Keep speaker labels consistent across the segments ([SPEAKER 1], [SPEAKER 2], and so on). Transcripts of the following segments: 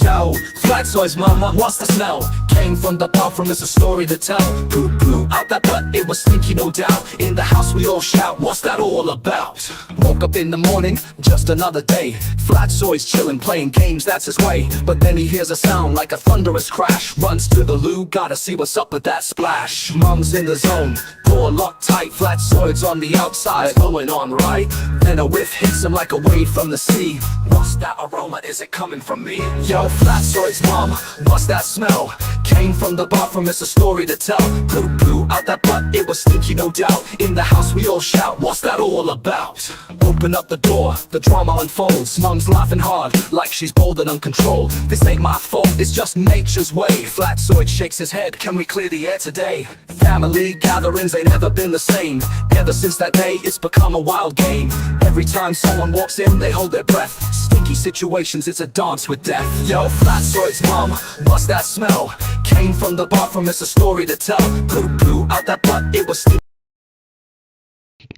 [SPEAKER 1] Yo, Flatzoid's mama, what's the smell? Came from the bathroom, it's a story to tell. Poo poo out that butt, it was stinky no doubt. In the house we all shout, what's that all about? Woke up in the morning, just another day. Flatzoid's chillin', playing games, that's his way. But then he hears a sound like a thunderous crash. Runs to the loo, gotta see what's up with that splash. Mom's in the zone, door locked tight. Flatzoid's on the outside, going on right. Then a whiff hits him like a wave from the sea. What's that aroma, is it coming from me? Yo, Flatzoid's mom, what's that smell? Came from the bathroom, it's a story to tell. Poo poo out that butt, it was stinky no doubt. In the house we all shout, what's that all about? Open up the door, the drama unfolds. Mom's laughing hard, like she's bold and uncontrolled. This ain't my fault, it's just nature's way. Flatzoid shakes his head, can we clear the air today? Family gatherings ain't ever been the same. Ever since that day, it's become a wild game. Every time someone walks in, they hold their breath. Stinky situations, it's a dance with death. Yo, Flatzoid's mom, what's that smell? Came from the bathroom, it's a story to tell. Poo poo out that butt, it was stinky.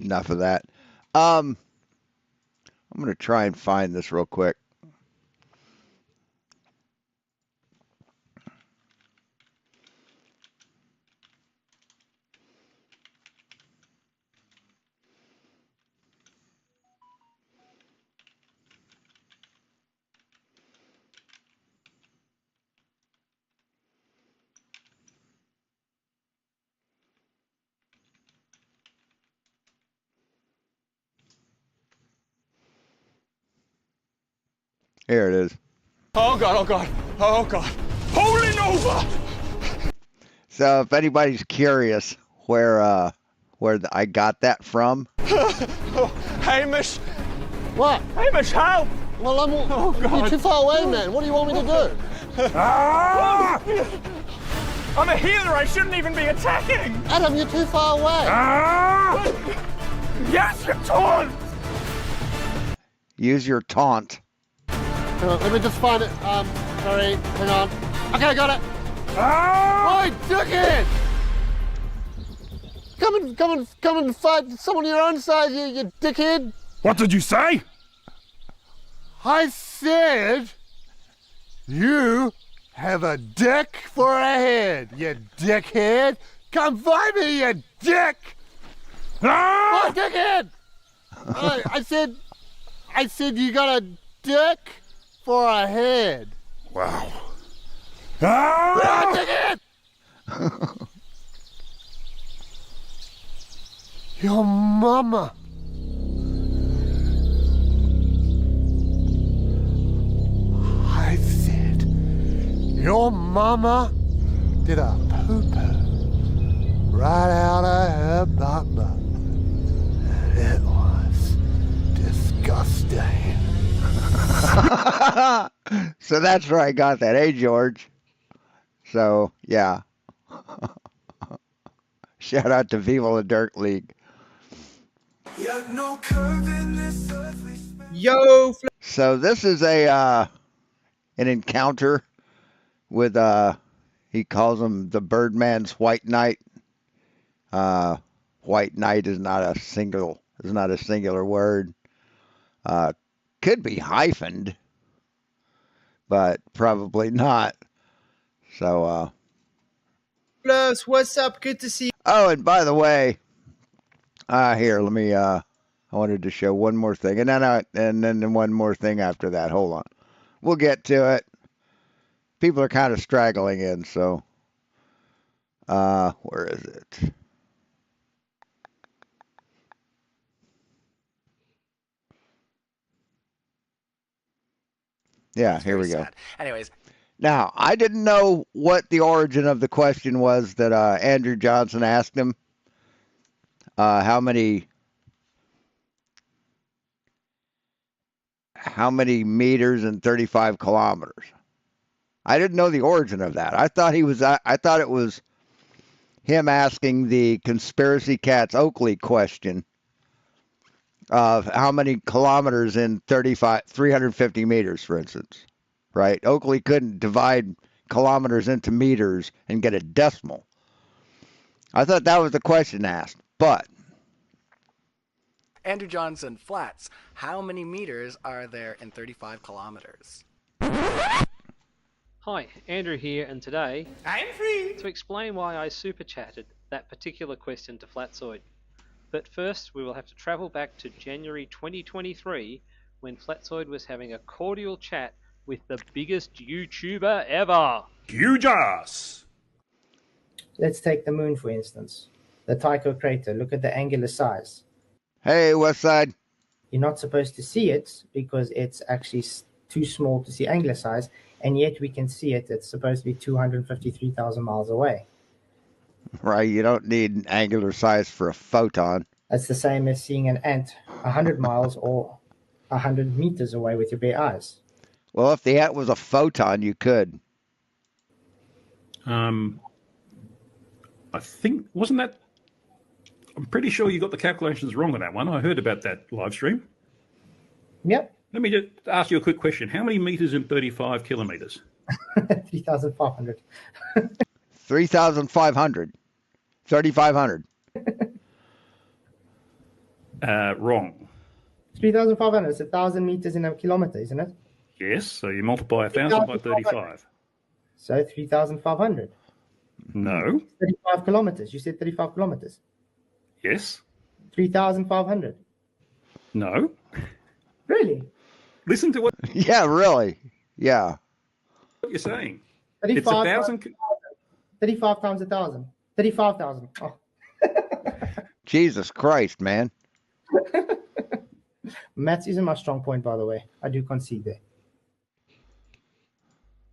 [SPEAKER 2] Enough of that. I'm gonna try and find this real quick. Here it is.
[SPEAKER 3] Oh God, oh God, oh God. Holding over!
[SPEAKER 2] So if anybody's curious where I got that from.
[SPEAKER 3] Oh, Hamish!
[SPEAKER 4] What?
[SPEAKER 3] Hamish, help!
[SPEAKER 4] Well,
[SPEAKER 3] Oh, God.
[SPEAKER 4] you're too far away, man. What do you want me to do?
[SPEAKER 3] Ah! I'm a healer, I shouldn't even be attacking!
[SPEAKER 4] Adam, you're too far away.
[SPEAKER 3] Ah! Yes, you taunt!
[SPEAKER 2] Use your taunt.
[SPEAKER 4] Hang on, let me just find it. Sorry, hang on. Okay, I got it.
[SPEAKER 3] Ah!
[SPEAKER 4] Oi, dickhead! Come and fight someone your own size, you dickhead!
[SPEAKER 3] What did you say?
[SPEAKER 4] I said, you have a dick for a head, you dickhead! Come find me, you dick!
[SPEAKER 3] Ah!
[SPEAKER 4] Oh, dickhead! I said you got a dick for a head.
[SPEAKER 3] Wow.
[SPEAKER 4] Ah,
[SPEAKER 3] Ah!
[SPEAKER 4] dickhead! Your mama. I said, your mama did a poo-poo right out of her bumper. And it was disgusting.
[SPEAKER 2] So that's where I got that. Hey, George. So, yeah. Shout out to Viva la Dirt League.
[SPEAKER 5] Yo,
[SPEAKER 2] So this is an encounter with he calls him the Birdman's White Knight. White Knight is not a singular word. Could be hyphened, but probably not. So
[SPEAKER 5] Plus, what's up? Good to see you.
[SPEAKER 2] oh, and by the way, here, let me I wanted to show one more thing, and then one more thing after that. Hold on. We'll get to it. People are kind of straggling in, so where is it? Yeah, here we go.
[SPEAKER 6] Sad. Anyways,
[SPEAKER 2] Now, I didn't know what the origin of the question was that Andrew Johnson asked him. How many meters in 35 kilometers? I didn't know the origin of that. I thought it was him asking the Conspiracy Cats Oakley question of how many kilometers in 350 meters, for instance. Right? Oakley couldn't divide kilometers into meters and get a decimal. I thought that was the question asked, but
[SPEAKER 6] Andrew Johnson, Flats, how many meters are there in 35 kilometers? Hi, Andrew here, and today,
[SPEAKER 3] I'm free.
[SPEAKER 6] to explain why I super chatted that particular question to Flatzoid. But first, we will have to travel back to January 2023 when Flatzoid was having a cordial chat with the biggest YouTuber ever.
[SPEAKER 3] Huge ass.
[SPEAKER 7] Let's take the moon, for instance. The Tycho crater. Look at the angular size.
[SPEAKER 2] Hey, Westside.
[SPEAKER 7] You're not supposed to see it because it's actually too small to see angular size, and yet we can see it. It's supposed to be 253,000 miles away.
[SPEAKER 2] Right, you don't need an angular size for a photon.
[SPEAKER 7] That's the same as seeing an ant 100 miles or 100 meters away with your bare eyes.
[SPEAKER 2] Well, if the ant was a photon, you could.
[SPEAKER 8] I think, wasn't that? I'm pretty sure you got the calculations wrong on that one. I heard about that live stream.
[SPEAKER 7] Yep.
[SPEAKER 8] Let me just ask you a quick question. How many meters in 35 kilometers?
[SPEAKER 7] 3,500.
[SPEAKER 2] 3,500. 3,500.
[SPEAKER 8] Wrong.
[SPEAKER 7] 3,500. It's 1,000 meters in a kilometer, isn't it?
[SPEAKER 8] Yes, so you multiply 1,000 by 35.
[SPEAKER 7] So 3,500.
[SPEAKER 8] No.
[SPEAKER 7] 35 kilometers. You said 35 kilometers.
[SPEAKER 8] Yes.
[SPEAKER 7] 3,500.
[SPEAKER 8] No.
[SPEAKER 7] Really?
[SPEAKER 8] Listen to what
[SPEAKER 2] Yeah, really. Yeah.
[SPEAKER 8] you're saying.
[SPEAKER 7] 35
[SPEAKER 8] It's 1,000.
[SPEAKER 7] 35 times 1,000. 35,000. Oh.
[SPEAKER 2] Jesus Christ, man.
[SPEAKER 7] Maths isn't my strong point, by the way. I do concede there.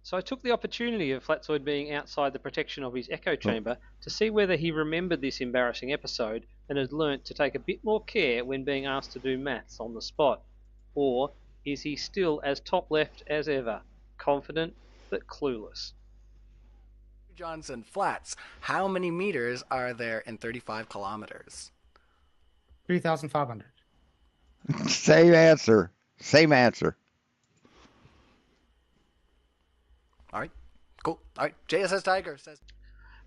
[SPEAKER 6] So I took the opportunity of Flatzoid being outside the protection of his echo chamber to see whether he remembered this embarrassing episode and had learnt to take a bit more care when being asked to do maths on the spot. Or is he still as top left as ever, confident but clueless?
[SPEAKER 9] Johnson Flats, how many meters are there in 35 kilometers?
[SPEAKER 7] 3,500.
[SPEAKER 2] Same answer. Same answer.
[SPEAKER 9] All right, cool. All right, JSS Tiger says.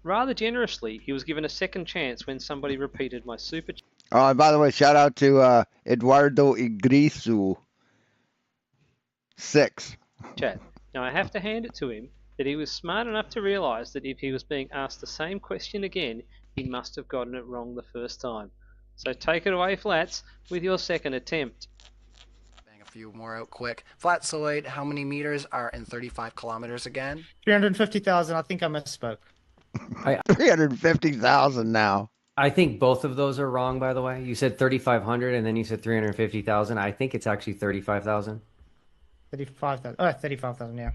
[SPEAKER 6] Rather generously, he was given a second chance when somebody repeated my super
[SPEAKER 2] Oh, and by the way, shout out to Eduardo Igrisu. 6.
[SPEAKER 6] chat. Now I have to hand it to him that he was smart enough to realise that if he was being asked the same question again, he must have gotten it wrong the first time. So take it away, Flats, with your second attempt.
[SPEAKER 9] Bang a few more out quick. Flatzoid, how many meters are in 35 kilometers again?
[SPEAKER 7] 350,000. I think I misspoke.
[SPEAKER 2] 350,000 now.
[SPEAKER 10] I think both of those are wrong, by the way. You said 3,500 and then you said 350,000. I think it's actually 35,000.
[SPEAKER 7] 35,000. Oh, 35,000, yeah.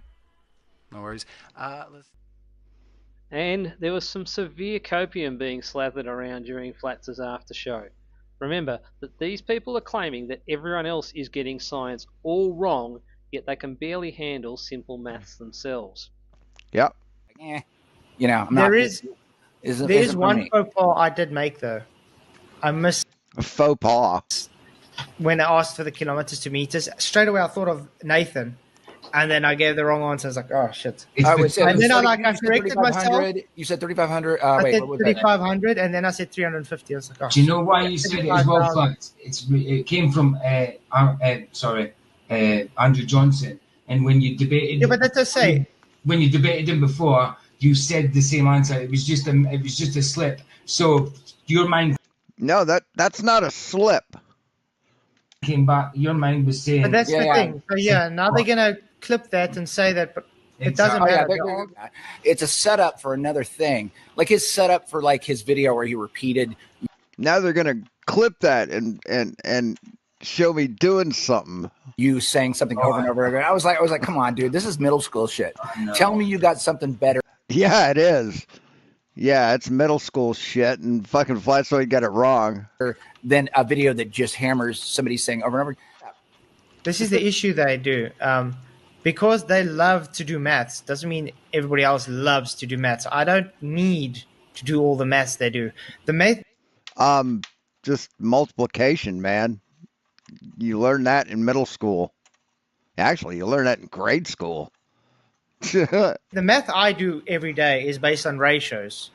[SPEAKER 9] No worries. Let's.
[SPEAKER 6] And there was some severe copium being slathered around during Flats' after show. Remember that these people are claiming that everyone else is getting science all wrong, yet they can barely handle simple maths themselves.
[SPEAKER 2] Yep.
[SPEAKER 11] You know,
[SPEAKER 7] There is one faux pas I did make, though. I missed
[SPEAKER 2] A faux pas.
[SPEAKER 7] when I asked for the kilometers to meters. Straight away, I thought of Nathan, and then I gave the wrong answer. I was like, oh, shit.
[SPEAKER 11] I
[SPEAKER 7] corrected myself.
[SPEAKER 11] You said 3,500.
[SPEAKER 7] I said 3,500, and then I said 350. I was like, oh,
[SPEAKER 12] do you know why you said it as well, Flats? It came from Andrew Johnson, and when you debated,
[SPEAKER 7] yeah, but that's to say,
[SPEAKER 12] when you debated him before, you said the same answer. It was just a slip. So your mind.
[SPEAKER 2] No, that's not a slip.
[SPEAKER 12] Came back. Your mind was saying.
[SPEAKER 7] but that's the thing. So yeah, now they're gonna clip that and say that, but it doesn't matter.
[SPEAKER 11] It's a setup for another thing, like his setup for like his video where he repeated.
[SPEAKER 2] Now they're gonna clip that and show me doing something.
[SPEAKER 11] You saying something over and over again. I was like, come on, dude, this is middle school shit. Tell me you got something better.
[SPEAKER 2] Yeah, it is. Yeah, it's middle school shit, and fucking Flatzoid got it wrong.
[SPEAKER 11] Than a video that just hammers somebody saying over and over.
[SPEAKER 7] This is the issue they do. Because they love to do maths doesn't mean everybody else loves to do maths. I don't need to do all the maths they do. The math.
[SPEAKER 2] Just multiplication, man. You learn that in middle school. Actually, you learn that in grade school.
[SPEAKER 7] The math I do every day is based on ratios.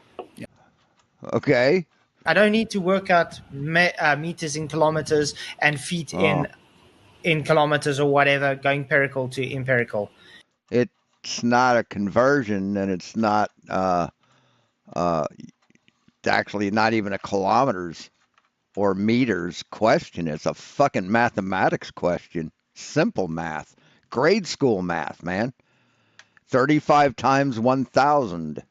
[SPEAKER 2] Okay.
[SPEAKER 7] I don't need to work out meters in kilometers and feet in kilometers or whatever, going empirical to empirical.
[SPEAKER 2] It it's not a conversion, and it's not actually not even a kilometers or meters question. It's a fucking mathematics question. Simple math. Grade school math, man. 35 times 1,000.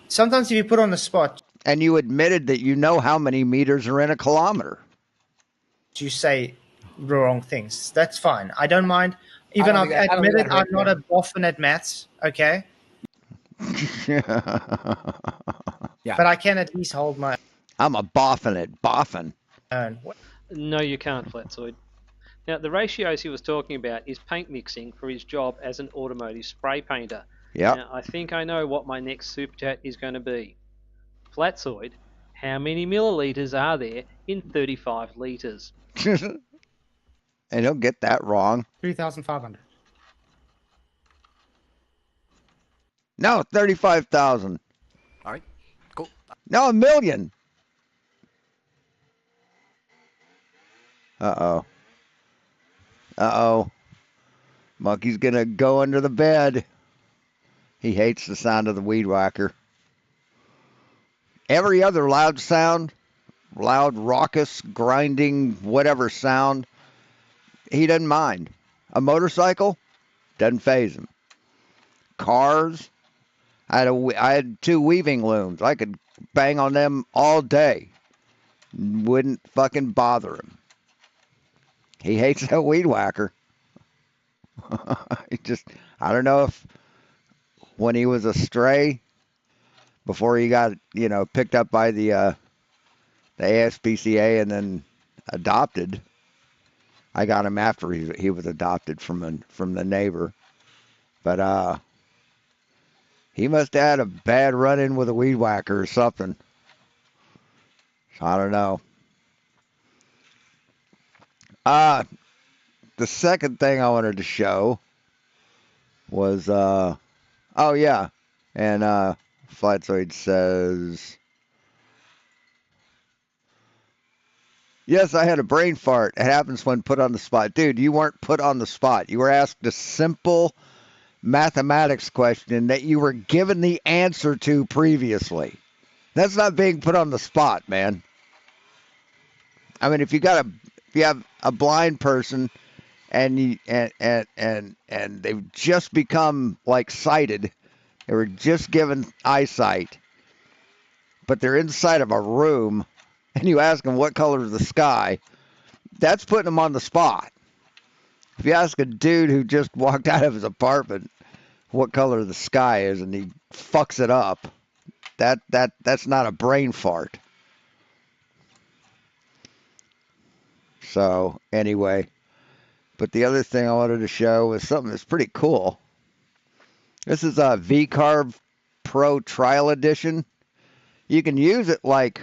[SPEAKER 7] Sometimes if you put on the spot,
[SPEAKER 2] And you admitted that you know how many meters are in a kilometer.
[SPEAKER 7] you say the wrong things. That's fine. I don't mind. Even I've admitted I'm not a boffin at maths, okay?
[SPEAKER 11] Yeah.
[SPEAKER 7] But I can at least hold my
[SPEAKER 2] I'm a boffin at boffin.
[SPEAKER 7] own.
[SPEAKER 6] No, you can't, Flatzoid. Now, the ratios he was talking about is paint mixing for his job as an automotive spray painter.
[SPEAKER 2] Yep.
[SPEAKER 6] Now, I think I know what my next super chat is going to be. Flatzoid, how many milliliters are there in 35 liters?
[SPEAKER 2] And he'll get that wrong.
[SPEAKER 4] 3,500.
[SPEAKER 2] No, 35,000.
[SPEAKER 9] All right, cool.
[SPEAKER 2] No, 1,000,000. Uh-oh. Uh-oh. Monkey's gonna go under the bed. He hates the sound of the weed whacker. Every other loud sound, loud, raucous, grinding, whatever sound, he doesn't mind. A motorcycle doesn't faze him. Cars, I had 2 weaving looms. I could bang on them all day. Wouldn't fucking bother him. He hates that weed whacker. I don't know if when he was a stray, before he got, picked up by the ASPCA and then adopted. I got him after he was adopted from the neighbor. But he must have had a bad run-in with a weed whacker or something. I don't know. The second thing I wanted to show was, oh yeah, and Flatzoid says, yes, I had a brain fart. It happens when put on the spot. Dude, you weren't put on the spot. You were asked a simple mathematics question that you were given the answer to previously. That's not being put on the spot, man. I mean, if you have a blind person and they've just become like sighted, they were just given eyesight, but they're inside of a room, and you ask them what color is the sky, that's putting them on the spot. If you ask a dude who just walked out of his apartment what color the sky is and he fucks it up, that's not a brain fart. So anyway, but the other thing I wanted to show was something that's pretty cool. This is a V-Carb Pro Trial Edition. You can use it like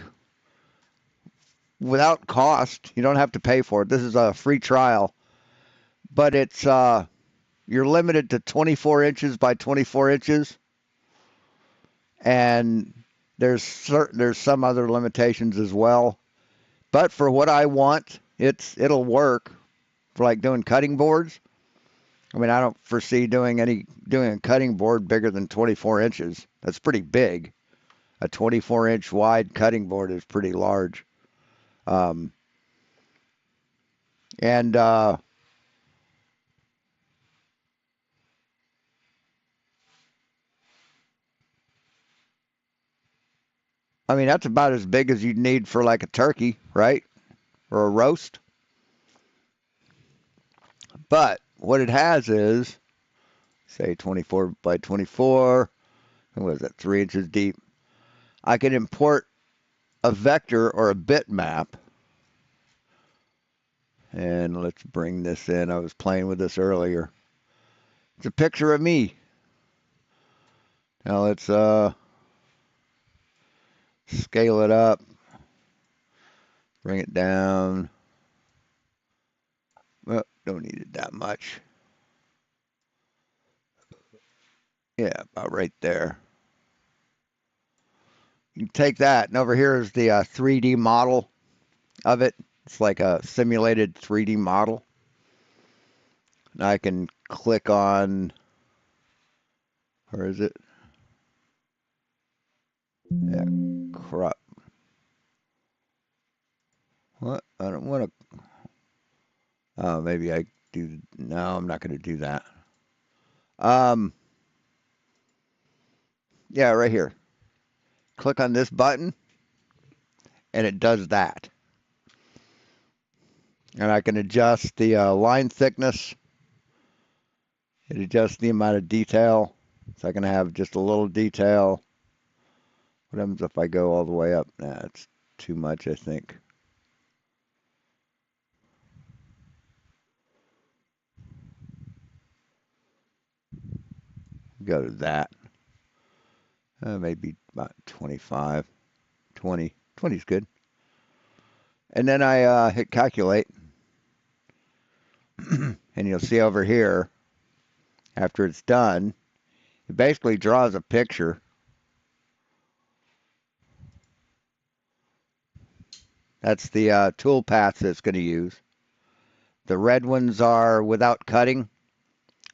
[SPEAKER 2] without cost. You don't have to pay for it. This is a free trial, but it's you're limited to 24 inches by 24 inches, and there's some other limitations as well. But for what I want, it'll work for like doing cutting boards. I mean, I don't foresee doing a cutting board bigger than 24 inches. That's pretty big. A 24-inch wide cutting board is pretty large. And I mean, that's about as big as you'd need for like a turkey, right? Or a roast. But what it has is, say 24 by 24, what is that, 3 inches deep. I can import a vector or a bitmap. And let's bring this in. I was playing with this earlier. It's a picture of me. Now let's scale it up. Bring it down. Well, don't need it that much. Yeah, about right there. You take that, and over here is the 3D model of it. It's like a simulated 3D model. And I can click on Or is it? Yeah, crap. What? I don't want to. Oh, maybe I do. No, I'm not going to do that. Yeah, right here. Click on this button, and it does that. And I can adjust the line thickness. It adjusts the amount of detail. So I can have just a little detail. What happens if I go all the way up? Nah, it's too much, I think. Go to that. Maybe about 25, 20. 20 is good. And then I hit calculate. And you'll see over here, after it's done, it basically draws a picture. That's the tool paths it's going to use. The red ones are without cutting,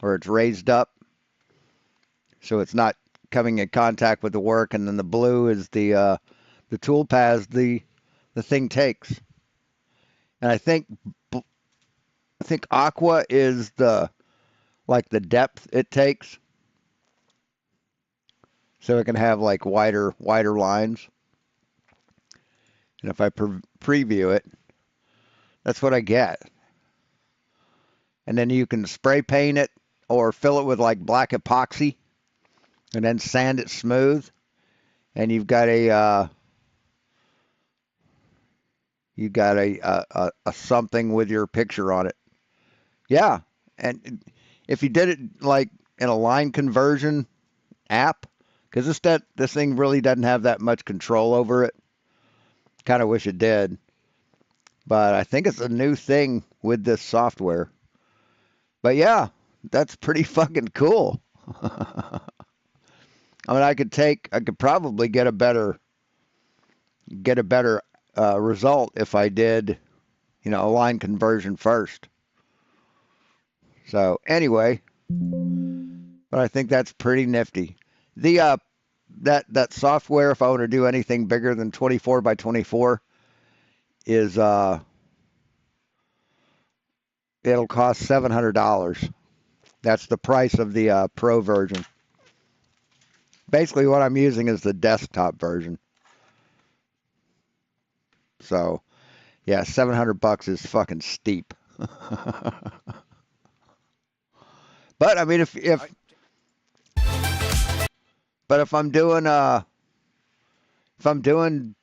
[SPEAKER 2] or it's raised up, so it's not coming in contact with the work. And then the blue is the tool paths the thing takes. And I think aqua is the depth it takes, so it can have like wider lines. And if I preview it, that's what I get. And then you can spray paint it or fill it with like black epoxy and then sand it smooth. And you've got a something with your picture on it. Yeah. And if you did it like in a line conversion app, because this thing really doesn't have that much control over it. Kind of wish it did. But I think it's a new thing with this software. But yeah, that's pretty fucking cool. I mean, I could probably get a better result if I did, a line conversion first. So anyway, but I think that's pretty nifty. The that software, if I want to do anything bigger than 24 by 24, is it'll cost $700. That's the price of the pro version. Basically, what I'm using is the desktop version. So, yeah, $700 is fucking steep. But I mean, if I'm doing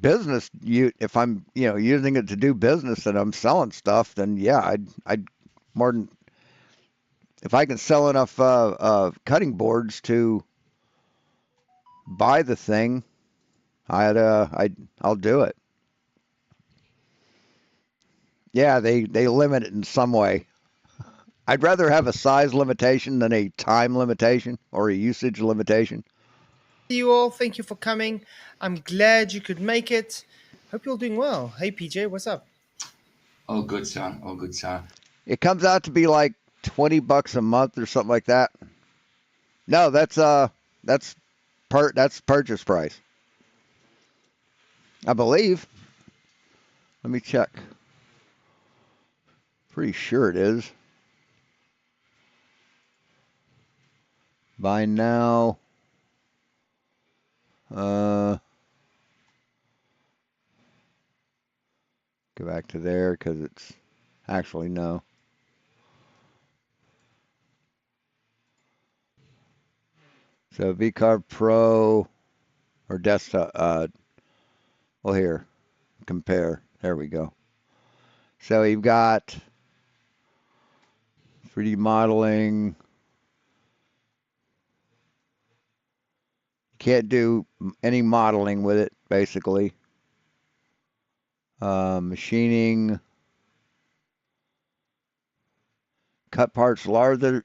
[SPEAKER 2] business, if I'm using it to do business and I'm selling stuff, then yeah, I'd more than, if I can sell enough cutting boards to buy the thing, I'll do it. Yeah, they limit it in some way. I'd rather have a size limitation than a time limitation or a usage limitation.
[SPEAKER 5] You all, thank you for coming. I'm glad you could make it. Hope you're all doing well. Hey PJ, what's up?
[SPEAKER 12] All good, son. All good, son.
[SPEAKER 2] It comes out to be like $20 a month or something like that. No, that's purchase price, I believe. Let me check. Pretty sure it is. Buy now. Go back to there because it's actually no. So VCarve Pro or desktop. Well, here, compare. There we go. So you've got 3D modeling. Can't do any modeling with it, basically. Machining. Cut parts larger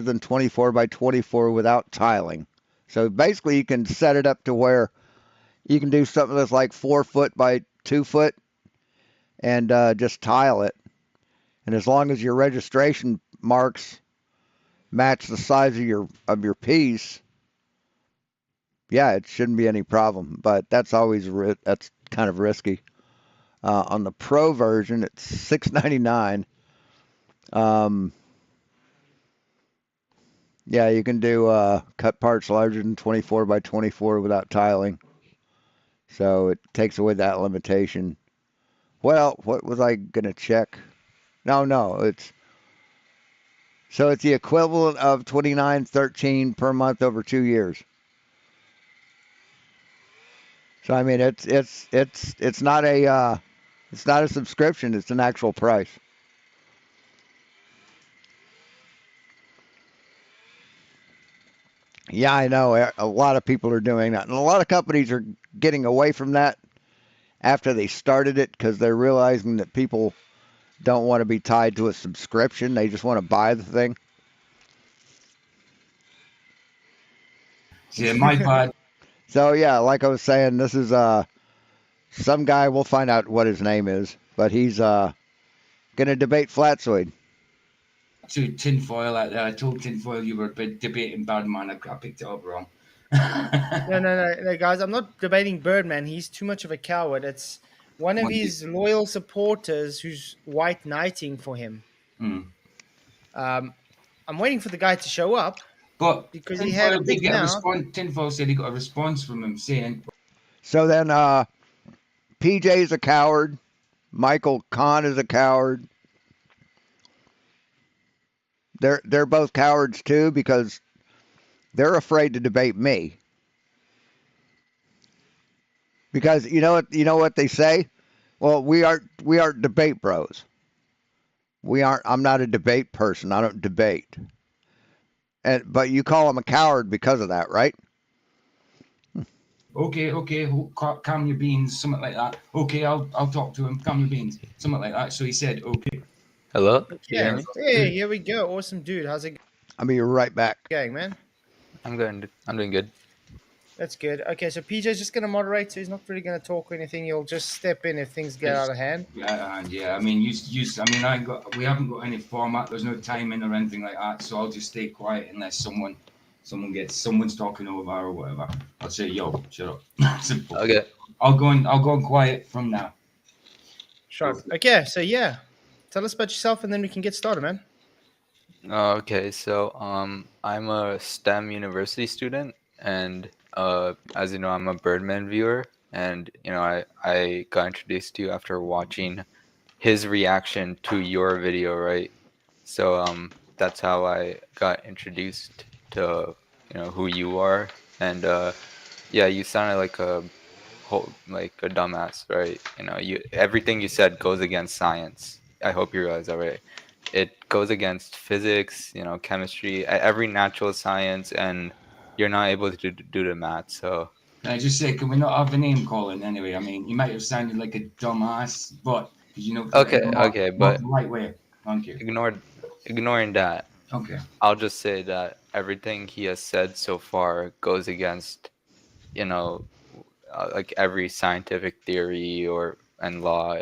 [SPEAKER 2] than 24 by 24 without tiling. So basically you can set it up to where you can do something that's like 4 foot by 2 foot and just tile it. And as long as your registration marks match the size of your piece, yeah, it shouldn't be any problem. But that's that's kind of risky. On the Pro version, it's $6.99. Um, yeah, you can do cut parts larger than 24 by 24 without tiling, so it takes away that limitation. Well, what was I gonna check? No, it's the equivalent of 29.13 per month over 2 years. So I mean, it's not a subscription. It's an actual price. Yeah, I know. A lot of people are doing that, and a lot of companies are getting away from that after they started it because they're realizing that people don't want to be tied to a subscription. They just want to buy the thing.
[SPEAKER 12] Yeah, my bad.
[SPEAKER 2] So yeah, like I was saying, this is some guy. We'll find out what his name is, but he's gonna debate Flatzoid.
[SPEAKER 12] To tinfoil out there. I told tinfoil you were debating Badman. I picked it up wrong.
[SPEAKER 7] No, guys. I'm not debating Birdman. He's too much of a coward. It's one of his loyal supporters who's white knighting for him.
[SPEAKER 12] Hmm.
[SPEAKER 7] I'm waiting for the guy to show up.
[SPEAKER 12] But
[SPEAKER 7] because he had a big mouth.
[SPEAKER 12] Tinfoil said he got a response from him saying.
[SPEAKER 2] So then, PJ's a coward. Michael Kahn is a coward. They're both cowards too because they're afraid to debate me. Because you know what they say? Well, we aren't debate bros. I'm not a debate person. I don't debate. But you call him a coward because of that, right?
[SPEAKER 12] Okay, calm your beans, something like that. Okay, I'll talk to him. Calm your beans, something like that. So he said, okay.
[SPEAKER 13] Hello?
[SPEAKER 7] Yeah. Hey, here we go. Awesome, dude. How's it
[SPEAKER 2] I'll be right back.
[SPEAKER 7] going, man?
[SPEAKER 13] I'm doing good.
[SPEAKER 7] That's good. Okay, so PJ's just going to moderate, so he's not really going to talk or anything. He'll just step in if things get out of hand.
[SPEAKER 12] Yeah. I mean, we haven't got any format. There's no timing or anything like that. So I'll just stay quiet unless someone's talking over or whatever. I'll say, yo, shut up. Simple.
[SPEAKER 13] Okay.
[SPEAKER 12] I'll go on quiet from now.
[SPEAKER 7] Sure. Okay, so yeah, tell us about yourself, and then we can get started, man.
[SPEAKER 13] Okay, so I'm a STEM university student, and as you know, I'm a Birdman viewer, and I got introduced to you after watching his reaction to your video, right? So that's how I got introduced to who you are, and yeah, you sounded like a dumbass, right? Everything you said goes against science. I hope you realize that, right? It goes against physics, chemistry, every natural science, and you're not able to do the math. So
[SPEAKER 12] can I just say, can we not have a name calling anyway? I mean, you might have sounded like a dumbass, but
[SPEAKER 13] okay, but
[SPEAKER 12] the right way. Thank you.
[SPEAKER 13] Ignoring that.
[SPEAKER 12] Okay.
[SPEAKER 13] I'll just say that everything he has said so far goes against, like every scientific theory and law.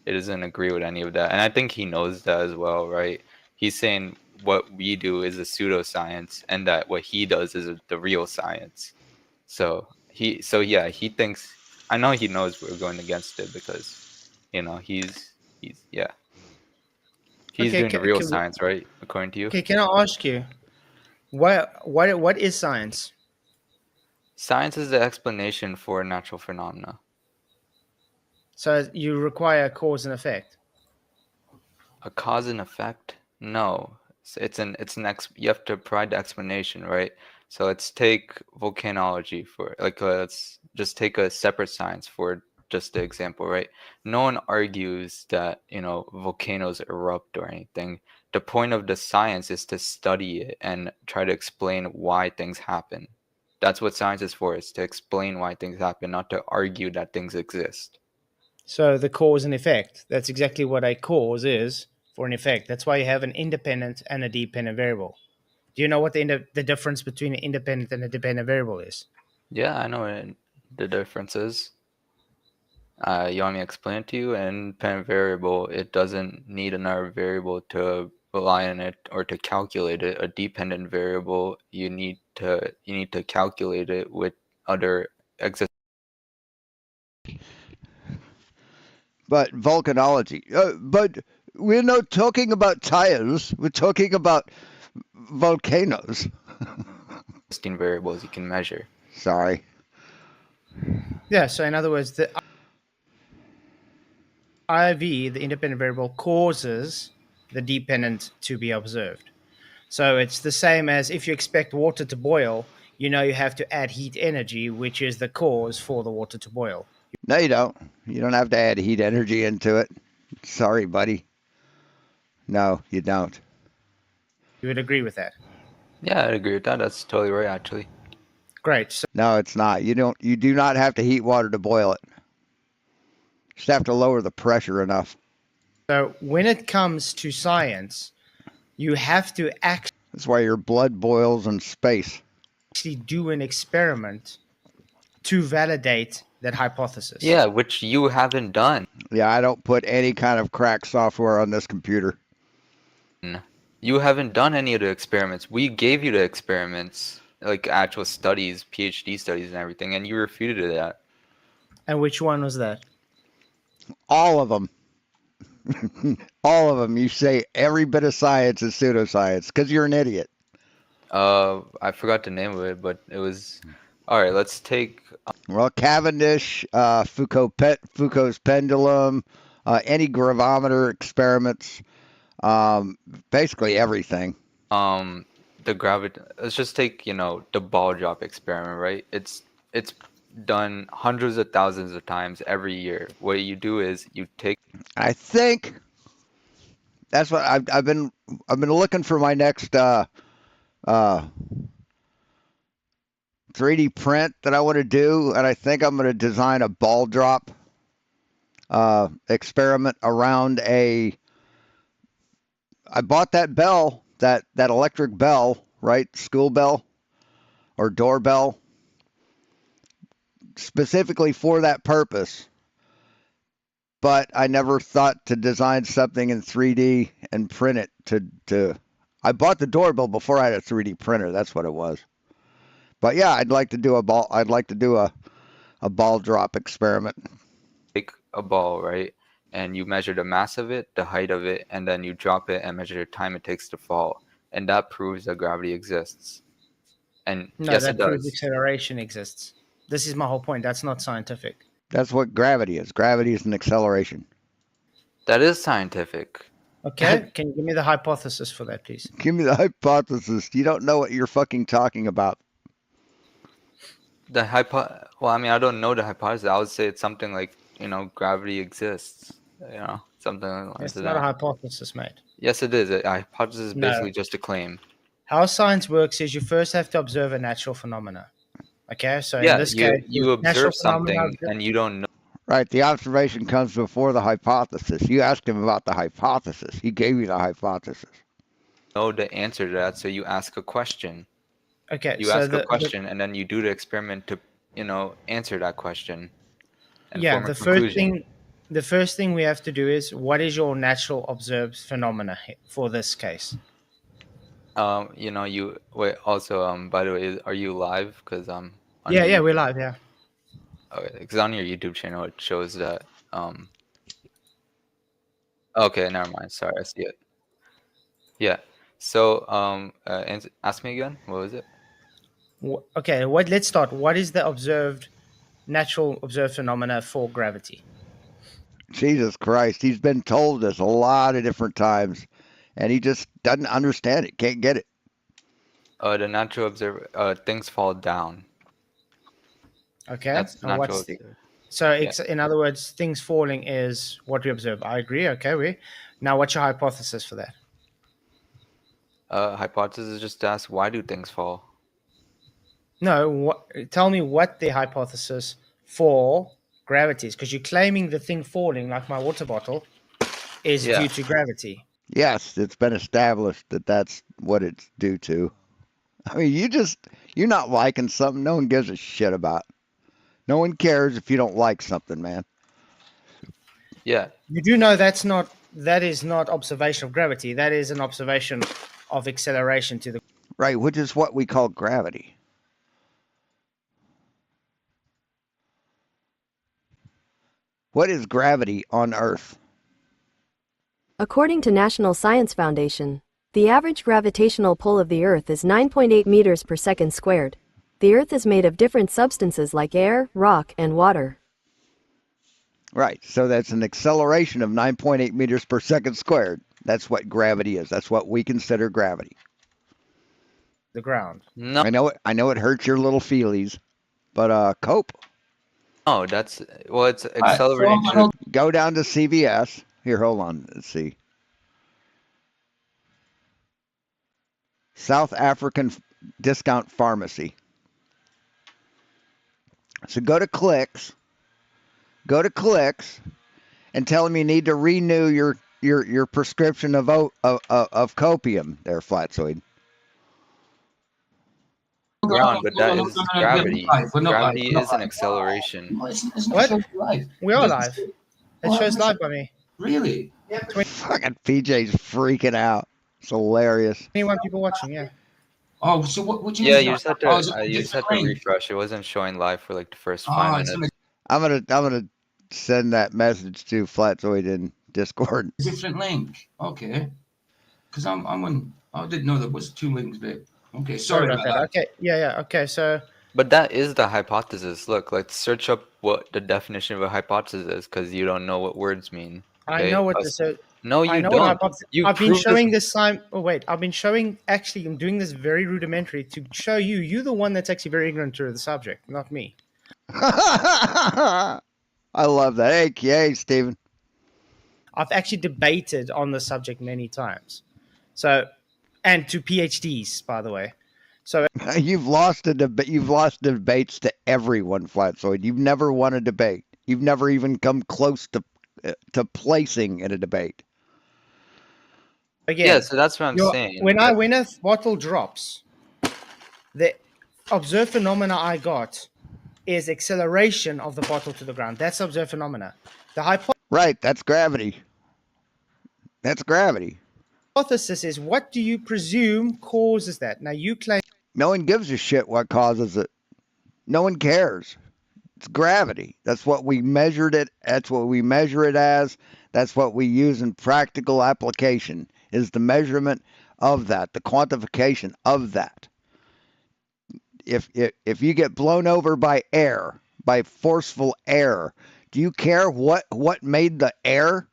[SPEAKER 13] It doesn't agree with any of that, and I think he knows that as well, right? He's saying what we do is a pseudoscience, and that what he does is the real science. So he thinks. I know he knows we're going against it because, he's doing the real science, right? According to you.
[SPEAKER 7] Okay, can I ask you, what is science?
[SPEAKER 13] Science is the explanation for natural phenomena.
[SPEAKER 7] So you require a cause and effect.
[SPEAKER 13] A cause and effect? No. You have to provide the explanation, right? So let's take volcanology let's just take a separate science for just the example, right? No one argues that, volcanoes erupt or anything. The point of the science is to study it and try to explain why things happen. That's what science is for, is to explain why things happen, not to argue that things exist.
[SPEAKER 7] So the cause and effect, that's exactly what a cause is for an effect. That's why you have an independent and a dependent variable. Do you know what the difference between an independent and a dependent variable is?
[SPEAKER 13] Yeah, I know what the difference is. You want me to explain it to you? An independent variable, it doesn't need another variable to rely on it or to calculate it. A dependent variable, you need to calculate it with other existing.
[SPEAKER 2] But volcanology. But we're not talking about tires. We're talking about volcanoes.
[SPEAKER 13] Variables you can measure.
[SPEAKER 2] Sorry.
[SPEAKER 7] Yeah, so in other words, the IV, the independent variable, causes the dependent to be observed. So it's the same as if you expect water to boil, you know you have to add heat energy, which is the cause for the water to boil.
[SPEAKER 2] No, you don't. You don't have to add heat energy into it. Sorry, buddy. No, you don't.
[SPEAKER 7] You would agree with that?
[SPEAKER 13] Yeah, I'd agree with that. That's totally right, actually.
[SPEAKER 7] Great. So
[SPEAKER 2] No, it's not. You do not have to heat water to boil it. You just have to lower the pressure enough.
[SPEAKER 7] So when it comes to science, you have to actually
[SPEAKER 2] That's why your blood boils in space.
[SPEAKER 7] do an experiment to validate that hypothesis.
[SPEAKER 13] Yeah, which you haven't done.
[SPEAKER 2] Yeah, I don't put any kind of crack software on this computer.
[SPEAKER 13] You haven't done any of the experiments. We gave you the experiments, like actual studies, PhD studies and everything, and you refuted that.
[SPEAKER 7] And which one was that?
[SPEAKER 2] All of them. All of them. You say every bit of science is pseudoscience because you're an idiot.
[SPEAKER 13] I forgot the name of it, but it was. All right, let's take.
[SPEAKER 2] Well, Cavendish, Foucault's pendulum, any gravimeter experiments, basically everything.
[SPEAKER 13] The gravity. Let's just take the ball drop experiment, right? It's done hundreds of thousands of times every year. What you do is you take.
[SPEAKER 2] I think that's what I've been looking for my next 3D print that I want to do, and I think I'm going to design a ball drop experiment around a. I bought that bell, that electric bell, right? School bell or doorbell, specifically for that purpose. But I never thought to design something in 3D and print it to. I bought the doorbell before I had a 3D printer. That's what it was. But yeah, I'd like to do a ball. I'd like to do a ball drop experiment.
[SPEAKER 13] Take a ball, right? And you measure the mass of it, the height of it, and then you drop it and measure the time it takes to fall. And that proves that gravity exists. And
[SPEAKER 7] No,
[SPEAKER 13] yes,
[SPEAKER 7] that
[SPEAKER 13] it does.
[SPEAKER 7] proves acceleration exists. This is my whole point. That's not scientific.
[SPEAKER 2] That's what gravity is. Gravity is an acceleration.
[SPEAKER 13] That is scientific.
[SPEAKER 7] Okay, can you give me the hypothesis for that, please?
[SPEAKER 2] Give me the hypothesis. You don't know what you're fucking talking about.
[SPEAKER 13] Well, I mean, I don't know the hypothesis. I would say it's something like, gravity exists. Something like that.
[SPEAKER 7] It's not a hypothesis, mate.
[SPEAKER 13] Yes, it is. A hypothesis is basically just a claim.
[SPEAKER 7] How science works is you first have to observe a natural phenomena. Okay, so
[SPEAKER 13] Yeah,
[SPEAKER 7] in this case,
[SPEAKER 13] you observe something and you don't know.
[SPEAKER 2] Right, the observation comes before the hypothesis. You asked him about the hypothesis. He gave you the hypothesis.
[SPEAKER 13] Know the answer to that, so you ask a question.
[SPEAKER 7] Okay,
[SPEAKER 13] you ask a question and then you do the experiment to, answer that question. And
[SPEAKER 7] yeah,
[SPEAKER 13] form a conclusion.
[SPEAKER 7] the first thing we have to do is what is your natural observed phenomena for this case?
[SPEAKER 13] You wait. Also, by the way, are you live? Because
[SPEAKER 7] yeah, we're live. Yeah.
[SPEAKER 13] Okay, because on your YouTube channel it shows that. Okay, never mind. Sorry, I see it. Yeah. So, ask me again. What was it?
[SPEAKER 7] Okay. Let's start. What is the natural observed phenomena for gravity?
[SPEAKER 2] Jesus Christ, he's been told this a lot of different times, and he just doesn't understand it. Can't get it.
[SPEAKER 13] The natural observer. Things fall down.
[SPEAKER 7] Okay.
[SPEAKER 13] That's natural.
[SPEAKER 7] In other words, things falling is what we observe. I agree. Okay. Now, what's your hypothesis for that?
[SPEAKER 13] Hypothesis is just to ask why do things fall.
[SPEAKER 7] No, tell me what the hypothesis for gravity is, because you're claiming the thing falling, like my water bottle, is due to gravity.
[SPEAKER 2] Yes, it's been established that that's what it's due to. I mean, you're not liking something no one gives a shit about. No one cares if you don't like something, man.
[SPEAKER 13] Yeah.
[SPEAKER 7] You do know that's not that is not observation of gravity. That is an observation of acceleration to the.
[SPEAKER 2] Right, which is what we call gravity. What is gravity on Earth?
[SPEAKER 14] According to National Science Foundation, the average gravitational pull of the Earth is 9.8 meters per second squared. The Earth is made of different substances like air, rock, and water.
[SPEAKER 2] Right, so that's an acceleration of 9.8 meters per second squared. That's what gravity is. That's what we consider gravity.
[SPEAKER 7] The ground.
[SPEAKER 13] No,
[SPEAKER 2] I know it hurts your little feelies, but cope.
[SPEAKER 13] no, it's acceleration.
[SPEAKER 2] Go down to CVS. Here, hold on. Let's see. South African Discount Pharmacy. So go to clicks. Go to clicks and tell them you need to renew your prescription of copium there, Flatzoid.
[SPEAKER 13] Ron, but that is gravity. Gravity is an acceleration.
[SPEAKER 7] What? We are live. It shows live by me.
[SPEAKER 12] Really?
[SPEAKER 2] Fucking PJ's freaking out. It's hilarious.
[SPEAKER 7] 21 people watching, yeah.
[SPEAKER 12] Oh, so what you?
[SPEAKER 13] Yeah, you just had to.
[SPEAKER 12] Oh,
[SPEAKER 13] You just had to refresh. It wasn't showing live for like the first 5 minutes.
[SPEAKER 2] I'm gonna send that message to Flatzoid in Discord.
[SPEAKER 12] Different link. Okay. Because I'm on. I didn't know there was 2 links there. Okay, sorry about that.
[SPEAKER 7] Okay, yeah. Okay, so.
[SPEAKER 13] But that is the hypothesis. Look, let's search up what the definition of a hypothesis is, because you don't know what words mean. Okay?
[SPEAKER 7] I know what this is.
[SPEAKER 13] No, you don't.
[SPEAKER 7] I've been showing this time. Oh wait, I've been showing. Actually, I'm doing this very rudimentary to show you. You're the one that's actually very ignorant to the subject, not me.
[SPEAKER 2] I love that. Hey, Stephen.
[SPEAKER 7] I've actually debated on the subject many times. So, and to PhDs, by the way. So
[SPEAKER 2] you've lost a debate. You've lost debates to everyone, Flatzoid. You've never won a debate. You've never even come close to placing in a debate.
[SPEAKER 7] Again,
[SPEAKER 13] yeah, so that's what I'm saying.
[SPEAKER 7] When a bottle drops, the observed phenomena I got is acceleration of the bottle to the ground. That's observed phenomena.
[SPEAKER 2] Right, that's gravity. That's gravity.
[SPEAKER 7] Hypothesis is, what do you presume causes that? Now you claim
[SPEAKER 2] no one gives a shit what causes it. No one cares. It's gravity. That's what we measured it. That's what we measure it as. That's what we use in practical application, is the measurement of that, the quantification of that. If you get blown over by air, by forceful air, do you care what made the air?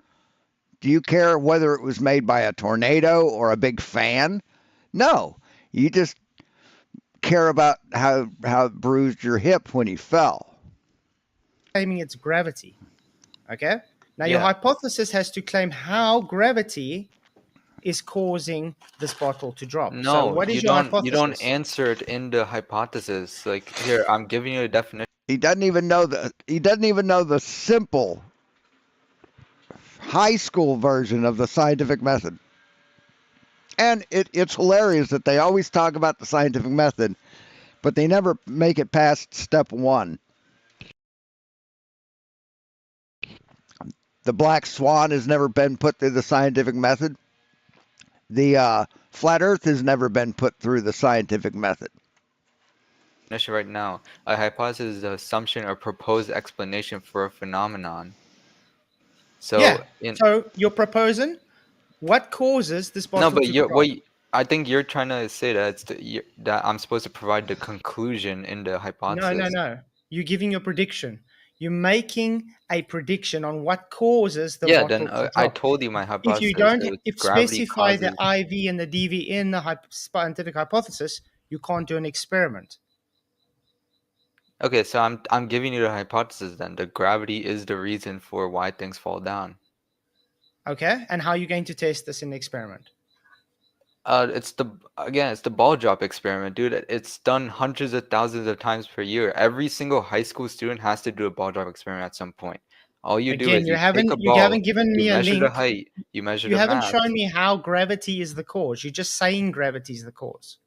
[SPEAKER 2] Do you care whether it was made by a tornado or a big fan? No. You just care about how it bruised your hip when you fell.
[SPEAKER 7] Claiming it's gravity. Okay? Now your hypothesis has to claim how gravity is causing this bottle to drop.
[SPEAKER 13] No,
[SPEAKER 7] so what is your hypothesis?
[SPEAKER 13] You don't answer it in the hypothesis. Like, here, I'm giving you a definition.
[SPEAKER 2] He doesn't even know the simple high school version of the scientific method. And it's hilarious that they always talk about the scientific method, but they never make it past step 1. The black swan has never been put through the scientific method. The flat earth has never been put through the scientific method.
[SPEAKER 13] Right now, a hypothesis is the assumption or proposed explanation for a phenomenon. So,
[SPEAKER 7] so you're proposing what causes this bottle to drop?
[SPEAKER 13] I think you're trying to say that that I'm supposed to provide the conclusion in the hypothesis.
[SPEAKER 7] No. You're giving your prediction. You're making a prediction on what causes the bottle to drop.
[SPEAKER 13] I told you my hypothesis.
[SPEAKER 7] If you don't specify the IV and the DV in the scientific hypothesis, you can't do an experiment.
[SPEAKER 13] Okay, so I'm giving you the hypothesis then. The gravity is the reason for why things fall down.
[SPEAKER 7] Okay, and how are you going to test this in the experiment?
[SPEAKER 13] It's the ball drop experiment, dude. It's done hundreds of thousands of times per year. Every single high school student has to do a ball drop experiment at some point. All you do is you take a ball,
[SPEAKER 7] you haven't given me a link.
[SPEAKER 13] You measure the height, you measure the mass.
[SPEAKER 7] You haven't shown me how gravity is the cause. You're just saying gravity is the cause.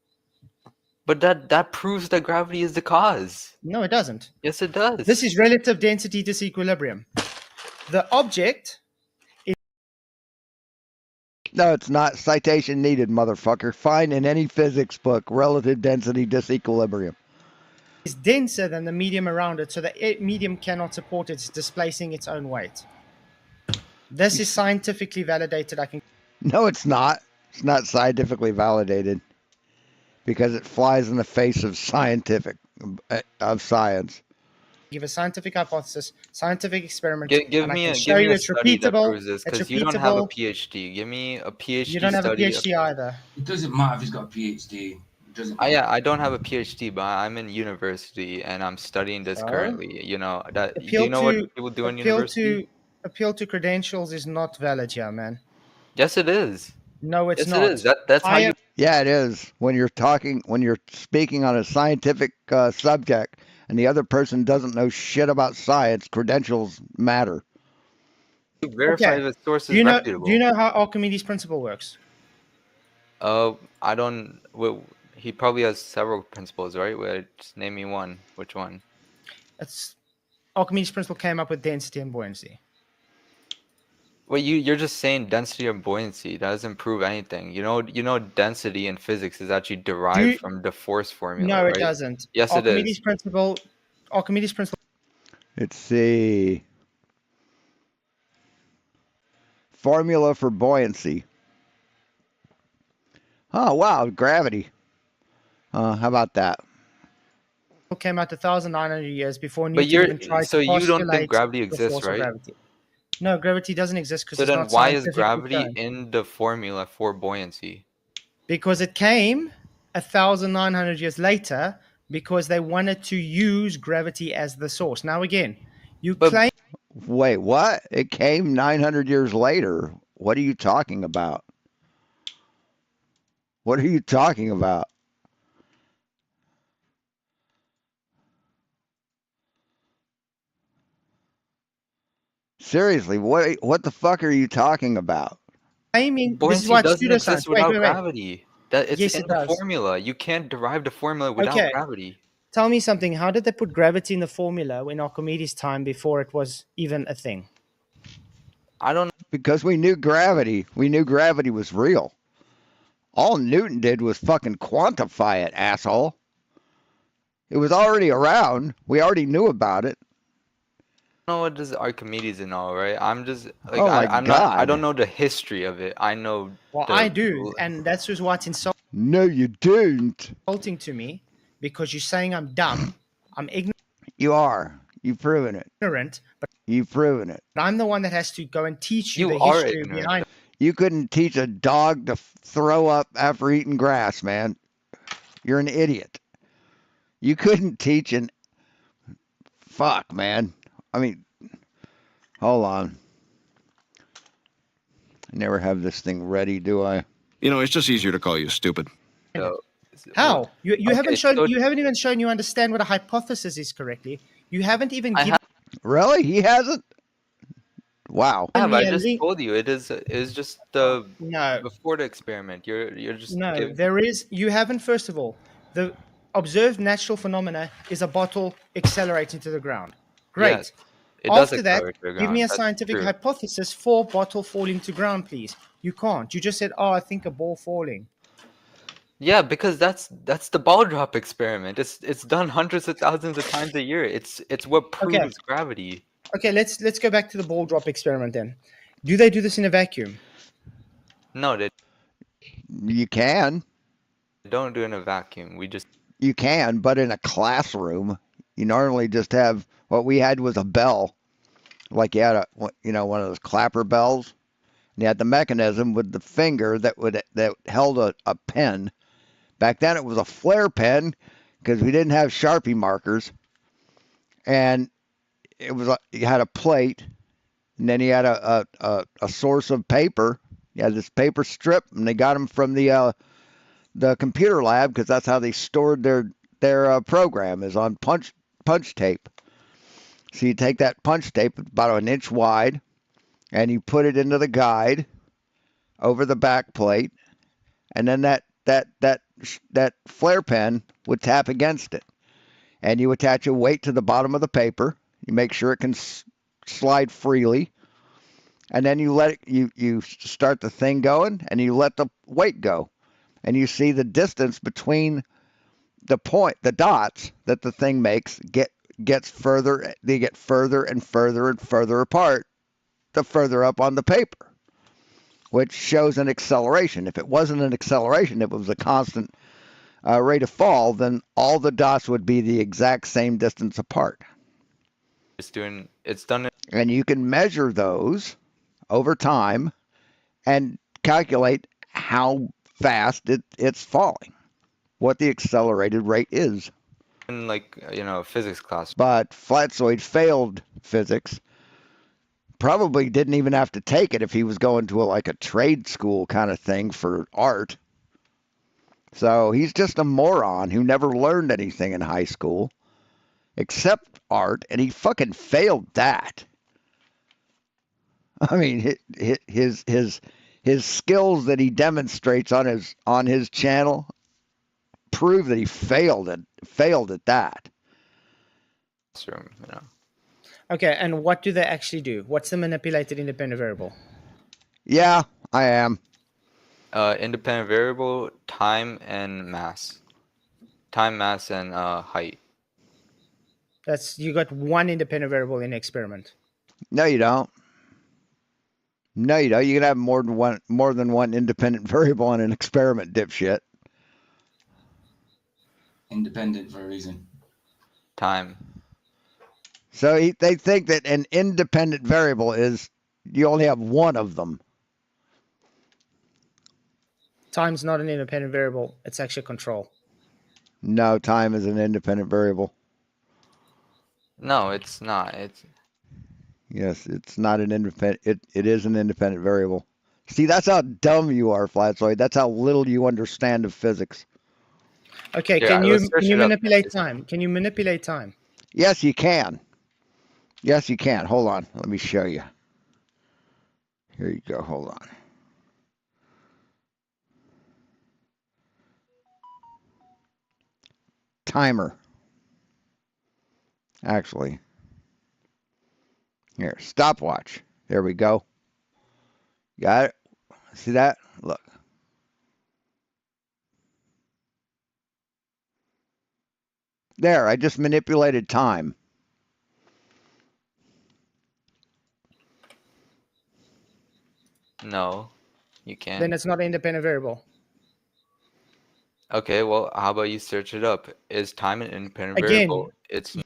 [SPEAKER 13] But that proves that gravity is the cause.
[SPEAKER 7] No, it doesn't.
[SPEAKER 13] Yes, it does.
[SPEAKER 7] This is relative density disequilibrium. The object
[SPEAKER 2] No, it's not. Citation needed, motherfucker. Find in any physics book relative density disequilibrium.
[SPEAKER 7] Is denser than the medium around it, so the medium cannot support it. It's displacing its own weight. This is scientifically validated. I can
[SPEAKER 2] No, it's not. It's not scientifically validated because it flies in the face of science.
[SPEAKER 7] give a scientific hypothesis, scientific experiment,
[SPEAKER 13] Give
[SPEAKER 7] and I
[SPEAKER 13] me
[SPEAKER 7] can
[SPEAKER 13] a
[SPEAKER 7] show
[SPEAKER 13] give me
[SPEAKER 7] you
[SPEAKER 13] a
[SPEAKER 7] it's
[SPEAKER 13] study that
[SPEAKER 7] repeatable.
[SPEAKER 13] proves this,
[SPEAKER 7] It's
[SPEAKER 13] because you don't have a
[SPEAKER 7] repeatable.
[SPEAKER 13] PhD. Give me a PhD
[SPEAKER 7] You don't have a
[SPEAKER 13] study.
[SPEAKER 7] PhD either.
[SPEAKER 12] It doesn't matter if he's got a PhD. It doesn't matter.
[SPEAKER 13] Yeah, I don't have a PhD, but I'm in university and I'm studying this
[SPEAKER 7] So?
[SPEAKER 13] currently. You know that. Do
[SPEAKER 7] Appeal
[SPEAKER 13] you know what
[SPEAKER 7] to
[SPEAKER 13] people do in university?
[SPEAKER 7] appeal to credentials is not valid here, man.
[SPEAKER 13] Yes, it is.
[SPEAKER 7] No, it's
[SPEAKER 13] Yes,
[SPEAKER 7] not.
[SPEAKER 13] it is. That's how you.
[SPEAKER 2] Yeah, it is. When you're speaking on a scientific subject and the other person doesn't know shit about science, credentials matter.
[SPEAKER 13] Verify the source
[SPEAKER 7] Do
[SPEAKER 13] is
[SPEAKER 7] you
[SPEAKER 13] reputable.
[SPEAKER 7] know how Archimedes' principle works?
[SPEAKER 13] I don't. Well, he probably has several principles, right? Well, just name me one. Which one?
[SPEAKER 7] It's Archimedes' principle came up with density and buoyancy.
[SPEAKER 13] Well, you're just saying density or buoyancy. That doesn't prove anything. You know, density in physics is actually derived from the force formula.
[SPEAKER 7] No,
[SPEAKER 13] right?
[SPEAKER 7] it doesn't.
[SPEAKER 13] Yes,
[SPEAKER 7] Archimedes'
[SPEAKER 13] it is.
[SPEAKER 7] principle. Archimedes' principle.
[SPEAKER 2] Let's see. Formula for buoyancy. Oh, wow, gravity. How about that?
[SPEAKER 7] Came out 1,900 years before
[SPEAKER 13] But
[SPEAKER 7] Newton even tried
[SPEAKER 13] so
[SPEAKER 7] to
[SPEAKER 13] you don't
[SPEAKER 7] postulate
[SPEAKER 13] think gravity
[SPEAKER 7] the
[SPEAKER 13] exists,
[SPEAKER 7] force of
[SPEAKER 13] right?
[SPEAKER 7] gravity. No, gravity doesn't exist because
[SPEAKER 13] So
[SPEAKER 7] it's
[SPEAKER 13] then,
[SPEAKER 7] not
[SPEAKER 13] why is
[SPEAKER 7] scientifically
[SPEAKER 13] gravity
[SPEAKER 7] shown.
[SPEAKER 13] in the formula for buoyancy?
[SPEAKER 7] Because it came 1,900 years later because they wanted to use gravity as the source. Now again, you claim.
[SPEAKER 2] Wait, what? It came 900 years later. What are you talking about? What are you talking about? Seriously, what the fuck are you talking about?
[SPEAKER 7] Claiming this is
[SPEAKER 13] Buoyancy
[SPEAKER 7] why it's
[SPEAKER 13] doesn't
[SPEAKER 7] pseudoscience.
[SPEAKER 13] exist without gravity. That it's
[SPEAKER 7] Yes,
[SPEAKER 13] in
[SPEAKER 7] it
[SPEAKER 13] the
[SPEAKER 7] does.
[SPEAKER 13] formula. You can't derive the formula without
[SPEAKER 7] Okay.
[SPEAKER 13] gravity.
[SPEAKER 7] Tell me something. How did they put gravity in the formula in Archimedes' time before it was even a thing?
[SPEAKER 13] I don't know.
[SPEAKER 2] Because we knew gravity. We knew gravity was real. All Newton did was fucking quantify it, asshole. It was already around. We already knew about it.
[SPEAKER 13] I don't know what does Archimedes and all, right? I'm just like
[SPEAKER 2] Oh my
[SPEAKER 13] I'm
[SPEAKER 2] God.
[SPEAKER 13] not. I don't know the history of it. I know.
[SPEAKER 7] Well, I do, and that's just what's insulting
[SPEAKER 2] No, you don't.
[SPEAKER 7] to me because you're saying I'm dumb, I'm
[SPEAKER 2] You are. You've proven it.
[SPEAKER 7] ignorant, but
[SPEAKER 2] You've proven it.
[SPEAKER 7] I'm the one that has to go and teach you,
[SPEAKER 13] You
[SPEAKER 7] the
[SPEAKER 13] are
[SPEAKER 7] history
[SPEAKER 13] ignorant.
[SPEAKER 7] behind it.
[SPEAKER 2] You couldn't teach a dog to throw up after eating grass, man. You're an idiot. You couldn't teach an... Fuck, man. I mean, hold on. I never have this thing ready, do I?
[SPEAKER 15] You know, it's just easier to call you stupid.
[SPEAKER 7] How? You
[SPEAKER 13] Okay,
[SPEAKER 7] haven't shown
[SPEAKER 13] so-
[SPEAKER 7] you haven't even shown you understand what a hypothesis is correctly. You haven't even given
[SPEAKER 2] Really? He hasn't? Wow.
[SPEAKER 13] I
[SPEAKER 7] me a
[SPEAKER 13] just
[SPEAKER 7] link.
[SPEAKER 13] told you it is just the
[SPEAKER 7] No.
[SPEAKER 13] before the experiment. You're just
[SPEAKER 7] No, there is. You haven't. First of all, the observed natural phenomena is a bottle accelerating to the ground. Great.
[SPEAKER 13] Yes, it does
[SPEAKER 7] After that,
[SPEAKER 13] accelerate to the
[SPEAKER 7] give me a
[SPEAKER 13] ground. That's
[SPEAKER 7] scientific
[SPEAKER 13] true.
[SPEAKER 7] hypothesis for bottle falling to ground, please. You can't. You just said, "Oh, I think a ball falling."
[SPEAKER 13] Yeah, because that's the ball drop experiment. It's done hundreds of thousands of times a year. It's what proves gravity.
[SPEAKER 7] Okay, let's go back to the ball drop experiment then. Do they do this in a vacuum?
[SPEAKER 13] No, they
[SPEAKER 2] You can.
[SPEAKER 13] don't do it in a vacuum. We just
[SPEAKER 2] You can, but in a classroom, you normally just have... What we had was a bell. Like you had one of those clapper bells. And you had the mechanism with the finger that held a pen. Back then it was a flare pen because we didn't have Sharpie markers. And it was you had a plate, and then you had a source of paper. You had this paper strip, and they got them from the computer lab because that's how they stored their program, is on punch tape. So you take that punch tape about an inch wide, and you put it into the guide over the back plate, and then that flare pen would tap against it, and you attach a weight to the bottom of the paper. You make sure it can slide freely, and then you let it, you start the thing going, and you let the weight go, and you see the distance between the dots that the thing makes gets further. They get further and further and further apart the further up on the paper, which shows an acceleration. If it wasn't an acceleration, if it was a constant rate of fall, then all the dots would be the exact same distance apart.
[SPEAKER 13] It's done.
[SPEAKER 2] And you can measure those over time and calculate how fast it's falling, what the accelerated rate is.
[SPEAKER 13] In physics class.
[SPEAKER 2] But Flatzoid failed physics. Probably didn't even have to take it if he was going to a trade school kind of thing for art. So he's just a moron who never learned anything in high school except art, and he fucking failed that. I mean, his skills that he demonstrates on his channel prove that he failed at that.
[SPEAKER 7] Okay, and what do they actually do? What's the manipulated independent variable?
[SPEAKER 2] Yeah, I am.
[SPEAKER 13] Independent variable, time and mass. Time, mass, and height.
[SPEAKER 7] You got one independent variable in the experiment.
[SPEAKER 2] No, you don't. No, you don't. You can have more than one independent variable in an experiment, dipshit.
[SPEAKER 12] Independent for a reason.
[SPEAKER 13] Time.
[SPEAKER 2] So they think that an independent variable is you only have one of them.
[SPEAKER 7] Time's not an independent variable. It's actually control.
[SPEAKER 2] No, time is an independent variable.
[SPEAKER 13] No, it's not.
[SPEAKER 2] Yes, it's not an independent. It is an independent variable. See, that's how dumb you are, Flatzoid. That's how little you understand of physics.
[SPEAKER 7] Okay, can you manipulate time? Can you manipulate time?
[SPEAKER 2] Yes, you can. Yes, you can. Hold on. Let me show you. Here you go. Hold on. Timer. Actually. Here, stopwatch. There we go. Got it? See that? Look. There, I just manipulated time.
[SPEAKER 13] No, you can't.
[SPEAKER 7] Then it's not an independent variable.
[SPEAKER 13] Okay, well, how about you search it up? Is time an independent variable? It's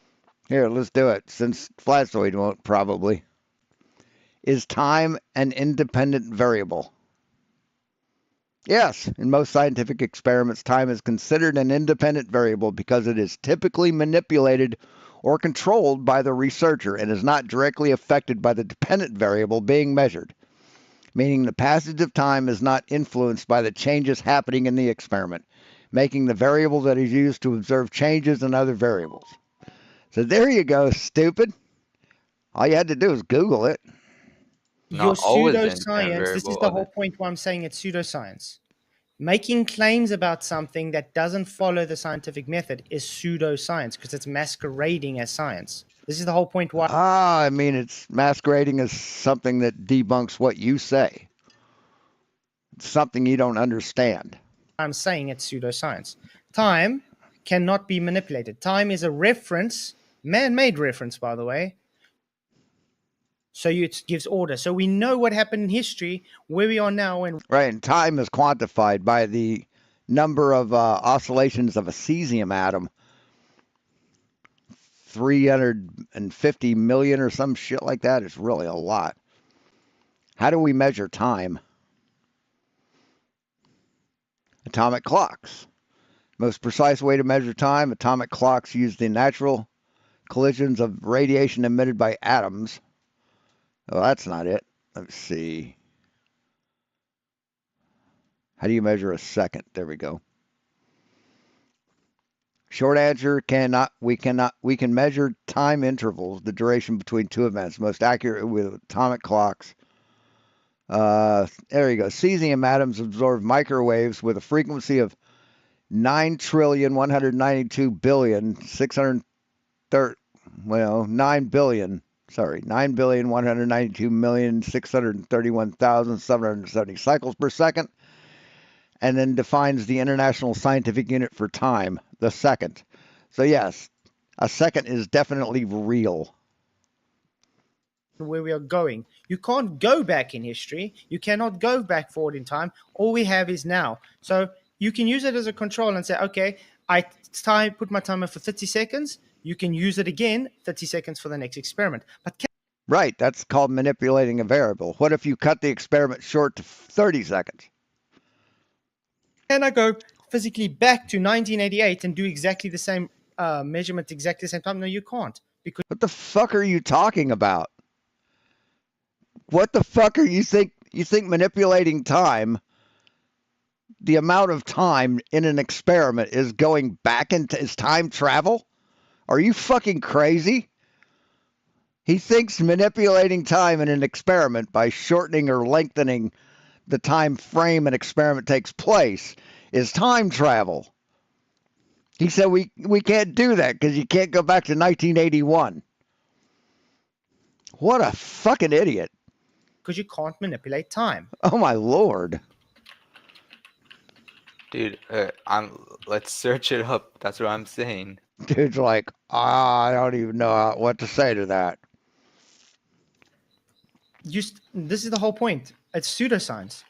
[SPEAKER 2] Here, let's do it. Since Flatzoid won't probably. Is time an independent variable? Yes, in most scientific experiments, time is considered an independent variable because it is typically manipulated or controlled by the researcher and is not directly affected by the dependent variable being measured, meaning the passage of time is not influenced by the changes happening in the experiment, making the variable that is used to observe changes in other variables. So there you go, stupid. All you had to do is Google it.
[SPEAKER 7] Your pseudoscience, this is the whole point why I'm saying it's pseudoscience. Making claims about something that doesn't follow the scientific method is pseudoscience because it's masquerading as science. This is the whole point why.
[SPEAKER 2] I mean, it's masquerading as something that debunks what you say. It's something you don't understand.
[SPEAKER 7] I'm saying it's pseudoscience. Time cannot be manipulated. Time is a reference, man-made reference, by the way. So it gives order. So we know what happened in history, where we are now.
[SPEAKER 2] Right, and time is quantified by the number of oscillations of a cesium atom. 350 million or some shit like that. It's really a lot. How do we measure time? Atomic clocks. Most precise way to measure time, atomic clocks use the natural collisions of radiation emitted by atoms. Oh, that's not it. Let's see. How do you measure a second? There we go. Short answer, we can measure time intervals, the duration between two events, most accurate with atomic clocks. There you go. Cesium atoms absorb microwaves with a frequency of 9 billion. sorry, 9,192,631,770 cycles per second, and then defines the International Scientific Unit for time, the second. So yes, a second is definitely real.
[SPEAKER 7] Where we are going. You can't go back in history. You cannot go back forward in time. All we have is now. So you can use it as a control and say, okay, put my timer for 30 seconds. You can use it again, 30 seconds for the next experiment. But
[SPEAKER 2] Right, that's called manipulating a variable. What if you cut the experiment short to 30 seconds?
[SPEAKER 7] can I go physically back to 1988 and do exactly the same measurement, exactly the same time? No, you can't. Because
[SPEAKER 2] What the fuck are you talking about? What the fuck are you think? You think manipulating time, the amount of time in an experiment is going back into is time travel? Are you fucking crazy? He thinks manipulating time in an experiment by shortening or lengthening the time frame an experiment takes place is time travel. He said we can't do that because you can't go back to 1981. What a fucking idiot.
[SPEAKER 7] Because you can't manipulate time.
[SPEAKER 2] Oh my lord.
[SPEAKER 13] Dude, let's search it up. That's what I'm saying.
[SPEAKER 2] Dude's like, I don't even know what to say to that.
[SPEAKER 7] This is the whole point. It's pseudoscience.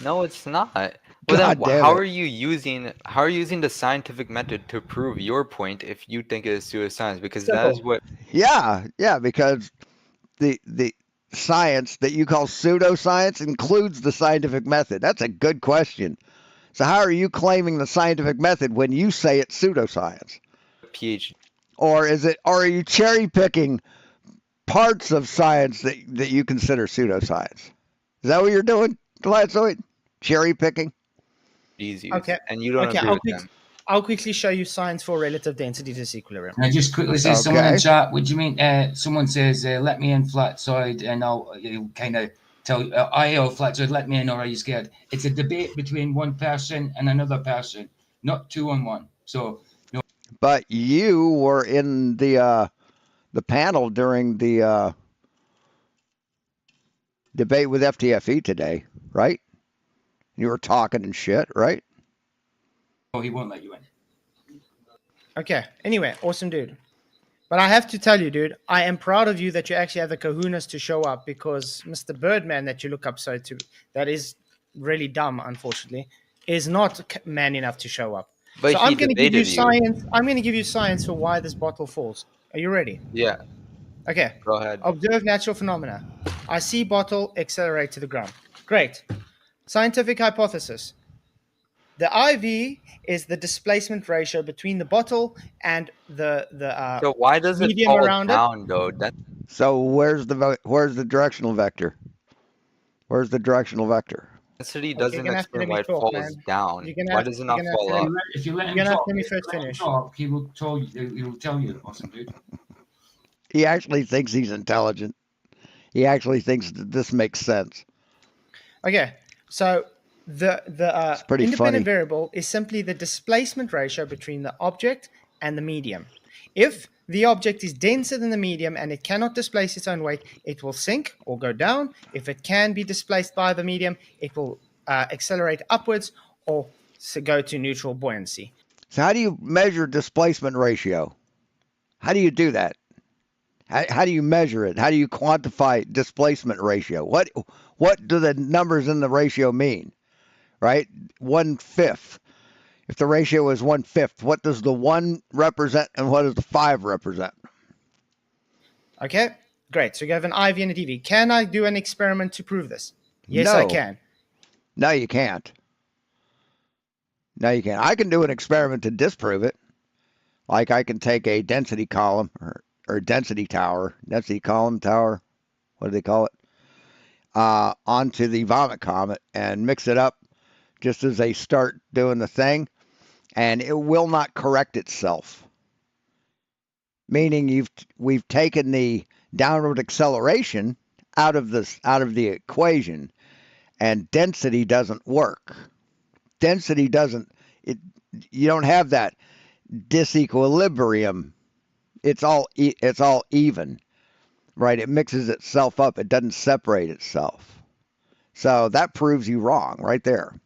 [SPEAKER 13] No, it's not. Well,
[SPEAKER 2] God
[SPEAKER 13] then
[SPEAKER 2] damn
[SPEAKER 13] how
[SPEAKER 2] it.
[SPEAKER 13] are you using the scientific method to prove your point if you think it is pseudoscience? Because that is what.
[SPEAKER 2] Yeah, because the science that you call pseudoscience includes the scientific method. That's a good question. So how are you claiming the scientific method when you say it's pseudoscience?
[SPEAKER 13] PhD.
[SPEAKER 2] Or are you cherry picking parts of science that you consider pseudoscience? Is that what you're doing, Flatzoid? Cherry picking?
[SPEAKER 13] Use,
[SPEAKER 7] Okay.
[SPEAKER 13] and you don't
[SPEAKER 7] Okay,
[SPEAKER 13] agree with them.
[SPEAKER 7] I'll quickly show you science for relative density disequilibrium.
[SPEAKER 12] Can I just quickly say someone in chat? What do you mean? Someone says, "Let me in, Flatzoid," and I'll kind of tell you, Flatzoid, let me in, or are you scared? It's a debate between one person and another person, not 2-on-1. So no.
[SPEAKER 2] But you were in the panel during the debate with FTFE today, right? You were talking and shit, right?
[SPEAKER 12] Oh, he won't let you in.
[SPEAKER 7] Okay. Anyway, awesome dude. But I have to tell you, dude, I am proud of you that you actually have the kahunas to show up, because Mr. Birdman that you look up so to, that is really dumb, unfortunately, is not man enough to show up.
[SPEAKER 13] But
[SPEAKER 7] so
[SPEAKER 13] he
[SPEAKER 7] I'm going to give you
[SPEAKER 13] debated you.
[SPEAKER 7] science. I'm going to give you science for why this bottle falls. Are you ready?
[SPEAKER 13] Yeah.
[SPEAKER 7] Okay.
[SPEAKER 13] Go ahead.
[SPEAKER 7] Observe natural phenomena. I see bottle accelerate to the ground. Great. Scientific hypothesis. The IV is the displacement ratio between the bottle and the
[SPEAKER 13] So why does it
[SPEAKER 7] medium
[SPEAKER 13] fall
[SPEAKER 7] around
[SPEAKER 13] down though?
[SPEAKER 2] So where's the directional vector? Where's the directional vector?
[SPEAKER 13] Density
[SPEAKER 7] you're
[SPEAKER 13] doesn't
[SPEAKER 7] gonna have to let
[SPEAKER 13] explain
[SPEAKER 7] me
[SPEAKER 13] why it
[SPEAKER 7] talk,
[SPEAKER 13] falls
[SPEAKER 7] man.
[SPEAKER 13] down.
[SPEAKER 7] You're gonna
[SPEAKER 13] Why
[SPEAKER 7] have-
[SPEAKER 13] does it
[SPEAKER 7] you're
[SPEAKER 13] not
[SPEAKER 7] gonna have
[SPEAKER 13] fall
[SPEAKER 7] to let
[SPEAKER 13] up?
[SPEAKER 7] me-
[SPEAKER 12] If you let him
[SPEAKER 7] You're gonna have
[SPEAKER 12] talk,
[SPEAKER 7] to let me first finish.
[SPEAKER 12] he will tell you. He will tell you, awesome dude.
[SPEAKER 2] He actually thinks he's intelligent. He actually thinks that this makes sense.
[SPEAKER 7] Okay, so the
[SPEAKER 2] pretty
[SPEAKER 7] independent
[SPEAKER 2] funny.
[SPEAKER 7] variable is simply the displacement ratio between the object and the medium. If the object is denser than the medium and it cannot displace its own weight, it will sink or go down. If it can be displaced by the medium, it will accelerate upwards or go to neutral buoyancy.
[SPEAKER 2] So how do you measure displacement ratio? How do you do that? How do you measure it? How do you quantify displacement ratio? What do the numbers in the ratio mean? Right? 1/5. If the ratio is 1/5, what does the 1 represent and what does the 5 represent?
[SPEAKER 7] Okay, great. So you have an IV and a DV. Can I do an experiment to prove this? Yes,
[SPEAKER 2] No.
[SPEAKER 7] I can.
[SPEAKER 2] No, you can't. No, you can't. I can do an experiment to disprove it. Like I can take a density column or density column tower, what do they call it? Onto the vomit comet and mix it up just as they start doing the thing, and it will not correct itself. Meaning we've taken the downward acceleration out of the equation, and density doesn't work. You don't have that disequilibrium. it's all even, right? It mixes itself up. It doesn't separate itself. So that proves you wrong right there.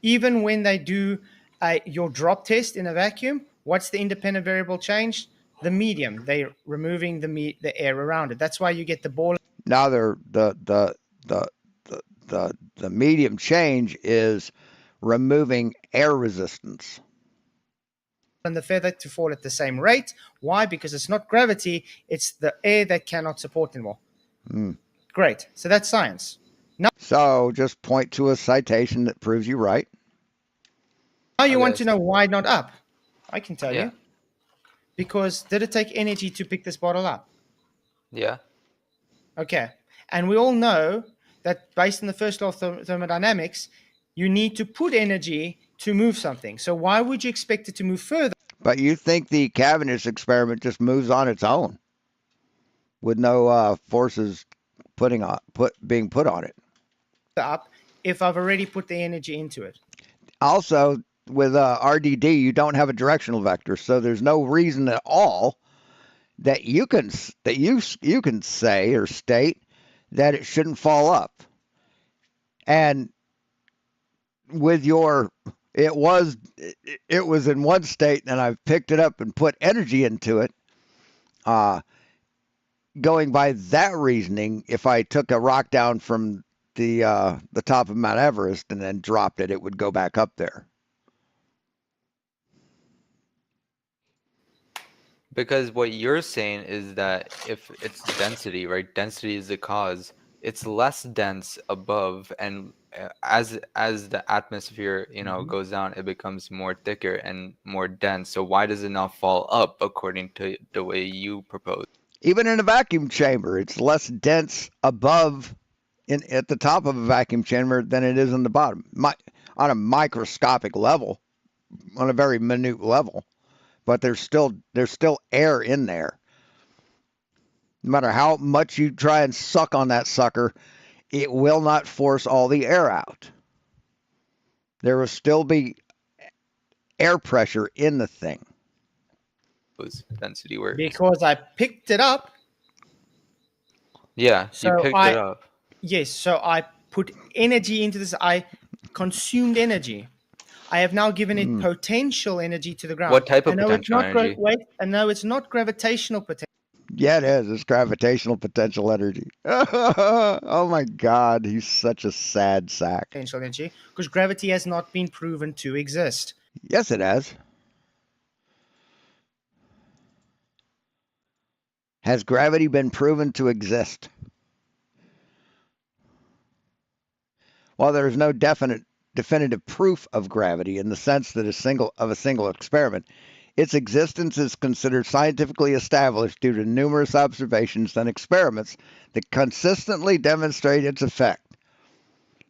[SPEAKER 7] Even when they do your drop test in a vacuum, what's the independent variable change? The medium. They're removing the air around it. That's why you get the ball.
[SPEAKER 2] Now the medium change is removing air resistance.
[SPEAKER 7] And the feather to fall at the same rate. Why? Because it's not gravity, it's the air that cannot support anymore. Great. So that's science.
[SPEAKER 2] So just point to a citation that proves you right.
[SPEAKER 7] Now you want to know why not up? I can tell
[SPEAKER 13] Yeah.
[SPEAKER 7] you. Because did it take energy to pick this bottle up?
[SPEAKER 13] Yeah.
[SPEAKER 7] Okay. And we all know that based on the first law of thermodynamics, you need to put energy to move something. So why would you expect it to move further?
[SPEAKER 2] But you think the Cavendish experiment just moves on its own with no forces being put on it.
[SPEAKER 7] Up if I've already put the energy into it.
[SPEAKER 2] Also, with RDD, you don't have a directional vector, so there's no reason at all that you can say or state that it shouldn't fall up. And with your it was in one state, and I've picked it up and put energy into it. Going by that reasoning, if I took a rock down from the top of Mount Everest and then dropped it, it would go back up there.
[SPEAKER 13] Because what you're saying is that if it's density, right? Density is the cause. It's less dense above, and as the atmosphere, goes down, it becomes more thicker and more dense. So why does it not fall up according to the way you propose?
[SPEAKER 2] Even in a vacuum chamber, it's less dense above at the top of a vacuum chamber than it is on the bottom. On a microscopic level, on a very minute level. But there's still air in there. No matter how much you try and suck on that sucker, it will not force all the air out. There will still be air pressure in the thing.
[SPEAKER 13] Density works.
[SPEAKER 7] Because I picked it up.
[SPEAKER 13] Yeah, you picked it up.
[SPEAKER 7] Yes, so I put energy into this. I consumed energy. I have now given it potential energy to the ground.
[SPEAKER 13] What type of potential energy?
[SPEAKER 7] No, it's not gravitational potential.
[SPEAKER 2] Yeah, it is. It's gravitational potential energy. Oh my God, he's such a sad sack.
[SPEAKER 7] Potential energy, because gravity has not been proven to exist.
[SPEAKER 2] Yes, it has. Has gravity been proven to exist? While there is no definitive proof of gravity in the sense that a single experiment, its existence is considered scientifically established due to numerous observations and experiments that consistently demonstrate its effect.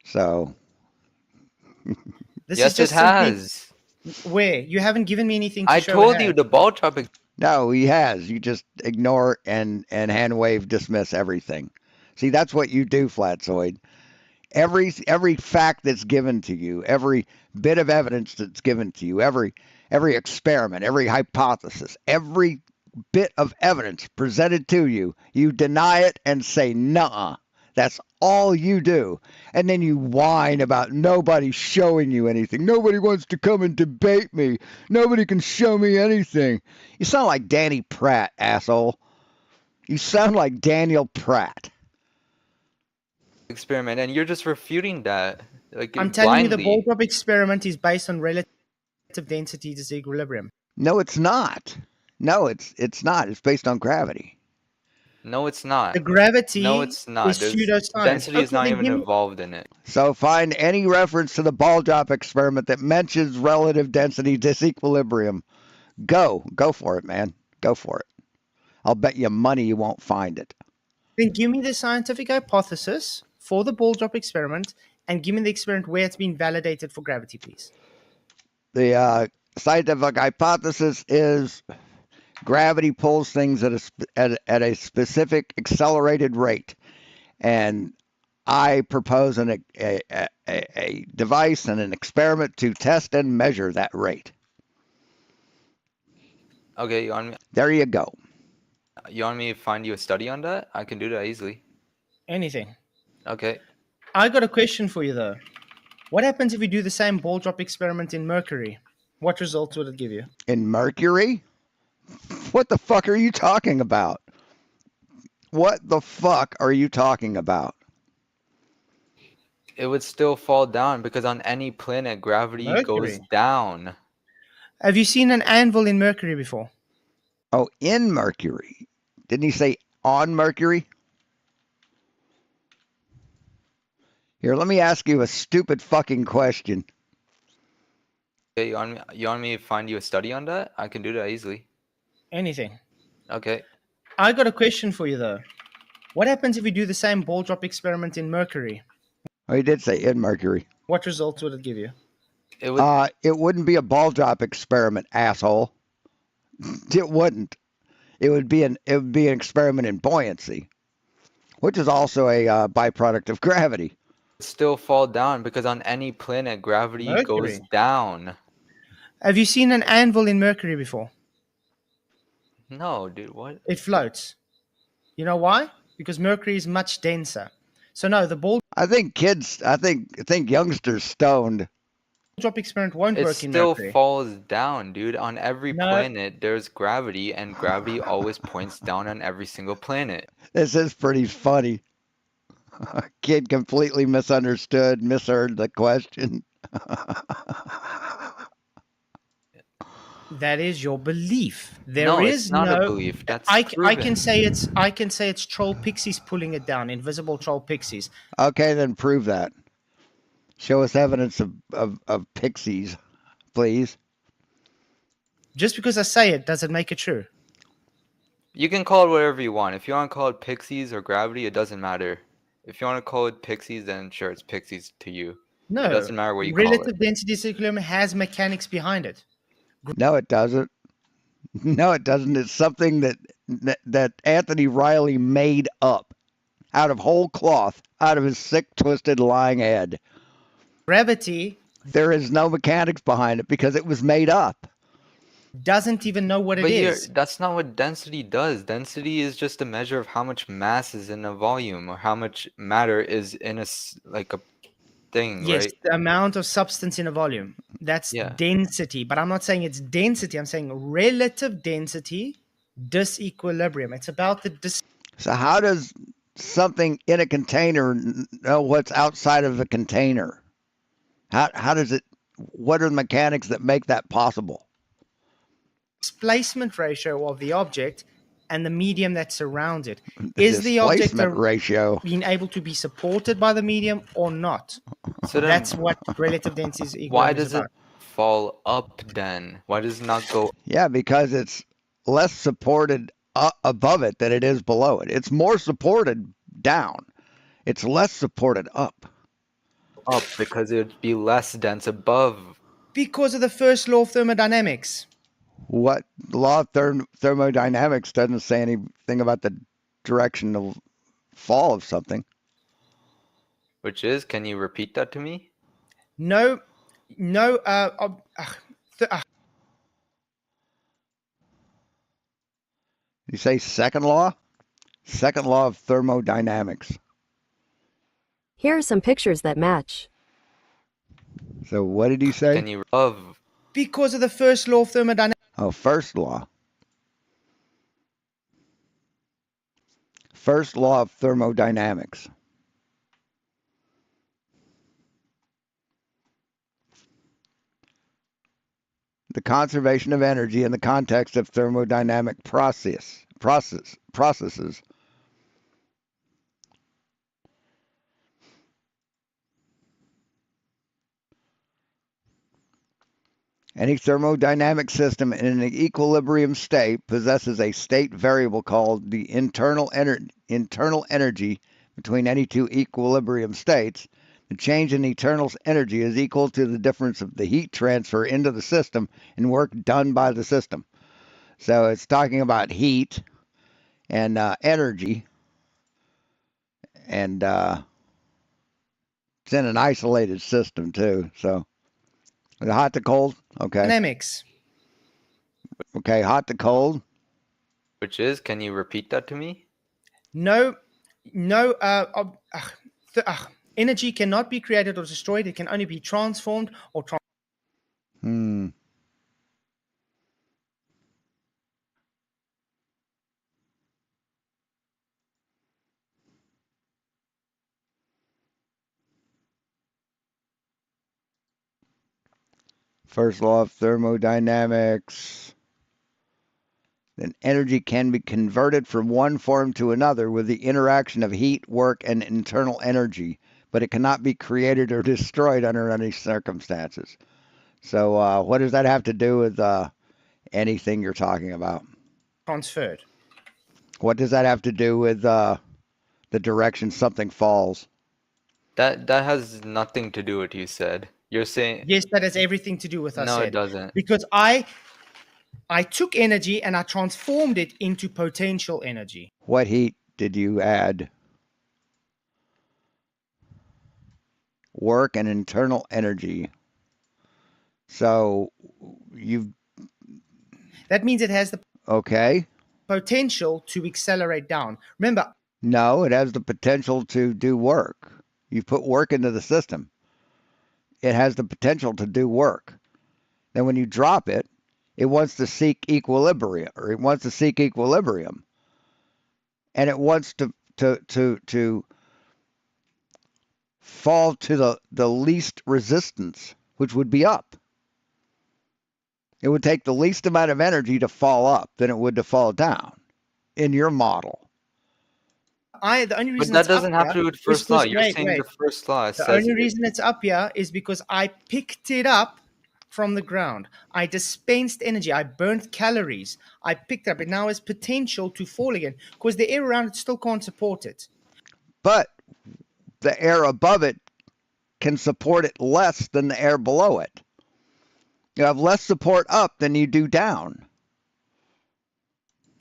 [SPEAKER 2] So,
[SPEAKER 13] yes, it has.
[SPEAKER 7] Where? You haven't given me anything to
[SPEAKER 13] I
[SPEAKER 7] show
[SPEAKER 13] told
[SPEAKER 7] it
[SPEAKER 13] you
[SPEAKER 7] has.
[SPEAKER 13] the ball drop.
[SPEAKER 2] No, he has. You just ignore and hand wave dismiss everything. See, that's what you do, Flatzoid. Every fact that's given to you, every bit of evidence that's given to you, every experiment, every hypothesis, every bit of evidence presented to you, you deny it and say, nuh-uh. That's all you do. And then you whine about nobody showing you anything. Nobody wants to come and debate me. Nobody can show me anything. You sound like Danny Pratt, asshole. You sound like Daniel Pratt.
[SPEAKER 13] Experiment, and you're just refuting that.
[SPEAKER 7] I'm telling you, the ball drop experiment is based on relative density disequilibrium.
[SPEAKER 2] No, it's not. No, it's not. It's based on gravity.
[SPEAKER 13] No, it's not.
[SPEAKER 7] The gravity
[SPEAKER 13] No, it's not.
[SPEAKER 7] is pseudoscience.
[SPEAKER 13] Density is not even involved in it.
[SPEAKER 2] So find any reference to the ball drop experiment that mentions relative density disequilibrium. Go for it, man. Go for it. I'll bet you money you won't find it.
[SPEAKER 7] Then give me the scientific hypothesis for the ball drop experiment and give me the experiment where it's been validated for gravity, please.
[SPEAKER 2] The scientific hypothesis is gravity pulls things at a specific accelerated rate, and I propose a device and an experiment to test and measure that rate.
[SPEAKER 13] Okay, you want me?
[SPEAKER 2] There you go.
[SPEAKER 13] You want me to find you a study on that? I can do that easily.
[SPEAKER 7] Anything.
[SPEAKER 13] Okay.
[SPEAKER 7] I got a question for you though. What happens if we do the same ball drop experiment in Mercury? What results would it give you?
[SPEAKER 2] In Mercury? What the fuck are you talking about? What the fuck are you talking about?
[SPEAKER 13] It would still fall down because on any planet, gravity goes
[SPEAKER 7] Mercury.
[SPEAKER 13] down.
[SPEAKER 7] Have you seen an anvil in Mercury before?
[SPEAKER 2] Oh, in Mercury. Didn't he say on Mercury? Here, let me ask you a stupid fucking question.
[SPEAKER 13] Okay, you want me to find you a study on that? I can do that easily.
[SPEAKER 7] Anything.
[SPEAKER 13] Okay.
[SPEAKER 7] I got a question for you though. What happens if we do the same ball drop experiment in Mercury?
[SPEAKER 2] Oh, he did say in Mercury.
[SPEAKER 7] What results would it give you?
[SPEAKER 2] It wouldn't be a ball drop experiment, asshole. It wouldn't. It would be an experiment in buoyancy, which is also a byproduct of gravity.
[SPEAKER 13] Still fall down because on any planet, gravity goes
[SPEAKER 7] Mercury.
[SPEAKER 13] down.
[SPEAKER 7] Have you seen an anvil in Mercury before?
[SPEAKER 13] No, dude, what?
[SPEAKER 7] It floats. You know why? Because Mercury is much denser. So no, the ball
[SPEAKER 2] I think youngsters stoned.
[SPEAKER 7] drop experiment won't
[SPEAKER 13] It
[SPEAKER 7] work in
[SPEAKER 13] still
[SPEAKER 7] Mercury.
[SPEAKER 13] falls down, dude. On every
[SPEAKER 7] No.
[SPEAKER 13] planet, there's gravity, and gravity always points down on every single planet.
[SPEAKER 2] This is pretty funny. Kid completely misunderstood, misheard the question.
[SPEAKER 7] That is your belief. There
[SPEAKER 13] No,
[SPEAKER 7] is
[SPEAKER 13] it's not
[SPEAKER 7] no.
[SPEAKER 13] a belief. That's
[SPEAKER 7] I
[SPEAKER 13] proven.
[SPEAKER 7] can say it's troll pixies pulling it down. Invisible troll pixies.
[SPEAKER 2] Okay, then prove that. Show us evidence of pixies, please.
[SPEAKER 7] Just because I say it doesn't make it true.
[SPEAKER 13] You can call it whatever you want. If you want to call it pixies or gravity, it doesn't matter. If you want to call it pixies, then sure, it's pixies to you.
[SPEAKER 7] No,
[SPEAKER 13] It doesn't matter what you call
[SPEAKER 7] relative
[SPEAKER 13] it.
[SPEAKER 7] density equilibrium has mechanics behind it.
[SPEAKER 2] No, it doesn't. No, it doesn't. It's something that Anthony Riley made up out of whole cloth, out of his sick, twisted, lying head.
[SPEAKER 7] Gravity
[SPEAKER 2] There is no mechanics behind it because it was made up.
[SPEAKER 7] Doesn't even know what it is.
[SPEAKER 13] That's not what density does. Density is just a measure of how much mass is in a volume or how much matter is in a thing,
[SPEAKER 7] Yes,
[SPEAKER 13] right?
[SPEAKER 7] the amount of substance in a volume. That's density. But I'm not saying it's density. I'm saying relative density disequilibrium. It's about the
[SPEAKER 2] So how does something in a container know what's outside of the container? How does it? What are the mechanics that make that possible?
[SPEAKER 7] displacement ratio of the object and the medium that surrounds it.
[SPEAKER 2] The
[SPEAKER 7] Is the object
[SPEAKER 2] displacement ratio
[SPEAKER 7] being able to be supported by the medium or not?
[SPEAKER 13] So then,
[SPEAKER 7] that's what relative density is equilibrium
[SPEAKER 13] why
[SPEAKER 7] is
[SPEAKER 13] does
[SPEAKER 7] about.
[SPEAKER 13] it fall up then? Why does it not go?
[SPEAKER 2] Yeah, because it's less supported above it than it is below it. It's more supported down. It's less supported up.
[SPEAKER 13] Up because it would be less dense above.
[SPEAKER 7] Because of the first law of thermodynamics.
[SPEAKER 2] What law of thermodynamics doesn't say anything about the direction of fall of something?
[SPEAKER 13] Which is, can you repeat that to me?
[SPEAKER 7] No.
[SPEAKER 2] You say second law? Second law of thermodynamics.
[SPEAKER 14] Here are some pictures that match.
[SPEAKER 2] So what did he say?
[SPEAKER 13] Can you
[SPEAKER 7] because of the first law of thermodynamics.
[SPEAKER 2] Oh, first law. First law of thermodynamics. The conservation of energy in the context of thermodynamic processes. Any thermodynamic system in an equilibrium state possesses a state variable called the internal energy between any two equilibrium states. The change in internal energy is equal to the difference of the heat transfer into the system and work done by the system. So it's talking about heat and energy, and it's in an isolated system too. So the hot to cold, okay.
[SPEAKER 7] Dynamics.
[SPEAKER 2] Okay, hot to cold.
[SPEAKER 13] Which is, can you repeat that to me?
[SPEAKER 5] No, energy cannot be created or destroyed. It can only be transformed or
[SPEAKER 2] Hmm. First law of thermodynamics. Then energy can be converted from one form to another with the interaction of heat, work, and internal energy, but it cannot be created or destroyed under any circumstances. So, what does that have to do with anything you're talking about?
[SPEAKER 5] transferred.
[SPEAKER 2] What does that have to do with the direction something falls?
[SPEAKER 13] That has nothing to do with what you said. You're saying
[SPEAKER 5] Yes, that has everything to do with I
[SPEAKER 13] no, it
[SPEAKER 5] said.
[SPEAKER 13] doesn't.
[SPEAKER 5] Because I took energy and I transformed it into potential energy.
[SPEAKER 2] What heat did you add? Work and internal energy. So you've
[SPEAKER 5] That means it has the
[SPEAKER 2] okay.
[SPEAKER 5] potential to accelerate down. Remember,
[SPEAKER 2] No, it has the potential to do work. You put work into the system. It has the potential to do work. Then when you drop it, it wants to seek equilibrium, or it wants to seek equilibrium, and it wants to fall to the least resistance, which would be up. It would take the least amount of energy to fall up than it would to fall down in your model.
[SPEAKER 5] the only reason
[SPEAKER 13] But that
[SPEAKER 5] it's up
[SPEAKER 13] doesn't have
[SPEAKER 5] here
[SPEAKER 13] to do with
[SPEAKER 5] is
[SPEAKER 13] first law.
[SPEAKER 5] because
[SPEAKER 13] You're saying the first law
[SPEAKER 5] The
[SPEAKER 13] says
[SPEAKER 5] only reason it's up here is because I picked it up from the ground. I dispensed energy. I burnt calories. I picked up. It now has potential to fall again because the air around it still can't support it.
[SPEAKER 2] But the air above it can support it less than the air below it. You have less support up than you do down.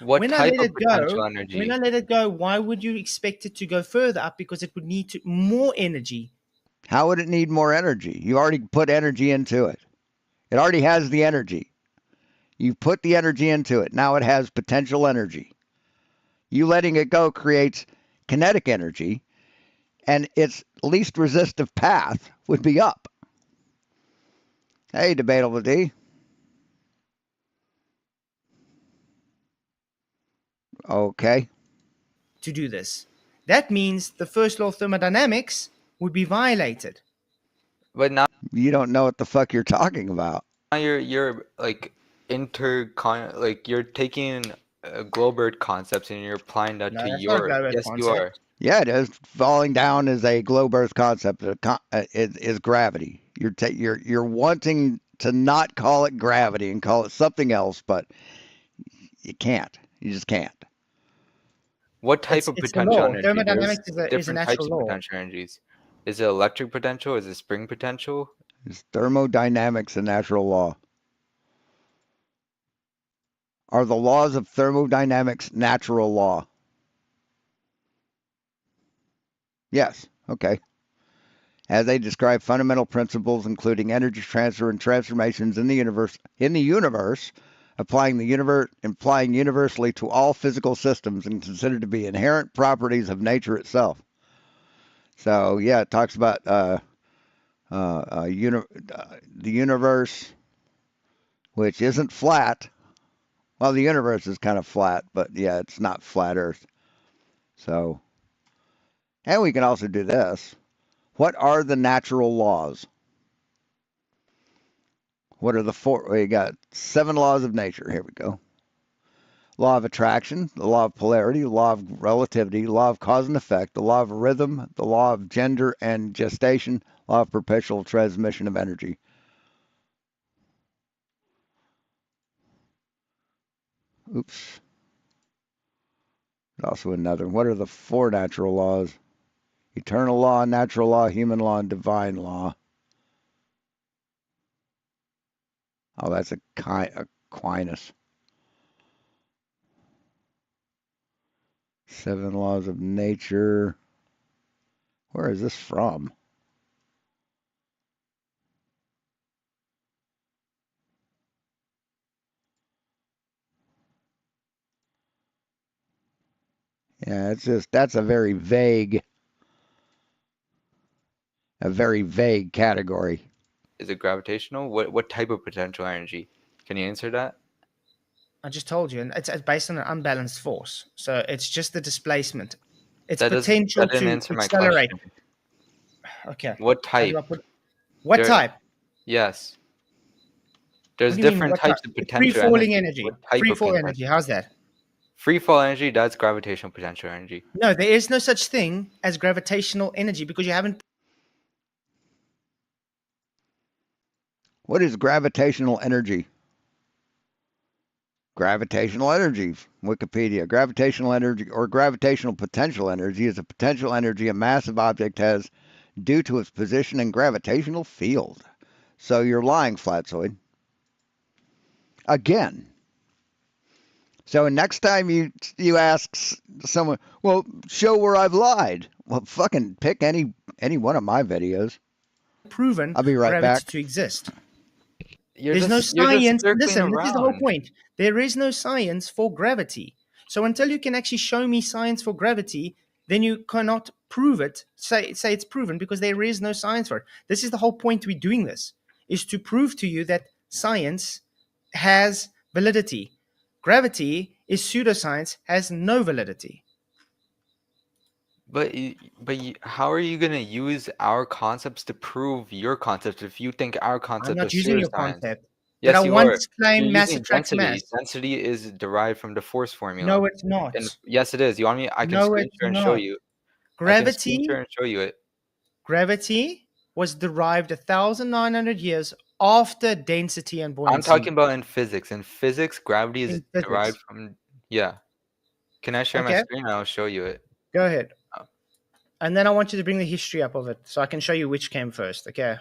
[SPEAKER 13] What
[SPEAKER 5] when
[SPEAKER 13] type
[SPEAKER 5] I let
[SPEAKER 13] of
[SPEAKER 5] it
[SPEAKER 13] potential
[SPEAKER 5] go,
[SPEAKER 13] energy?
[SPEAKER 5] when I let it go, why would you expect it to go further up? Because it would need more energy.
[SPEAKER 2] How would it need more energy? You already put energy into it. It already has the energy. You put the energy into it. Now it has potential energy. You letting it go creates kinetic energy, and its least resistive path would be up. Hey, Debatable D. Okay.
[SPEAKER 5] To do this, that means the first law of thermodynamics would be violated.
[SPEAKER 13] But now
[SPEAKER 2] You don't know what the fuck you're talking about.
[SPEAKER 13] you're like like you're taking Globert concepts and you're applying that
[SPEAKER 5] No,
[SPEAKER 13] to
[SPEAKER 5] that's not a
[SPEAKER 13] your.
[SPEAKER 5] global
[SPEAKER 13] Yes, you
[SPEAKER 5] concept.
[SPEAKER 13] are.
[SPEAKER 2] Yeah, it is. Falling down is a globe Earth concept. Is gravity. You're wanting to not call it gravity and call it something else, but you can't. You just can't.
[SPEAKER 13] What type of
[SPEAKER 5] It's the
[SPEAKER 13] potential
[SPEAKER 5] law.
[SPEAKER 13] energy? There's
[SPEAKER 5] Thermodynamics is a
[SPEAKER 13] different types
[SPEAKER 5] natural
[SPEAKER 13] of
[SPEAKER 5] law.
[SPEAKER 13] potential energies. Is it electric potential? Is it spring potential?
[SPEAKER 2] Is thermodynamics a natural law? Are the laws of thermodynamics natural law? Yes. Okay. As they describe fundamental principles, including energy transfer and transformations in the universe, implying universally to all physical systems and considered to be inherent properties of nature itself. So yeah, it talks about the universe, which isn't flat. Well, the universe is kind of flat, but yeah, it's not flat Earth. So, and we can also do this. What are the natural laws? What are the four? We got 7 laws of nature. Here we go. Law of attraction, the law of polarity, the law of relativity, the law of cause and effect, the law of rhythm, the law of gender and gestation, law of perpetual transmission of energy. Oops. Also another. What are the 4 natural laws? Eternal law, natural law, human law, and divine law. Oh, that's Aquinas. 7 laws of nature. Where is this from? Yeah, it's just that's a very vague category.
[SPEAKER 13] Is it gravitational? What type of potential energy? Can you answer that?
[SPEAKER 7] I just told you, and it's based on an unbalanced force. So it's just the displacement. It's
[SPEAKER 13] That
[SPEAKER 7] potential
[SPEAKER 13] didn't
[SPEAKER 7] to
[SPEAKER 13] answer my
[SPEAKER 7] accelerate.
[SPEAKER 13] question.
[SPEAKER 7] Okay.
[SPEAKER 13] What
[SPEAKER 7] How do
[SPEAKER 13] type?
[SPEAKER 7] I put? What type?
[SPEAKER 13] Yes.
[SPEAKER 7] What
[SPEAKER 13] There's
[SPEAKER 7] do you mean?
[SPEAKER 13] different
[SPEAKER 7] What type?
[SPEAKER 13] types of
[SPEAKER 7] Free
[SPEAKER 13] potential
[SPEAKER 7] falling
[SPEAKER 13] energy.
[SPEAKER 7] energy.
[SPEAKER 13] What type
[SPEAKER 7] Free
[SPEAKER 13] of
[SPEAKER 7] fall
[SPEAKER 13] potential?
[SPEAKER 7] energy. How's that?
[SPEAKER 13] Free fall energy, that's gravitational potential energy.
[SPEAKER 7] No, there is no such thing as gravitational energy because you haven't.
[SPEAKER 2] What is gravitational energy? Gravitational energy, Wikipedia. Gravitational energy or gravitational potential energy is a potential energy a massive object has due to its position in gravitational field. So you're lying, Flatzoid. Again. So next time you ask someone, well, show where I've lied. Well, fucking pick any one of my videos.
[SPEAKER 7] Proven
[SPEAKER 2] I'll be right
[SPEAKER 7] gravity
[SPEAKER 2] back.
[SPEAKER 7] to exist.
[SPEAKER 13] You're
[SPEAKER 7] There's no
[SPEAKER 13] just
[SPEAKER 7] science.
[SPEAKER 13] circling
[SPEAKER 7] Listen, this is the whole
[SPEAKER 13] around.
[SPEAKER 7] point. There is no science for gravity. So until you can actually show me science for gravity, then you cannot prove it. Say it's proven because there is no science for it. This is the whole point we're doing this, is to prove to you that science has validity. Gravity is pseudoscience, has no validity.
[SPEAKER 13] But how are you going to use our concepts to prove your concepts if you think our
[SPEAKER 7] I'm
[SPEAKER 13] concept
[SPEAKER 7] not
[SPEAKER 13] is
[SPEAKER 7] using your
[SPEAKER 13] pseudoscience?
[SPEAKER 7] concept. But I
[SPEAKER 13] Yes, you are.
[SPEAKER 7] once
[SPEAKER 13] You're
[SPEAKER 7] claimed mass
[SPEAKER 13] using
[SPEAKER 7] attracts
[SPEAKER 13] density.
[SPEAKER 7] mass.
[SPEAKER 13] Density is derived from the force formula.
[SPEAKER 7] No, it's not.
[SPEAKER 13] And yes, it is. You want me? I can
[SPEAKER 7] No,
[SPEAKER 13] screen
[SPEAKER 7] it's
[SPEAKER 13] share and show
[SPEAKER 7] not.
[SPEAKER 13] you. I can screen share
[SPEAKER 7] Gravity
[SPEAKER 13] and show you it.
[SPEAKER 7] Gravity was derived 1,900 years after density and buoyancy.
[SPEAKER 13] I'm talking about in physics. In physics, gravity is
[SPEAKER 7] In physics.
[SPEAKER 13] derived from Can I share my
[SPEAKER 7] Okay.
[SPEAKER 13] screen? I'll show you it.
[SPEAKER 7] Go ahead. And then I want you to bring the history up of it so I can show you which came first, okay?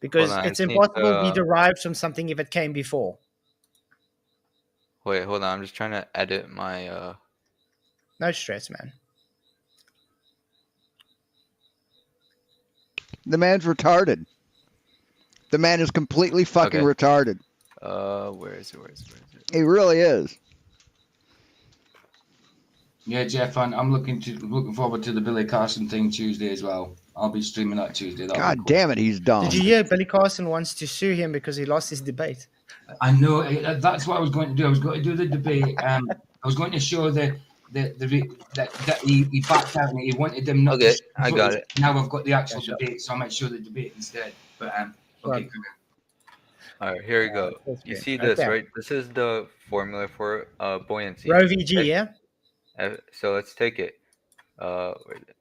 [SPEAKER 7] Because
[SPEAKER 13] Hold on, I
[SPEAKER 7] it's
[SPEAKER 13] just need
[SPEAKER 7] impossible to be
[SPEAKER 13] to-
[SPEAKER 7] derived from something if it came before.
[SPEAKER 13] Wait, hold on. I'm just trying to edit my
[SPEAKER 7] No stress, man.
[SPEAKER 2] The man's retarded. The man is completely fucking retarded.
[SPEAKER 13] Where is it?
[SPEAKER 2] He really is.
[SPEAKER 12] Yeah, Jeff, I'm looking forward to the Billy Carson thing Tuesday as well. I'll be streaming that Tuesday.
[SPEAKER 2] God damn it, he's dumb.
[SPEAKER 7] Did you hear Billy Carson wants to sue him because he lost his debate?
[SPEAKER 12] I know that's what I was going to do. I was going to do the debate. I was going to show that he backed out and he wanted them not.
[SPEAKER 13] Okay,
[SPEAKER 12] to
[SPEAKER 13] I got it.
[SPEAKER 12] Now I've got the actual debate, so I might show the debate instead. But okay.
[SPEAKER 7] Right.
[SPEAKER 13] All right, here we go. You see this,
[SPEAKER 7] Okay.
[SPEAKER 13] right? This is the formula for buoyancy.
[SPEAKER 7] Rho VG,
[SPEAKER 13] Okay?
[SPEAKER 7] yeah?
[SPEAKER 13] So let's take it. Where is it?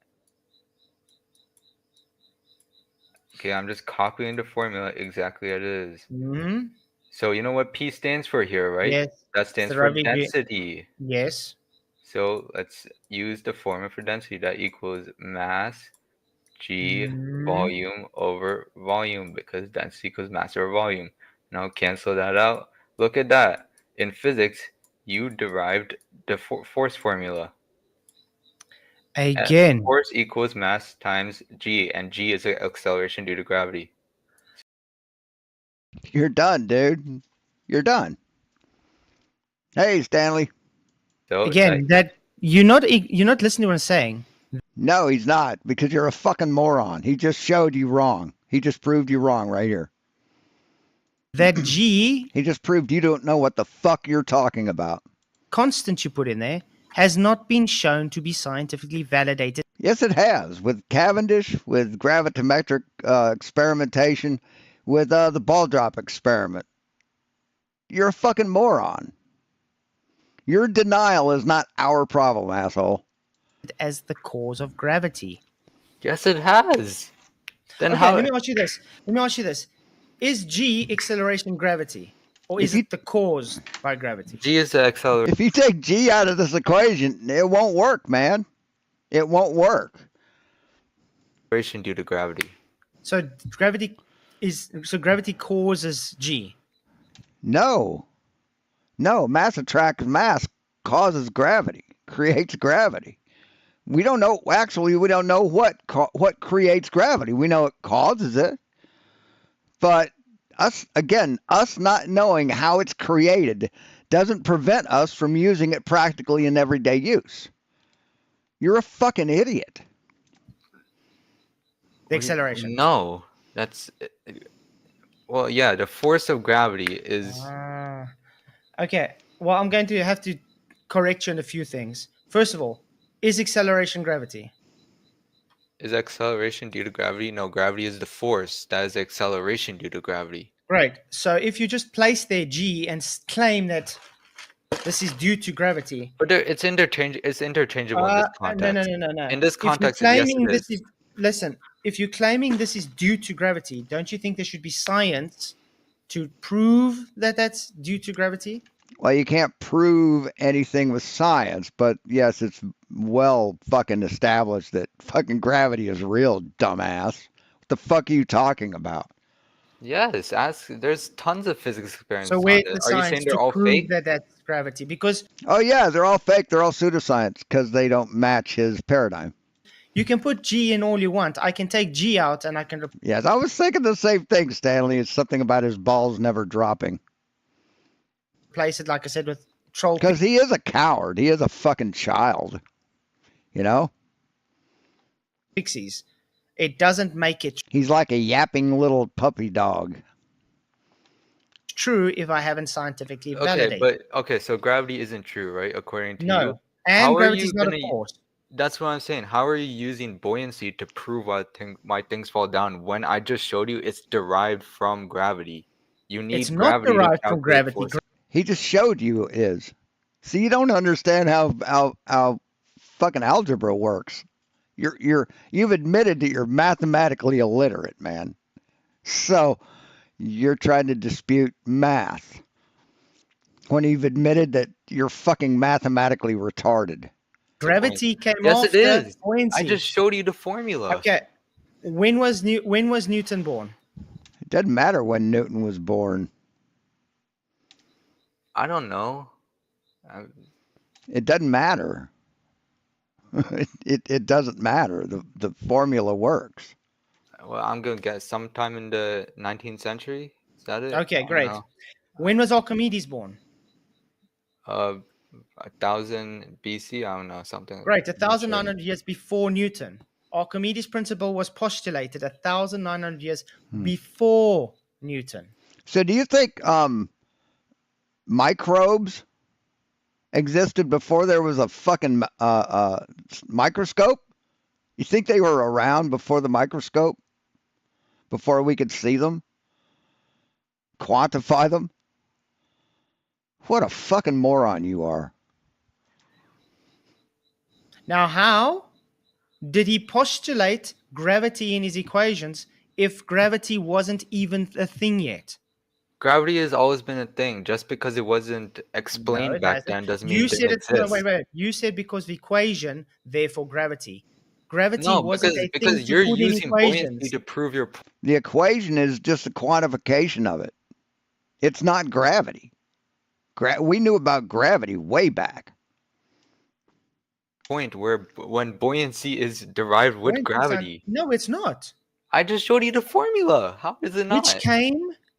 [SPEAKER 13] Okay, I'm just copying the formula exactly as it is.
[SPEAKER 7] Mm-hmm.
[SPEAKER 13] So you know what P stands for here, right?
[SPEAKER 7] Yes.
[SPEAKER 13] That stands
[SPEAKER 7] The
[SPEAKER 13] for
[SPEAKER 7] Rho VG.
[SPEAKER 13] density.
[SPEAKER 7] Yes.
[SPEAKER 13] So let's use the formula for density. That equals mass G volume over volume, because density equals mass over volume. Now cancel that out. Look at that. In physics, you derived the force formula.
[SPEAKER 7] Again.
[SPEAKER 13] Force equals mass times G, and G is the acceleration due to gravity.
[SPEAKER 2] You're done, dude. You're done. Hey, Stanley.
[SPEAKER 13] So
[SPEAKER 7] Again, that you're not listening to what I'm saying.
[SPEAKER 2] No, he's not, because you're a fucking moron. He just showed you wrong. He just proved you wrong right here.
[SPEAKER 7] That G
[SPEAKER 2] He just proved you don't know what the fuck you're talking about.
[SPEAKER 7] constant you put in there has not been shown to be scientifically validated.
[SPEAKER 2] Yes, it has. With Cavendish, with gravimetric experimentation, with the ball drop experiment. You're a fucking moron. Your denial is not our problem, asshole.
[SPEAKER 7] As the cause of gravity.
[SPEAKER 13] Yes, it has. Then
[SPEAKER 7] Okay,
[SPEAKER 13] how?
[SPEAKER 7] let me ask you this. Is G acceleration gravity? Or is it the cause by gravity?
[SPEAKER 13] G is the acceleration.
[SPEAKER 2] If you take G out of this equation, it won't work, man. It won't work.
[SPEAKER 13] Due to gravity.
[SPEAKER 7] So gravity causes G.
[SPEAKER 2] No, mass attracts mass, causes gravity, creates gravity. We don't know. Actually, we don't know what creates gravity. We know it causes it, but us not knowing how it's created doesn't prevent us from using it practically in everyday use. You're a fucking idiot.
[SPEAKER 7] The acceleration.
[SPEAKER 13] No, that's well, yeah. The force of gravity is
[SPEAKER 7] Okay. Well, I'm going to have to correct you on a few things. First of all, is acceleration gravity?
[SPEAKER 13] acceleration due to gravity. No, gravity is the force. That is acceleration due to gravity.
[SPEAKER 7] Right. So if you just place their g and claim that this is due to gravity.
[SPEAKER 13] But it's interchangeable in this context.
[SPEAKER 7] No.
[SPEAKER 13] In this
[SPEAKER 7] If you're
[SPEAKER 13] context, yes,
[SPEAKER 7] claiming
[SPEAKER 13] it
[SPEAKER 7] this
[SPEAKER 13] is.
[SPEAKER 7] is listen, if you're claiming this is due to gravity, don't you think there should be science to prove that that's due to gravity?
[SPEAKER 2] Well, you can't prove anything with science, but yes, it's well fucking established that fucking gravity is real, dumbass. What the fuck are you talking about?
[SPEAKER 13] Yes, there's tons of physics experiments
[SPEAKER 7] So
[SPEAKER 13] on
[SPEAKER 7] where's
[SPEAKER 13] this.
[SPEAKER 7] the
[SPEAKER 13] Are you
[SPEAKER 7] science
[SPEAKER 13] saying they're
[SPEAKER 7] to
[SPEAKER 13] all
[SPEAKER 7] prove
[SPEAKER 13] fake?
[SPEAKER 7] that that's gravity? Because
[SPEAKER 2] Oh yeah, they're all fake. They're all pseudoscience because they don't match his paradigm.
[SPEAKER 7] you can put g in all you want. I can take g out and I can
[SPEAKER 2] Yes, I was thinking the same thing, Stanley. It's something about his balls never dropping.
[SPEAKER 7] replace it, like I said, with troll.
[SPEAKER 2] Because he is a coward. He is a fucking child. You know?
[SPEAKER 7] Pixies. It doesn't make it
[SPEAKER 2] He's like a yapping little puppy dog.
[SPEAKER 7] true if I haven't scientifically
[SPEAKER 13] Okay,
[SPEAKER 7] validated.
[SPEAKER 13] but so gravity isn't true, right? According to
[SPEAKER 7] No.
[SPEAKER 13] you.
[SPEAKER 7] And
[SPEAKER 13] How are
[SPEAKER 7] gravity
[SPEAKER 13] you
[SPEAKER 7] is not a
[SPEAKER 13] gonna?
[SPEAKER 7] force.
[SPEAKER 13] That's what I'm saying. How are you using buoyancy to prove why things fall down when I just showed you it's derived from gravity? You need
[SPEAKER 7] It's not
[SPEAKER 13] gravity to
[SPEAKER 7] derived from
[SPEAKER 13] calculate
[SPEAKER 7] gravity.
[SPEAKER 13] force.
[SPEAKER 2] He just showed you is. See, you don't understand how fucking algebra works. You've admitted that you're mathematically illiterate, man. So you're trying to dispute math when you've admitted that you're fucking mathematically retarded.
[SPEAKER 7] Gravity came
[SPEAKER 13] Yes,
[SPEAKER 7] off
[SPEAKER 13] it is.
[SPEAKER 7] buoyancy.
[SPEAKER 13] I just showed you the formula.
[SPEAKER 7] Okay. When was Newton born?
[SPEAKER 2] It doesn't matter when Newton was born.
[SPEAKER 13] I don't know.
[SPEAKER 2] It doesn't matter. It doesn't matter. The formula works.
[SPEAKER 13] Well, I'm gonna guess sometime in the 19th century. Is that it?
[SPEAKER 7] Okay,
[SPEAKER 13] I don't
[SPEAKER 7] great.
[SPEAKER 13] know.
[SPEAKER 7] When was Archimedes born?
[SPEAKER 13] 1000 BC. I don't know, something.
[SPEAKER 7] Great,
[SPEAKER 13] I'm not sure.
[SPEAKER 7] 1,900 years before Newton. Archimedes' principle was postulated 1,900 years before Newton.
[SPEAKER 2] So do you think microbes existed before there was a fucking microscope? You think they were around before the microscope? Before we could see them? Quantify them? What a fucking moron you are.
[SPEAKER 7] Now, how did he postulate gravity in his equations if gravity wasn't even a thing yet?
[SPEAKER 13] Gravity has always been a thing. Just because it wasn't explained
[SPEAKER 7] it
[SPEAKER 13] back
[SPEAKER 7] hasn't.
[SPEAKER 13] then doesn't mean
[SPEAKER 7] You
[SPEAKER 13] it
[SPEAKER 7] said
[SPEAKER 13] didn't
[SPEAKER 7] it's no,
[SPEAKER 13] exist.
[SPEAKER 7] wait. You said because the equation, therefore gravity. Gravity
[SPEAKER 13] No,
[SPEAKER 7] wasn't a thing
[SPEAKER 13] because
[SPEAKER 7] to
[SPEAKER 13] you're
[SPEAKER 7] put in
[SPEAKER 13] using buoyancy
[SPEAKER 7] equations.
[SPEAKER 13] to prove your
[SPEAKER 2] The equation is just a quantification of it. It's not gravity. We knew about gravity way back.
[SPEAKER 13] point where when buoyancy is derived with
[SPEAKER 7] Buoyancy,
[SPEAKER 13] gravity.
[SPEAKER 7] No, it's not.
[SPEAKER 13] I just showed you the formula. How is it not?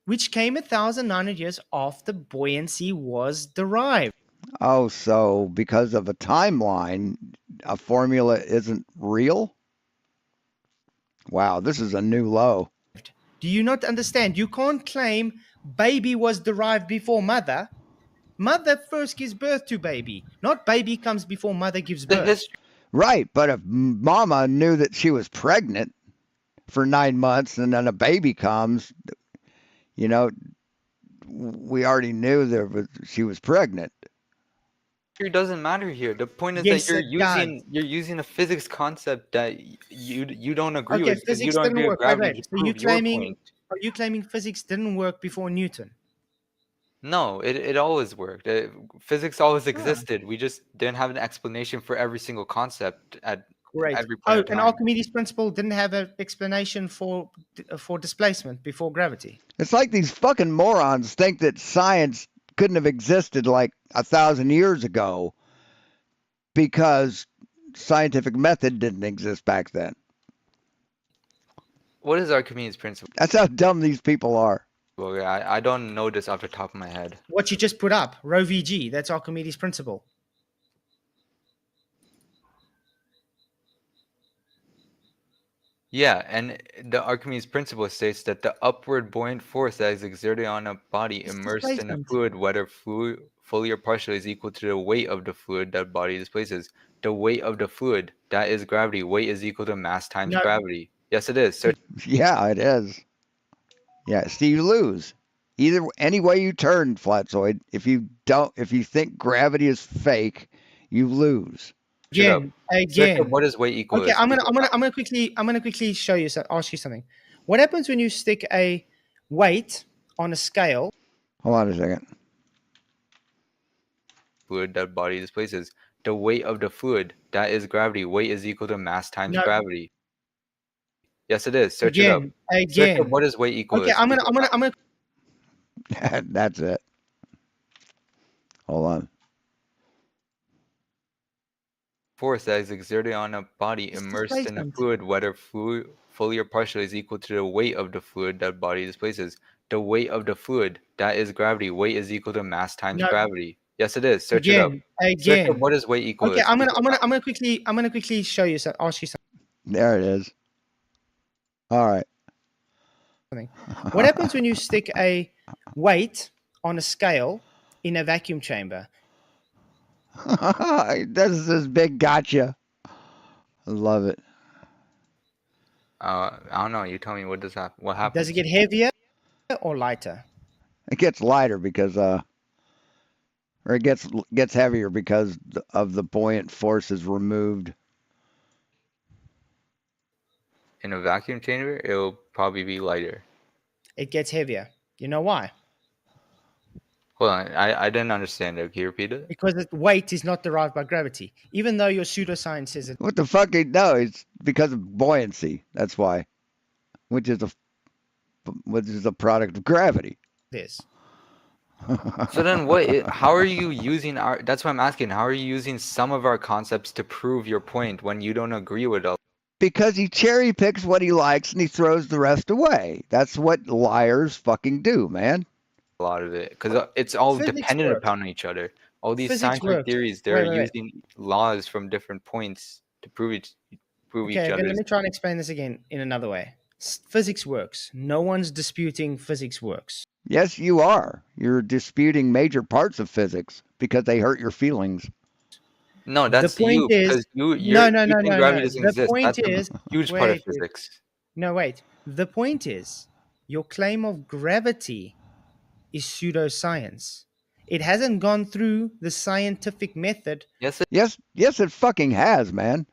[SPEAKER 7] Which came 1,900 years after buoyancy was derived.
[SPEAKER 2] Oh, so because of a timeline, a formula isn't real? Wow, this is a new low.
[SPEAKER 7] Do you not understand? You can't claim baby was derived before mother. Mother first gives birth to baby, not baby comes before mother gives birth.
[SPEAKER 2] Right, but if mama knew that she was pregnant for 9 months and then a baby comes, you know, we already knew she was pregnant.
[SPEAKER 13] It doesn't matter here. The point is
[SPEAKER 7] Yes,
[SPEAKER 13] that
[SPEAKER 7] it
[SPEAKER 13] you're using a physics concept that you don't agree
[SPEAKER 7] Okay,
[SPEAKER 13] with because you
[SPEAKER 7] physics
[SPEAKER 13] don't
[SPEAKER 7] didn't
[SPEAKER 13] agree with
[SPEAKER 7] work. Wait,
[SPEAKER 13] gravity.
[SPEAKER 7] wait.
[SPEAKER 13] to
[SPEAKER 7] So you
[SPEAKER 13] prove your
[SPEAKER 7] claiming
[SPEAKER 13] point.
[SPEAKER 7] are you claiming physics didn't work before Newton?
[SPEAKER 13] No, it always worked. Physics always existed. We just didn't have an explanation for every single concept at
[SPEAKER 7] Great.
[SPEAKER 13] every point in time.
[SPEAKER 7] And Archimedes' principle didn't have an explanation for displacement before gravity.
[SPEAKER 2] It's like these fucking morons think that science couldn't have existed like 1,000 years ago because scientific method didn't exist back then.
[SPEAKER 13] What is Archimedes' principle?
[SPEAKER 2] That's how dumb these people are.
[SPEAKER 13] Well, I don't know this off the top of my head.
[SPEAKER 7] What you just put up, rho vg, that's Archimedes' principle.
[SPEAKER 13] Yeah, and the Archimedes principle states that the upward buoyant force that is exerted on a body
[SPEAKER 5] It's
[SPEAKER 13] immersed in a
[SPEAKER 5] displacement.
[SPEAKER 13] fluid, whether fluid fully or partially, is equal to the weight of the fluid that body displaces. The weight of the fluid, that is gravity. Weight is equal to mass times
[SPEAKER 5] No.
[SPEAKER 13] gravity. Yes, it is. Search
[SPEAKER 2] Yeah, it is. Yeah, see, you lose. Either any way you turn, Flatzoid. If you think gravity is fake, you lose.
[SPEAKER 13] it up. Search up
[SPEAKER 5] Again.
[SPEAKER 13] what is weight equal
[SPEAKER 5] Okay,
[SPEAKER 13] to.
[SPEAKER 5] I'm gonna quickly show you ask you something. What happens when you stick a weight on a scale?
[SPEAKER 2] Hold on a second.
[SPEAKER 13] Fluid that body displaces. The weight of the fluid, that is gravity. Weight is equal to mass times
[SPEAKER 5] No.
[SPEAKER 13] gravity. Yes, it is. Search it up. Search up
[SPEAKER 5] Again.
[SPEAKER 13] what is weight equal
[SPEAKER 5] Okay,
[SPEAKER 13] to.
[SPEAKER 5] I'm gonna
[SPEAKER 2] That's it. Hold on.
[SPEAKER 13] Force that is exerted on a body immersed in a
[SPEAKER 5] displacement.
[SPEAKER 13] fluid, whether fluid fully or partially, is equal to the weight of the fluid that body displaces. The weight of the fluid, that is gravity. Weight is equal to mass times
[SPEAKER 5] No.
[SPEAKER 13] gravity. Yes, it is. Search it up. Search up what is weight equal
[SPEAKER 5] Okay,
[SPEAKER 13] to.
[SPEAKER 5] I'm gonna quickly show you ask you
[SPEAKER 2] There it is. All right.
[SPEAKER 5] something. What happens when you stick a weight on a scale in a vacuum chamber?
[SPEAKER 2] This is this big gotcha. I love it.
[SPEAKER 13] I don't know. You tell me what happens.
[SPEAKER 5] Does it get heavier or lighter?
[SPEAKER 2] It gets lighter because or it gets heavier because of the buoyant force is removed.
[SPEAKER 13] In a vacuum chamber, it will probably be lighter.
[SPEAKER 5] It gets heavier. You know why?
[SPEAKER 13] Hold on. I didn't understand it. Can you repeat it?
[SPEAKER 5] Because the weight is not derived by gravity, even though your pseudoscience says it
[SPEAKER 2] What the fuck? No, it's because of buoyancy. That's why, which is a product of gravity.
[SPEAKER 5] is.
[SPEAKER 13] So then how are you using that's what I'm asking. How are you using some of our concepts to prove your point when you don't agree with us?
[SPEAKER 2] Because he cherry picks what he likes and he throws the rest away. That's what liars fucking do, man.
[SPEAKER 13] A lot of it, because it's all
[SPEAKER 5] Physics
[SPEAKER 13] dependent
[SPEAKER 5] works.
[SPEAKER 13] upon each other. All these
[SPEAKER 5] Physics
[SPEAKER 13] scientific
[SPEAKER 5] works.
[SPEAKER 13] theories, they're
[SPEAKER 5] Wait.
[SPEAKER 13] using laws from different points to prove each
[SPEAKER 5] Okay, but let
[SPEAKER 13] other's.
[SPEAKER 5] me try and explain this again in another way. Physics works. No one's disputing physics works.
[SPEAKER 2] Yes, you are. You're disputing major parts of physics because they hurt your feelings.
[SPEAKER 13] No, that's
[SPEAKER 5] the point
[SPEAKER 13] you,
[SPEAKER 5] is
[SPEAKER 13] because you think gravity doesn't
[SPEAKER 5] The
[SPEAKER 13] exist.
[SPEAKER 5] point
[SPEAKER 13] That's a
[SPEAKER 5] is
[SPEAKER 13] huge part of physics.
[SPEAKER 5] No, wait. The point is your claim of gravity is pseudoscience. It hasn't gone through the scientific method.
[SPEAKER 13] Yes,
[SPEAKER 2] it fucking has, man.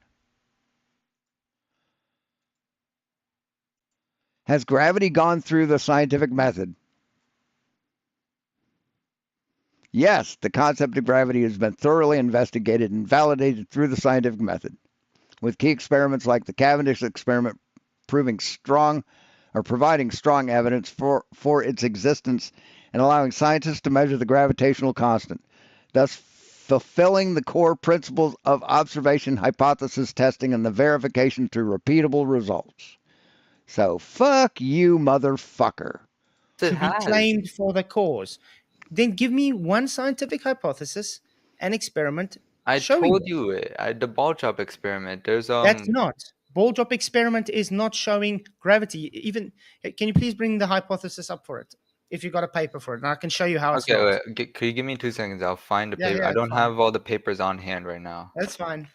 [SPEAKER 2] Has gravity gone through the scientific method? Yes, the concept of gravity has been thoroughly investigated and validated through the scientific method, with key experiments like the Cavendish experiment providing strong evidence for its existence and allowing scientists to measure the gravitational constant, thus fulfilling the core principles of observation, hypothesis testing, and the verification through repeatable results. So fuck you, motherfucker.
[SPEAKER 5] To be claimed for the cause. Then give me one scientific hypothesis, an experiment
[SPEAKER 13] I
[SPEAKER 5] showing
[SPEAKER 13] told
[SPEAKER 5] it.
[SPEAKER 13] you it. The ball drop experiment. There's
[SPEAKER 5] That's not. Ball drop experiment is not showing gravity. Even can you please bring the hypothesis up for it? If you got a paper for it, and I can show you how it's
[SPEAKER 13] Okay,
[SPEAKER 5] not.
[SPEAKER 13] wait, could you give me 2 seconds? I'll find the
[SPEAKER 5] Yeah,
[SPEAKER 13] paper.
[SPEAKER 5] yeah,
[SPEAKER 13] I don't
[SPEAKER 5] fine.
[SPEAKER 13] have all the papers on hand right now.
[SPEAKER 5] That's fine.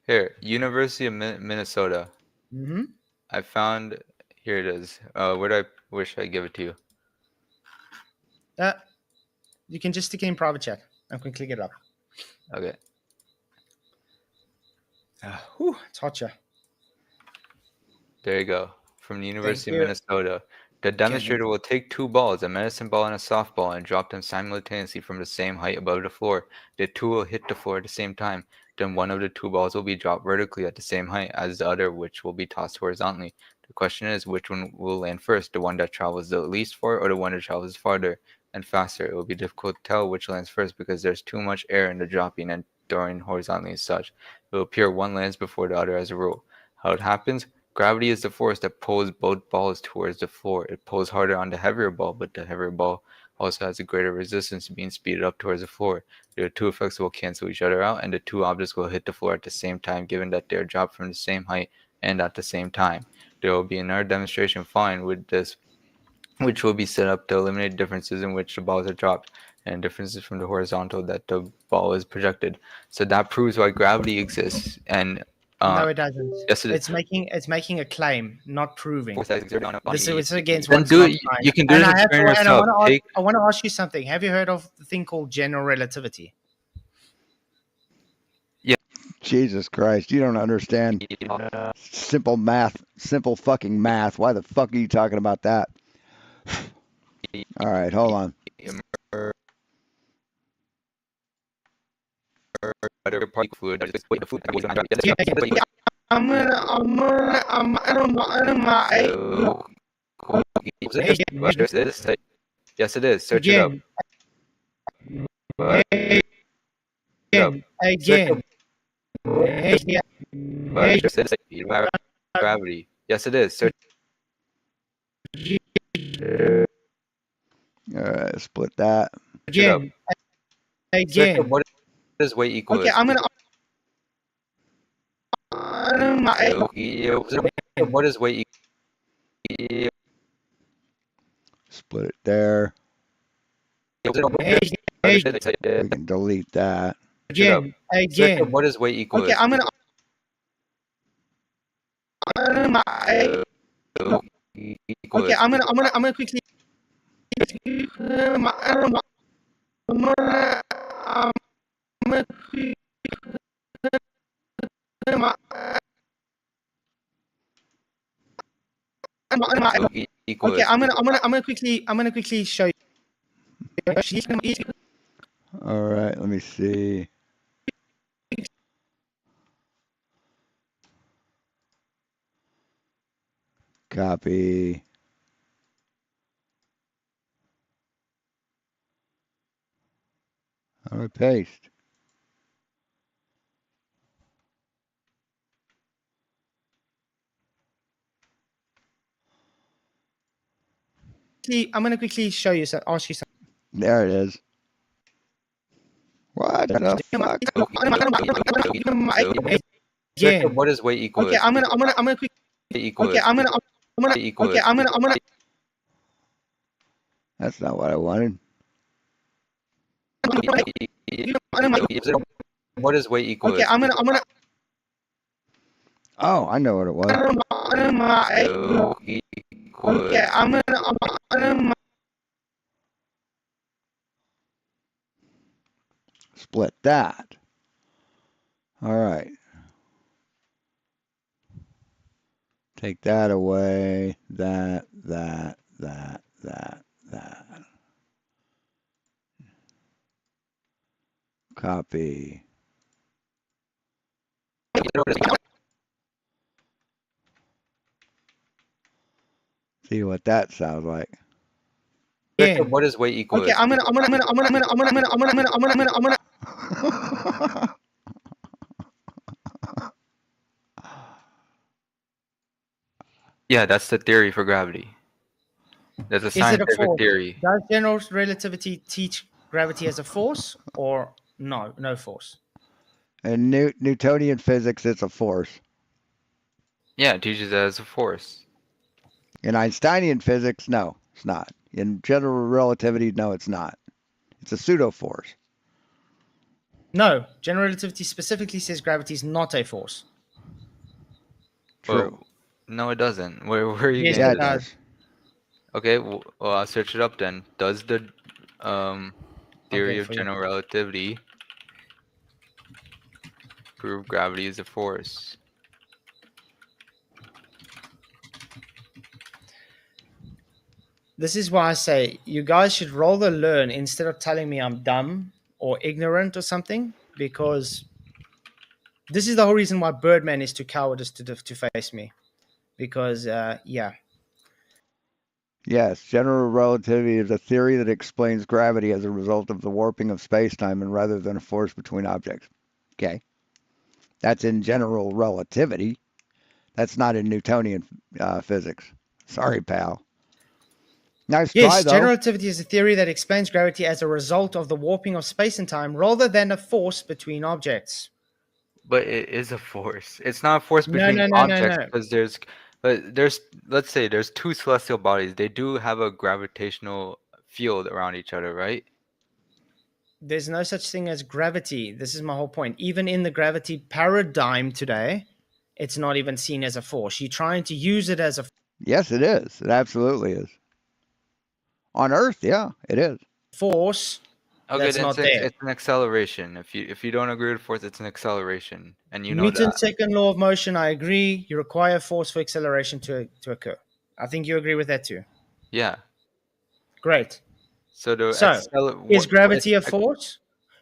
[SPEAKER 13] Here, University of Minnesota.
[SPEAKER 5] Mm-hmm.
[SPEAKER 13] I found. Here it is. Where should I give it to you?
[SPEAKER 5] You can just stick it in private chat. I can click it up.
[SPEAKER 13] Okay.
[SPEAKER 5] It's hot, yeah.
[SPEAKER 13] There you go. From the University of
[SPEAKER 5] you.
[SPEAKER 13] Minnesota. The demonstrator will take 2 balls, a medicine ball and a softball, and drop them simultaneously from the same height above the floor. The 2 will hit the floor at the same time. Then one of the 2 balls will be dropped vertically at the same height as the other, which will be tossed horizontally. The question is, which one will land first, the one that travels the least far or the one that travels farther and faster? It will be difficult to tell which lands first because there's too much air in the dropping and throwing horizontally as such. It will appear one lands before the other as a rule. How it happens? Gravity is the force that pulls both balls towards the floor. It pulls harder on the heavier ball, but the heavier ball also has a greater resistance to being speeded up towards the floor. The two effects will cancel each other out, and the two objects will hit the floor at the same time, given that they are dropped from the same height and at the same time. There will be another demonstration following with this, which will be set up to eliminate differences in which the balls are dropped and differences from the horizontal that the ball is projected. So that proves why gravity exists. And
[SPEAKER 7] No, it doesn't.
[SPEAKER 13] yes, it is.
[SPEAKER 7] It's making a claim, not proving.
[SPEAKER 13] Force that is exerted on a
[SPEAKER 7] This
[SPEAKER 13] body.
[SPEAKER 7] is against
[SPEAKER 13] Then
[SPEAKER 7] what's
[SPEAKER 13] do
[SPEAKER 7] not
[SPEAKER 13] it.
[SPEAKER 7] science.
[SPEAKER 13] You can do
[SPEAKER 7] And
[SPEAKER 13] this
[SPEAKER 7] I have to,
[SPEAKER 13] experiment
[SPEAKER 7] and
[SPEAKER 13] yourself.
[SPEAKER 7] I want to ask you something. Have you heard of the thing called general relativity?
[SPEAKER 2] Jesus Christ, you don't understand simple math, simple fucking math. Why the fuck are you talking about that? All right, hold on.
[SPEAKER 13] Yes, it is. Search it up.
[SPEAKER 7] Again.
[SPEAKER 13] Gravity. Yes, it is. Search.
[SPEAKER 2] All right, split that.
[SPEAKER 7] Again. Again.
[SPEAKER 13] What does weight equal?
[SPEAKER 7] Okay, I'm gonna.
[SPEAKER 13] What does weight equal?
[SPEAKER 2] Split it there. We can delete that.
[SPEAKER 7] Again. Again.
[SPEAKER 13] What does weight equal?
[SPEAKER 7] Okay, I'm gonna. Okay, I'm gonna quickly. Okay, I'm gonna quickly show you.
[SPEAKER 2] All right, let me see. Copy. All right, paste.
[SPEAKER 7] I'm gonna quickly show you. Ask you something.
[SPEAKER 2] There it is. What the fuck?
[SPEAKER 7] Again.
[SPEAKER 13] What does weight equal?
[SPEAKER 7] Okay, I'm gonna quick. Okay, I'm gonna. Okay, I'm gonna.
[SPEAKER 2] That's not what I wanted.
[SPEAKER 13] What does weight equal?
[SPEAKER 7] Okay, I'm gonna.
[SPEAKER 2] Oh, I know what it was.
[SPEAKER 7] Okay, I'm gonna.
[SPEAKER 2] Split that. All right. Take that away. That. Copy. See what that sounds like.
[SPEAKER 13] What does weight equal?
[SPEAKER 7] Okay, I'm gonna.
[SPEAKER 13] Yeah, that's the theory for gravity. That's a
[SPEAKER 7] Is it a
[SPEAKER 13] scientific
[SPEAKER 7] force?
[SPEAKER 13] theory.
[SPEAKER 7] Does general relativity teach gravity as a force or no? No force.
[SPEAKER 2] In Newtonian physics, it's a force.
[SPEAKER 13] Yeah, it teaches that as a force.
[SPEAKER 2] In Einsteinian physics, no, it's not. In general relativity, no, it's not. It's a pseudo force.
[SPEAKER 7] No, general relativity specifically says gravity is not a force.
[SPEAKER 2] True.
[SPEAKER 13] Well, no, it doesn't. Where are you
[SPEAKER 7] Yes,
[SPEAKER 13] getting
[SPEAKER 7] it does.
[SPEAKER 13] this? Okay, well, I'll search it up then. Does the theory
[SPEAKER 7] Okay,
[SPEAKER 13] of general relativity prove gravity is a force?
[SPEAKER 7] This is why I say you guys should rather learn instead of telling me I'm dumb or ignorant or something, because this is the whole reason why Birdman is too cowardice to face me. Because, yeah.
[SPEAKER 2] Yes, general relativity is a theory that explains gravity as a result of the warping of space-time and rather than a force between objects. Okay. That's in general relativity. That's not in Newtonian physics. Sorry, pal. Nice
[SPEAKER 7] Yes,
[SPEAKER 2] try, though.
[SPEAKER 7] general relativity is a theory that explains gravity as a result of the warping of space and time rather than a force between objects.
[SPEAKER 13] But it is a force. It's not a force
[SPEAKER 7] No,
[SPEAKER 13] between
[SPEAKER 7] no, no, no,
[SPEAKER 13] objects
[SPEAKER 7] no.
[SPEAKER 13] because there's let's say there's two celestial bodies. They do have a gravitational field around each other, right?
[SPEAKER 7] There's no such thing as gravity. This is my whole point. Even in the gravity paradigm today, it's not even seen as a force. You're trying to use it as a
[SPEAKER 2] Yes, it is. It absolutely is. On Earth, yeah, it is.
[SPEAKER 7] force
[SPEAKER 13] Okay,
[SPEAKER 7] that's
[SPEAKER 13] then
[SPEAKER 7] not there.
[SPEAKER 13] it's an acceleration. If you don't agree with force, it's an acceleration, and you know
[SPEAKER 7] Newton's
[SPEAKER 13] that.
[SPEAKER 7] second law of motion, I agree. You require force for acceleration to occur. I think you agree with that too.
[SPEAKER 13] Yeah.
[SPEAKER 7] Great.
[SPEAKER 13] So the
[SPEAKER 7] So, is gravity a force?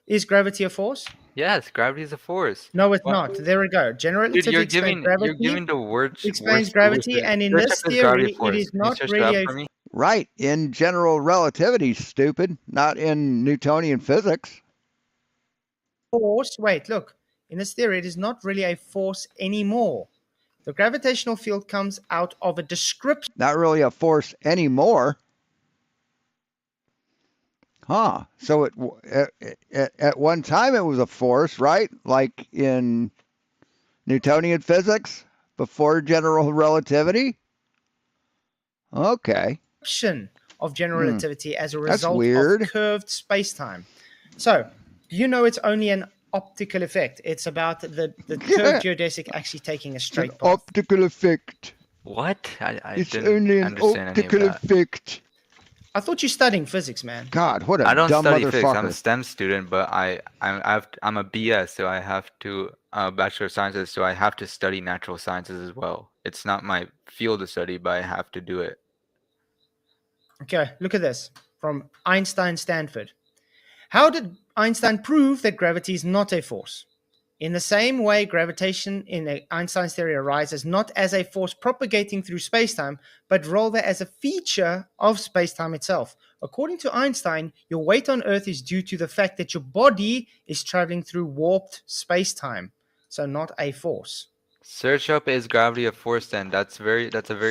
[SPEAKER 7] Is gravity a force?
[SPEAKER 13] Yes, gravity is a force.
[SPEAKER 7] No, it's
[SPEAKER 13] What?
[SPEAKER 7] not. There we go. General
[SPEAKER 13] Dude,
[SPEAKER 7] relativity explains
[SPEAKER 13] you're
[SPEAKER 7] gravity.
[SPEAKER 13] giving the words
[SPEAKER 7] Explains gravity,
[SPEAKER 13] solution.
[SPEAKER 7] and in
[SPEAKER 13] Search up
[SPEAKER 7] this
[SPEAKER 13] his gravity
[SPEAKER 7] theory, it
[SPEAKER 13] force.
[SPEAKER 7] is
[SPEAKER 13] Can you
[SPEAKER 7] not
[SPEAKER 13] search
[SPEAKER 7] really
[SPEAKER 13] that
[SPEAKER 7] a
[SPEAKER 13] for me?
[SPEAKER 2] Right, in general relativity, stupid, not in Newtonian physics.
[SPEAKER 7] force. Wait, look. In this theory, it is not really a force anymore. The gravitational field comes out of a description.
[SPEAKER 2] Not really a force anymore. Huh. So at one time it was a force, right? Like in Newtonian physics before general relativity? Okay.
[SPEAKER 7] Of general relativity as a
[SPEAKER 2] That's
[SPEAKER 7] result
[SPEAKER 2] weird.
[SPEAKER 7] of curved spacetime. So, you know it's only an optical effect. It's about the curved geodesic actually taking a straight path.
[SPEAKER 2] Optical effect.
[SPEAKER 13] What? I
[SPEAKER 2] It's
[SPEAKER 13] didn't
[SPEAKER 2] only an
[SPEAKER 13] understand any of
[SPEAKER 2] optical
[SPEAKER 13] that.
[SPEAKER 2] effect.
[SPEAKER 7] I thought you're studying physics, man.
[SPEAKER 2] God, what a
[SPEAKER 13] I don't
[SPEAKER 2] dumb
[SPEAKER 13] study physics. I'm a
[SPEAKER 2] motherfucker.
[SPEAKER 13] STEM student, but I'm a BS, so I have to Bachelor of Sciences, so I have to study natural sciences as well. It's not my field of study, but I have to do it.
[SPEAKER 7] Okay, look at this from Einstein Stanford. How did Einstein prove that gravity is not a force? In the same way, gravitation in Einstein's theory arises not as a force propagating through spacetime, but rather as a feature of spacetime itself. According to Einstein, your weight on Earth is due to the fact that your body is traveling through warped spacetime, so not a force.
[SPEAKER 13] Search up is gravity a force then? That's a very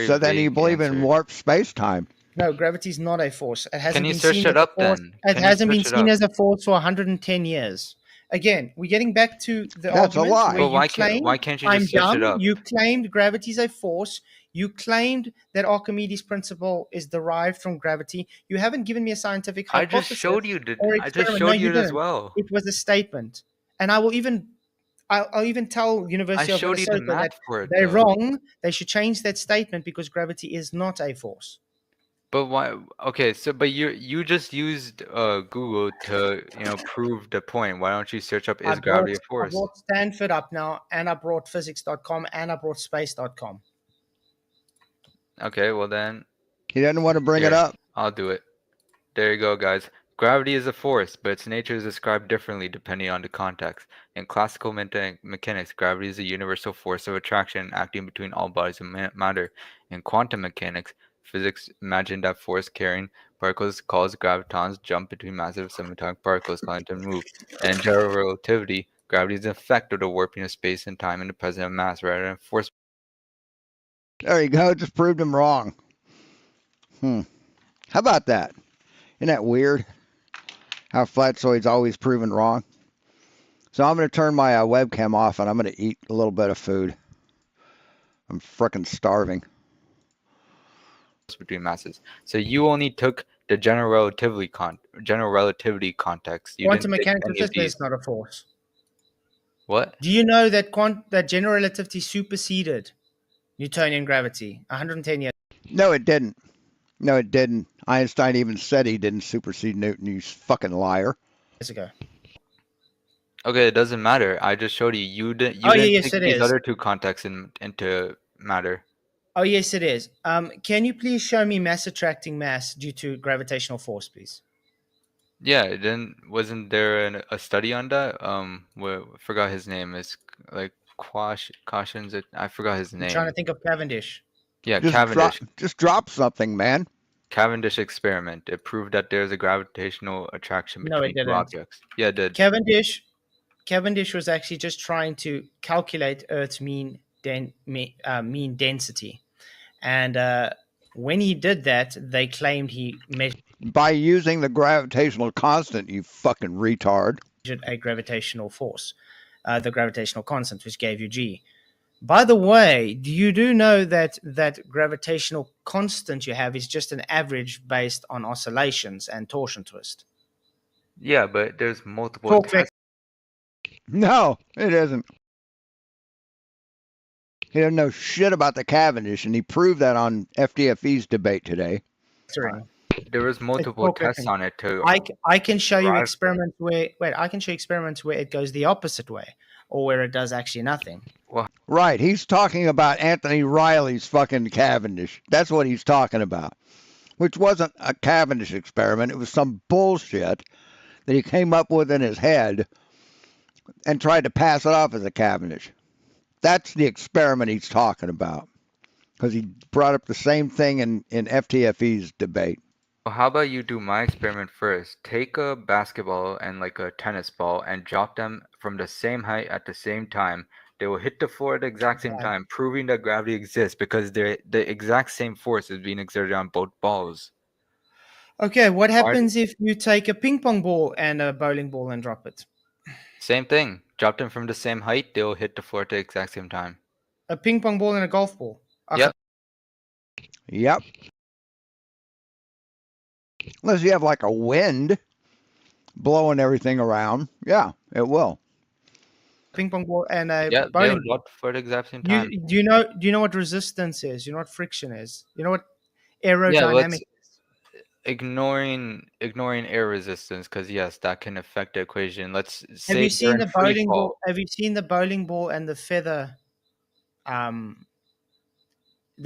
[SPEAKER 2] So then you
[SPEAKER 13] vague
[SPEAKER 2] believe
[SPEAKER 13] answer.
[SPEAKER 2] in warp space-time.
[SPEAKER 7] No, gravity is not a force. It hasn't
[SPEAKER 13] Can you
[SPEAKER 7] been
[SPEAKER 13] search
[SPEAKER 7] seen
[SPEAKER 13] it
[SPEAKER 7] as a
[SPEAKER 13] up
[SPEAKER 7] force.
[SPEAKER 13] then?
[SPEAKER 7] It
[SPEAKER 13] Can you
[SPEAKER 7] hasn't been
[SPEAKER 13] search it
[SPEAKER 7] seen
[SPEAKER 13] up?
[SPEAKER 7] as a force for 110 years. Again, we're getting back to the
[SPEAKER 2] That's a
[SPEAKER 7] argument
[SPEAKER 2] lie.
[SPEAKER 7] where
[SPEAKER 13] But
[SPEAKER 7] you claimed,
[SPEAKER 13] why can't you
[SPEAKER 7] I'm
[SPEAKER 13] just search it
[SPEAKER 7] dumb,
[SPEAKER 13] up?
[SPEAKER 7] you claimed gravity is a force, you claimed that Archimedes' principle is derived from gravity. You haven't given me a scientific
[SPEAKER 13] I
[SPEAKER 7] hypothesis
[SPEAKER 13] just showed you
[SPEAKER 7] or
[SPEAKER 13] I just
[SPEAKER 7] experiment.
[SPEAKER 13] showed
[SPEAKER 7] No,
[SPEAKER 13] you
[SPEAKER 7] you
[SPEAKER 13] it as
[SPEAKER 7] didn't.
[SPEAKER 13] well.
[SPEAKER 7] It was a statement. And I'll even tell
[SPEAKER 13] I
[SPEAKER 7] University of
[SPEAKER 13] showed you the
[SPEAKER 7] Minnesota that
[SPEAKER 13] math for it
[SPEAKER 7] they're
[SPEAKER 13] though.
[SPEAKER 7] wrong. They should change that statement because gravity is not a force.
[SPEAKER 13] But why? Okay, so but you just used Google to prove the point. Why don't you search up
[SPEAKER 7] I
[SPEAKER 13] is gravity a
[SPEAKER 7] brought
[SPEAKER 13] force?
[SPEAKER 7] Stanford up now, and I brought physics.com, and I brought space.com.
[SPEAKER 13] Okay, well then
[SPEAKER 2] He didn't want to bring it
[SPEAKER 13] here,
[SPEAKER 2] up.
[SPEAKER 13] I'll do it. There you go, guys. Gravity is a force, but its nature is described differently depending on the context. In classical mechanics, gravity is a universal force of attraction acting between all bodies of matter. In quantum mechanics, physics imagine that force carrying particles called gravitons jump between massive subatomic particles causing them to move. And in general relativity, gravity is an effect of the warping of space and time in the presence of mass rather than force.
[SPEAKER 2] There you go. Just proved him wrong. How about that? Isn't that weird? How Flatzoid's always proven wrong. So I'm going to turn my webcam off and I'm going to eat a little bit of food. I'm frickin' starving.
[SPEAKER 13] Between masses. So you only took the general relativity context. You
[SPEAKER 7] Quantum
[SPEAKER 13] didn't take
[SPEAKER 7] mechanics
[SPEAKER 13] any of
[SPEAKER 7] is
[SPEAKER 13] these.
[SPEAKER 7] not a force.
[SPEAKER 13] What?
[SPEAKER 7] Do you know that that general relativity superseded Newtonian gravity 110 years
[SPEAKER 2] No, it didn't. No, it didn't. Einstein even said he didn't supersede Newton, you fucking liar.
[SPEAKER 7] ago?
[SPEAKER 13] Okay, it doesn't matter. I just showed you. You didn't
[SPEAKER 7] Yes,
[SPEAKER 13] take
[SPEAKER 7] it
[SPEAKER 13] these
[SPEAKER 7] is.
[SPEAKER 13] other two contexts into matter.
[SPEAKER 7] Oh, yes, it is. Can you please show me mass attracting mass due to gravitational force, please?
[SPEAKER 13] Yeah, wasn't there a study on that? I forgot his name. It's like Cautions. I forgot his
[SPEAKER 7] I'm trying to
[SPEAKER 13] name.
[SPEAKER 7] think of Cavendish.
[SPEAKER 13] Yeah,
[SPEAKER 2] Just
[SPEAKER 13] Cavendish.
[SPEAKER 2] drop something, man.
[SPEAKER 13] Cavendish experiment. It proved that there's a gravitational attraction
[SPEAKER 7] No, it
[SPEAKER 13] between two
[SPEAKER 7] didn't.
[SPEAKER 13] objects. Yeah, it did.
[SPEAKER 7] Cavendish was actually just trying to calculate Earth's mean density, and When he did that, they claimed he measured
[SPEAKER 2] By using the gravitational constant, you fucking retard.
[SPEAKER 7] a gravitational force, the gravitational constant, which gave you G. By the way, you do know that that gravitational constant you have is just an average based on oscillations and torsion twist.
[SPEAKER 13] Yeah, but there's multiple
[SPEAKER 7] Torque
[SPEAKER 13] tests.
[SPEAKER 2] No, it isn't. He doesn't know shit about the Cavendish, and he proved that on FDFE's debate today.
[SPEAKER 13] There was multiple tests on it too.
[SPEAKER 7] I can show you experiments where I can show you experiments where it goes the opposite way, or where it does actually nothing.
[SPEAKER 2] Right, he's talking about Anthony Riley's fucking Cavendish. That's what he's talking about, which wasn't a Cavendish experiment. It was some bullshit that he came up with in his head and tried to pass it off as a Cavendish. That's the experiment he's talking about, because he brought up the same thing in FTFE's debate.
[SPEAKER 13] Well, how about you do my experiment first? Take a basketball and like a tennis ball and drop them from the same height at the same time. They will hit the floor at the exact same time, proving that gravity exists because the exact same force is being exerted on both balls.
[SPEAKER 7] Okay, what happens if you take a ping pong ball and a bowling ball and drop it?
[SPEAKER 13] Same thing. Drop them from the same height, they'll hit the floor at the exact same time.
[SPEAKER 7] A ping pong ball and a golf ball.
[SPEAKER 13] Yep.
[SPEAKER 2] Yep. Unless you have like a wind blowing everything around. Yeah, it will.
[SPEAKER 7] Ping pong ball and a
[SPEAKER 13] Yeah,
[SPEAKER 7] bowling
[SPEAKER 13] they'll
[SPEAKER 7] ball.
[SPEAKER 13] drop for the exact same time.
[SPEAKER 7] Do you know what resistance is? You know what friction is? You know what
[SPEAKER 13] Yeah,
[SPEAKER 7] aerodynamic
[SPEAKER 13] let's ignoring air resistance, because yes, that can affect the equation. Let's
[SPEAKER 7] Have
[SPEAKER 13] say
[SPEAKER 7] you seen
[SPEAKER 13] they're
[SPEAKER 7] the
[SPEAKER 13] in free
[SPEAKER 7] bowling
[SPEAKER 13] fall.
[SPEAKER 7] ball? Have you seen the bowling ball and the feather? The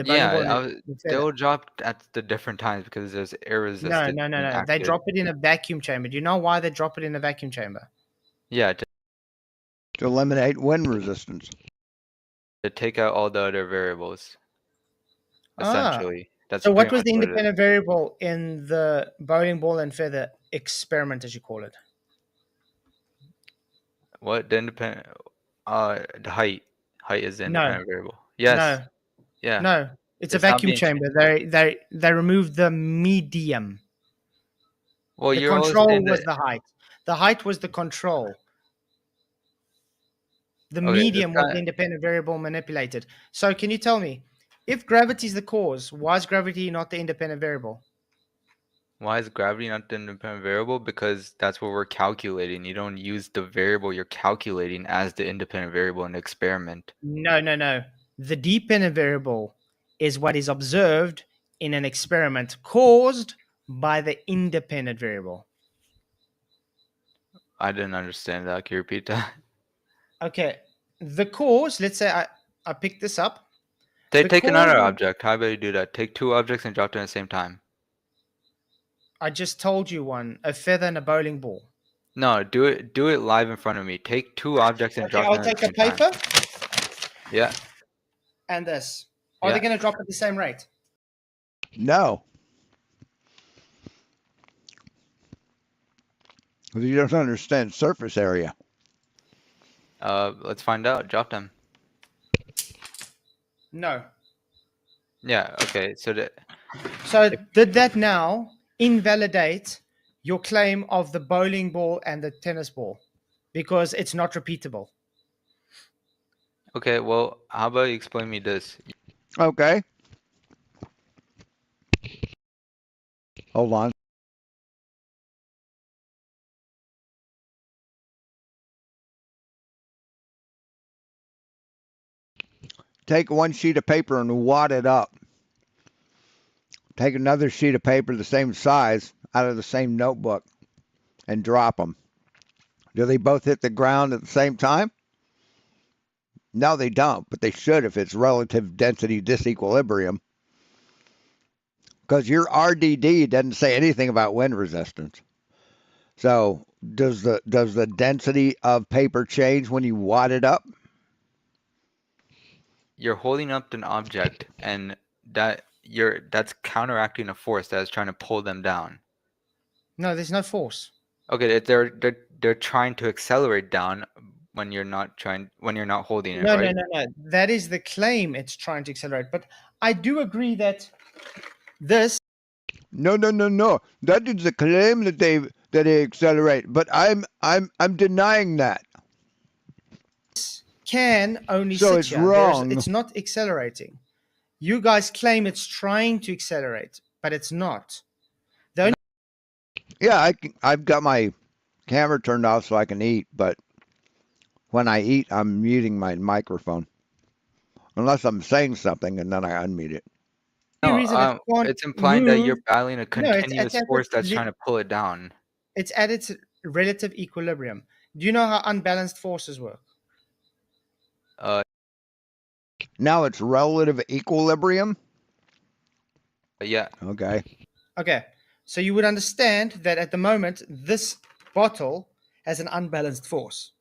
[SPEAKER 7] bowling
[SPEAKER 13] Yeah,
[SPEAKER 7] ball and the feather.
[SPEAKER 13] they'll drop at the different times because there's air resistance.
[SPEAKER 7] No. They
[SPEAKER 13] enacted.
[SPEAKER 7] drop it in a vacuum chamber. Do you know why they drop it in a vacuum chamber?
[SPEAKER 13] Yeah,
[SPEAKER 2] To eliminate wind resistance.
[SPEAKER 13] to take out all the other variables. Essentially, that's
[SPEAKER 7] so what
[SPEAKER 13] pretty
[SPEAKER 7] was the
[SPEAKER 13] much what it is.
[SPEAKER 7] independent variable in the bowling ball and feather experiment, as you call it?
[SPEAKER 13] What the independent? The height. Height is the
[SPEAKER 7] No.
[SPEAKER 13] independent variable. Yes.
[SPEAKER 7] No.
[SPEAKER 13] Yeah.
[SPEAKER 7] No. It's a
[SPEAKER 13] not
[SPEAKER 7] vacuum
[SPEAKER 13] being
[SPEAKER 7] chamber. They removed the medium.
[SPEAKER 13] Well,
[SPEAKER 7] The
[SPEAKER 13] you're always
[SPEAKER 7] control
[SPEAKER 13] in
[SPEAKER 7] was the height. The height was the control. The
[SPEAKER 13] Okay, this
[SPEAKER 7] medium was
[SPEAKER 13] guy-
[SPEAKER 7] the independent variable manipulated. So can you tell me, if gravity is the cause, why is gravity not the independent variable?
[SPEAKER 13] Why is gravity not the independent variable? Because that's what we're calculating. You don't use the variable you're calculating as the independent variable in the experiment.
[SPEAKER 7] No. The dependent variable is what is observed in an experiment caused by the independent variable.
[SPEAKER 13] I didn't understand that. Can you repeat that?
[SPEAKER 7] Okay. The cause, let's say I picked this up.
[SPEAKER 13] Take another object. How about you do that? Take two objects and drop them at the same time.
[SPEAKER 7] I just told you one, a feather and a bowling ball.
[SPEAKER 13] No, do it live in front of me. Take two objects and drop them
[SPEAKER 7] I'll
[SPEAKER 13] at
[SPEAKER 7] take
[SPEAKER 13] the
[SPEAKER 7] a
[SPEAKER 13] same
[SPEAKER 7] paper
[SPEAKER 13] time. Yeah.
[SPEAKER 7] and this. Are they
[SPEAKER 13] Yeah.
[SPEAKER 7] going to drop at the same rate?
[SPEAKER 2] No. Because you don't understand surface area.
[SPEAKER 13] Let's find out. Drop them.
[SPEAKER 7] No.
[SPEAKER 13] Yeah. Okay. So
[SPEAKER 7] did that now invalidate your claim of the bowling ball and the tennis ball? Because it's not repeatable.
[SPEAKER 13] Okay. Well, how about you explain me this?
[SPEAKER 2] Okay. Hold on. Take one sheet of paper and wad it up. Take another sheet of paper the same size out of the same notebook and drop them. Do they both hit the ground at the same time? No, they don't, but they should if it's relative density disequilibrium. Because your RDD doesn't say anything about wind resistance. So does the density of paper change when you wad it up?
[SPEAKER 13] You're holding up an object, and that's counteracting a force that is trying to pull them down.
[SPEAKER 7] No, there's no force.
[SPEAKER 13] Okay, they're trying to accelerate down when you're not holding it,
[SPEAKER 7] No,
[SPEAKER 13] right?
[SPEAKER 7] no. That is the claim it's trying to accelerate. But I do agree that
[SPEAKER 5] This
[SPEAKER 2] No. That is the claim that they accelerate, but I'm denying that.
[SPEAKER 5] can only
[SPEAKER 2] So
[SPEAKER 5] sit
[SPEAKER 2] it's
[SPEAKER 5] here.
[SPEAKER 2] wrong.
[SPEAKER 5] It's not accelerating. You guys claim it's trying to accelerate, but it's not. The only
[SPEAKER 2] Yeah, I've got my camera turned off so I can eat, but when I eat, I'm muting my microphone. Unless I'm saying something and then I unmute it.
[SPEAKER 13] No,
[SPEAKER 5] reason it can't
[SPEAKER 13] it's implying that you're
[SPEAKER 5] move.
[SPEAKER 13] battling a
[SPEAKER 5] No,
[SPEAKER 13] continuous force that's trying to pull it down.
[SPEAKER 5] It's at its relative equilibrium. Do you know how unbalanced forces work?
[SPEAKER 2] Now it's relative equilibrium?
[SPEAKER 13] Yeah.
[SPEAKER 2] Okay.
[SPEAKER 5] Okay. So you would understand that at the moment, this bottle has an unbalanced force.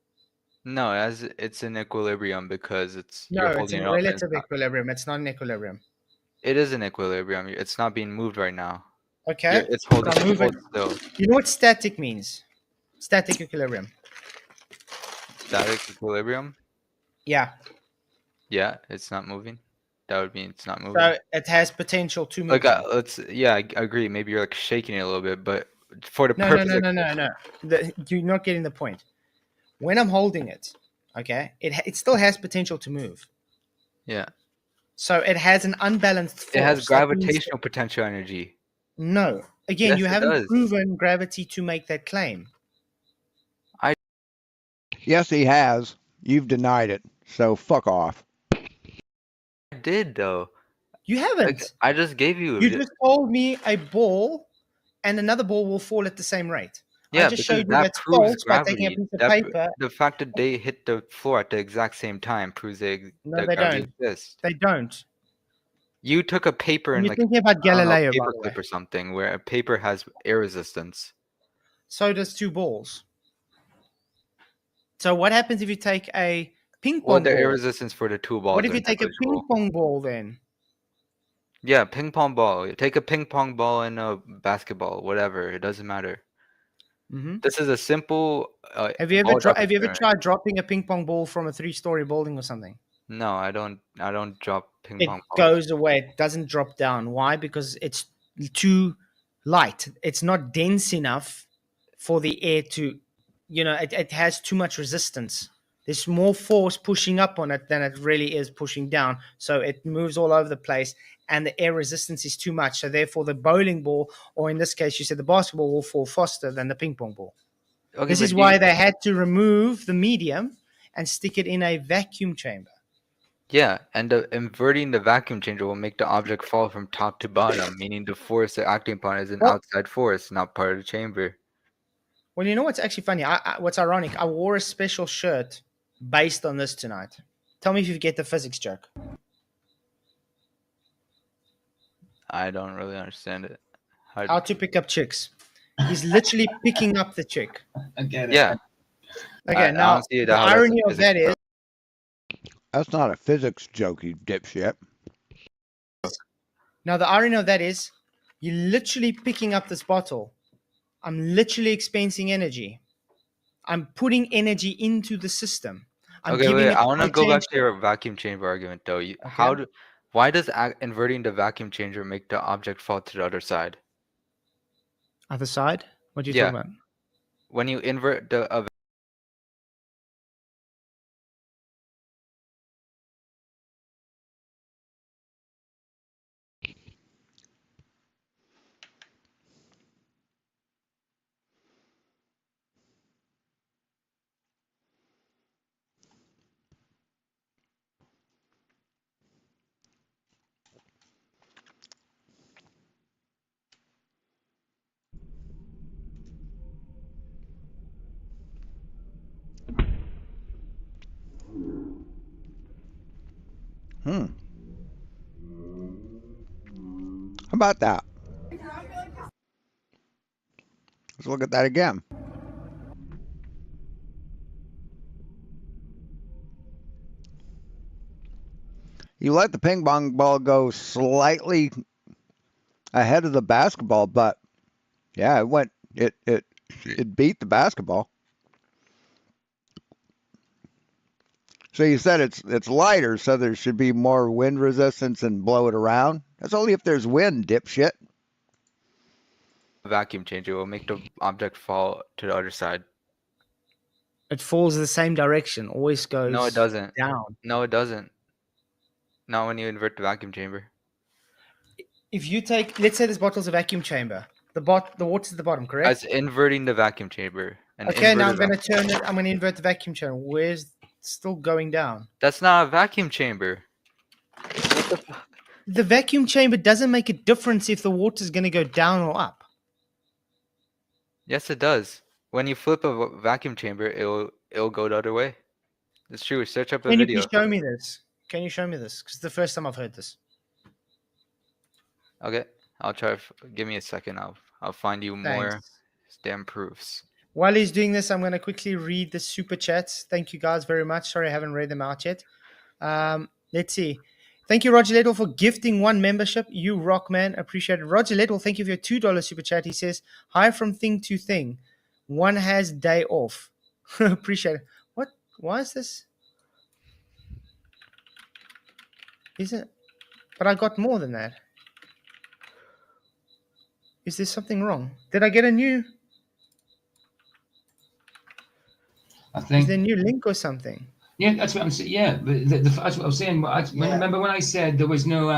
[SPEAKER 13] No, as it's in equilibrium because
[SPEAKER 5] No,
[SPEAKER 13] you're
[SPEAKER 5] it's
[SPEAKER 13] holding
[SPEAKER 5] in
[SPEAKER 13] it up and it's
[SPEAKER 5] relative
[SPEAKER 13] not.
[SPEAKER 5] equilibrium. It's not in equilibrium.
[SPEAKER 13] It is in equilibrium. It's not being moved right now.
[SPEAKER 5] Okay.
[SPEAKER 13] It's
[SPEAKER 5] So
[SPEAKER 13] holding
[SPEAKER 5] I'm moving.
[SPEAKER 13] hold still.
[SPEAKER 5] You know what static means? Static equilibrium.
[SPEAKER 13] Static equilibrium?
[SPEAKER 5] Yeah.
[SPEAKER 13] Yeah, it's not moving. That would mean it's not moving.
[SPEAKER 5] So it has potential to move.
[SPEAKER 13] Like,
[SPEAKER 5] then.
[SPEAKER 13] I agree. Maybe you're like shaking it a little bit, but for the
[SPEAKER 5] No.
[SPEAKER 13] purpose
[SPEAKER 5] You're not getting the point. When I'm holding it, okay, it still has potential to move.
[SPEAKER 13] Yeah.
[SPEAKER 5] So it has an unbalanced force.
[SPEAKER 13] It has
[SPEAKER 5] That means
[SPEAKER 13] gravitational potential energy.
[SPEAKER 5] no. Again,
[SPEAKER 13] Yes,
[SPEAKER 5] you
[SPEAKER 13] it
[SPEAKER 5] haven't
[SPEAKER 13] does.
[SPEAKER 5] proven gravity to make that claim.
[SPEAKER 2] Yes, he has. You've denied it. So fuck off.
[SPEAKER 13] I did though.
[SPEAKER 5] You haven't.
[SPEAKER 13] I just gave you.
[SPEAKER 5] You just told me a ball and another ball will fall at the same rate.
[SPEAKER 13] Yeah,
[SPEAKER 5] I just
[SPEAKER 13] because
[SPEAKER 5] showed you
[SPEAKER 13] that
[SPEAKER 5] that's
[SPEAKER 13] proves
[SPEAKER 5] false by taking a
[SPEAKER 13] gravity.
[SPEAKER 5] piece of paper.
[SPEAKER 13] The fact that they hit the floor at the exact same time proves
[SPEAKER 5] No,
[SPEAKER 13] that
[SPEAKER 5] they
[SPEAKER 13] gravity
[SPEAKER 5] don't.
[SPEAKER 13] exists.
[SPEAKER 5] They don't.
[SPEAKER 13] You took a paper
[SPEAKER 5] And
[SPEAKER 13] and
[SPEAKER 5] you're
[SPEAKER 13] like
[SPEAKER 5] thinking about
[SPEAKER 13] I don't know,
[SPEAKER 5] Galileo, by
[SPEAKER 13] paper
[SPEAKER 5] the
[SPEAKER 13] clip
[SPEAKER 5] way.
[SPEAKER 13] or something where a paper has air resistance.
[SPEAKER 5] So does two balls. So what happens if you take a ping pong
[SPEAKER 13] Well, the air
[SPEAKER 5] ball?
[SPEAKER 13] resistance for the two balls
[SPEAKER 5] What if
[SPEAKER 13] are
[SPEAKER 5] you take a ping
[SPEAKER 13] negligible.
[SPEAKER 5] pong ball then?
[SPEAKER 13] Yeah, ping pong ball. Take a ping pong ball and a basketball, whatever. It doesn't matter.
[SPEAKER 5] Mm-hmm.
[SPEAKER 13] This is a simple.
[SPEAKER 5] Have you
[SPEAKER 13] ball drop
[SPEAKER 5] ever
[SPEAKER 13] experiment.
[SPEAKER 5] tried dropping a ping pong ball from a 3-story building or something?
[SPEAKER 13] No, I don't. I don't drop ping
[SPEAKER 5] It
[SPEAKER 13] pong balls.
[SPEAKER 5] goes away. It doesn't drop down. Why? Because it's too light. It's not dense enough for the air to, it has too much resistance. There's more force pushing up on it than it really is pushing down. So it moves all over the place and the air resistance is too much. So therefore the bowling ball, or in this case, you said the basketball will fall faster than the ping pong ball.
[SPEAKER 13] Okay,
[SPEAKER 5] This
[SPEAKER 13] but
[SPEAKER 5] is why they had to remove the medium and stick it in a vacuum chamber.
[SPEAKER 13] Yeah, and inverting the vacuum changer will make the object fall from top to bottom, meaning the force they're acting upon is an
[SPEAKER 5] Well-
[SPEAKER 13] outside force, not part of the chamber.
[SPEAKER 5] Well, you know what's actually funny? What's ironic? I wore a special shirt based on this tonight. Tell me if you get the physics joke.
[SPEAKER 13] I don't really understand it.
[SPEAKER 5] How to pick up chicks. He's literally picking up the chick.
[SPEAKER 12] I get it.
[SPEAKER 13] Yeah.
[SPEAKER 5] Okay,
[SPEAKER 13] I
[SPEAKER 5] now
[SPEAKER 13] don't see it
[SPEAKER 5] the
[SPEAKER 13] how that's a
[SPEAKER 5] irony of
[SPEAKER 13] physics
[SPEAKER 5] that is,
[SPEAKER 2] That's not a physics joke, you dipshit.
[SPEAKER 5] you're literally picking up this bottle. I'm literally expensing energy. I'm putting energy into the system. I'm
[SPEAKER 13] Okay,
[SPEAKER 5] giving
[SPEAKER 13] wait.
[SPEAKER 5] it
[SPEAKER 13] I want to go back to
[SPEAKER 5] potential.
[SPEAKER 13] your vacuum chamber argument, though.
[SPEAKER 5] Okay.
[SPEAKER 13] Why does inverting the vacuum changer make the object fall to the other side?
[SPEAKER 5] Other side? What are you
[SPEAKER 13] Yeah.
[SPEAKER 5] talking about?
[SPEAKER 13] When you invert the
[SPEAKER 2] How about that? Let's look at that again. You let the ping pong ball go slightly ahead of the basketball, but yeah, it beat the basketball. So you said it's lighter, so there should be more wind resistance and blow it around. That's only if there's wind, dipshit.
[SPEAKER 13] Vacuum changer will make the object fall to the other side.
[SPEAKER 7] It falls the same direction. Always goes
[SPEAKER 13] No, it doesn't.
[SPEAKER 7] down.
[SPEAKER 13] No, it doesn't. Not when you invert the vacuum chamber.
[SPEAKER 7] If you take, let's say this bottle's a vacuum chamber. The water's at the bottom, correct?
[SPEAKER 13] That's inverting the vacuum chamber.
[SPEAKER 7] Okay, now I'm going to turn it. I'm going to invert the vacuum chamber. Where's still going down?
[SPEAKER 13] That's not a vacuum chamber.
[SPEAKER 7] The vacuum chamber doesn't make a difference if the water's going to go down or up.
[SPEAKER 13] Yes, it does. When you flip a vacuum chamber, it'll go the other way. It's true. Search up a
[SPEAKER 7] Can you
[SPEAKER 13] video.
[SPEAKER 7] please show me this? Can you show me this? Because it's the first time I've heard this.
[SPEAKER 13] Okay, I'll try. Give me a second. I'll find you more
[SPEAKER 7] Thanks.
[SPEAKER 13] damn proofs.
[SPEAKER 7] While he's doing this, I'm going to quickly read the super chats. Thank you guys very much. Sorry, I haven't read them out yet. Let's see. Thank you, Roger Little, for gifting 1 membership. You rock, man. Appreciate it. Roger Little, thank you for your $2 super chat. He says, hi from thing to thing. One has day off. Appreciate it. What? Why is this? Is it? But I got more than that. Is there something wrong? Did I get a new?
[SPEAKER 12] I think.
[SPEAKER 7] Is there a new link or something?
[SPEAKER 12] Yeah, that's what I'm saying. Yeah, but that's what I was saying. Remember when I said there was no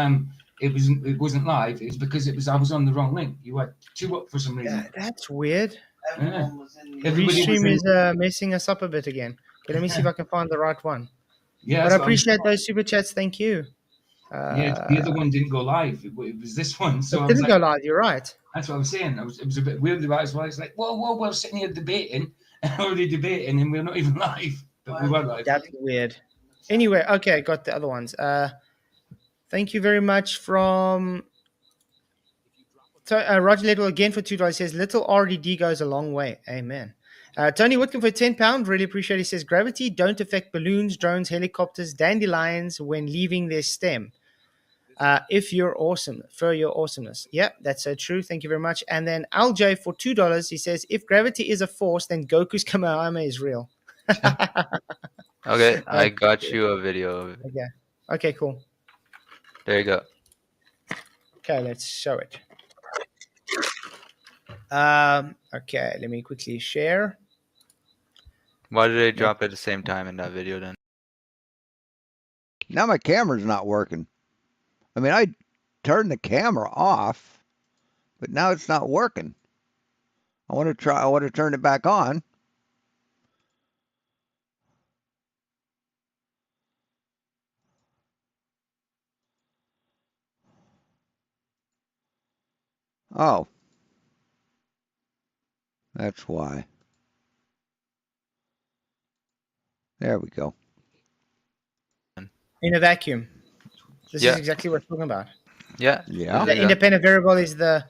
[SPEAKER 12] it wasn't live. It was because I was on the wrong link. You had 2 up for some reason.
[SPEAKER 7] That's weird.
[SPEAKER 12] Yeah.
[SPEAKER 7] Restream is messing us up a bit again. Okay, let me see if I can find the right one.
[SPEAKER 12] Yeah,
[SPEAKER 7] but I appreciate those super chats. Thank you.
[SPEAKER 12] Yeah, the other one didn't go live. It was this one. So
[SPEAKER 7] it didn't go live. You're right.
[SPEAKER 12] That's what I was saying. It was a bit weird. That's why it's like, whoa, we're sitting here debating, already debating, and we're not even live. But we were live.
[SPEAKER 7] That's weird. Anyway, okay, got the other ones. Thank you very much from Roger Little again for $2. He says, little RDD goes a long way. Amen. Tony Whitcomb for £10. Really appreciate it. He says, gravity don't affect balloons, drones, helicopters, dandelions when leaving their stem. If you're awesome, for your awesomeness. Yeah, that's so true. Thank you very much. And then LJ for $2, he says, if gravity is a force, then Goku's Kamehameha is real.
[SPEAKER 13] Okay, I got you a video of it.
[SPEAKER 7] Okay. Okay, cool.
[SPEAKER 13] There you go.
[SPEAKER 7] Okay, let's show it. Okay, let me quickly share.
[SPEAKER 13] Why did they drop at the same time in that video then?
[SPEAKER 2] Now my camera's not working. I mean, I turned the camera off, but now it's not working. I want to turn it back on. Oh. That's why. There we go.
[SPEAKER 7] In a vacuum. This
[SPEAKER 13] Yeah.
[SPEAKER 7] is exactly what we're talking about.
[SPEAKER 13] Yeah.
[SPEAKER 2] Yeah.
[SPEAKER 7] The independent variable is the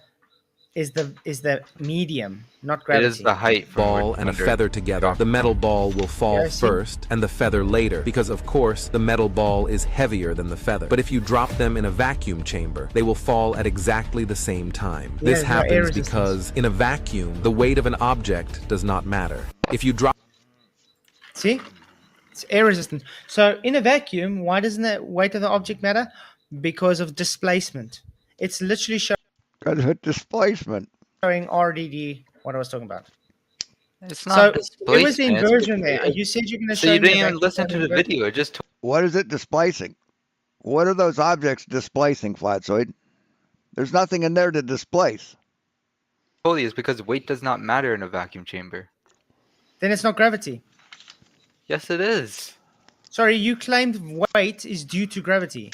[SPEAKER 7] medium, not gravity.
[SPEAKER 13] It is the height.
[SPEAKER 16] Ball and a feather together. The metal ball will fall
[SPEAKER 7] Yeah, I see.
[SPEAKER 16] first and the feather later because, of course, the metal ball is heavier than the feather. But if you drop them in a vacuum chamber, they will fall at exactly the same time.
[SPEAKER 7] Yeah,
[SPEAKER 16] This
[SPEAKER 7] there's no air
[SPEAKER 16] happens
[SPEAKER 7] resistance.
[SPEAKER 16] because in a vacuum, the weight of an object does not matter. If you drop
[SPEAKER 7] See? It's air resistant. So in a vacuum, why doesn't the weight of the object matter? Because of displacement. It's literally
[SPEAKER 2] Because of displacement.
[SPEAKER 7] showing RDD, what I was talking about.
[SPEAKER 13] It's
[SPEAKER 7] So
[SPEAKER 13] not
[SPEAKER 7] it was the
[SPEAKER 13] displacement.
[SPEAKER 7] inversion there. You said you're going to
[SPEAKER 13] So
[SPEAKER 7] show
[SPEAKER 13] you
[SPEAKER 7] me
[SPEAKER 13] didn't
[SPEAKER 7] a
[SPEAKER 13] even listen to the
[SPEAKER 7] vacuum
[SPEAKER 13] video. It just
[SPEAKER 2] What is it displacing? What are those objects displacing, Flatzoid? There's nothing in there to displace.
[SPEAKER 13] told you it's because weight does not matter in a vacuum chamber.
[SPEAKER 7] Then it's not gravity.
[SPEAKER 13] Yes, it is.
[SPEAKER 7] Sorry, you claimed weight is due to gravity.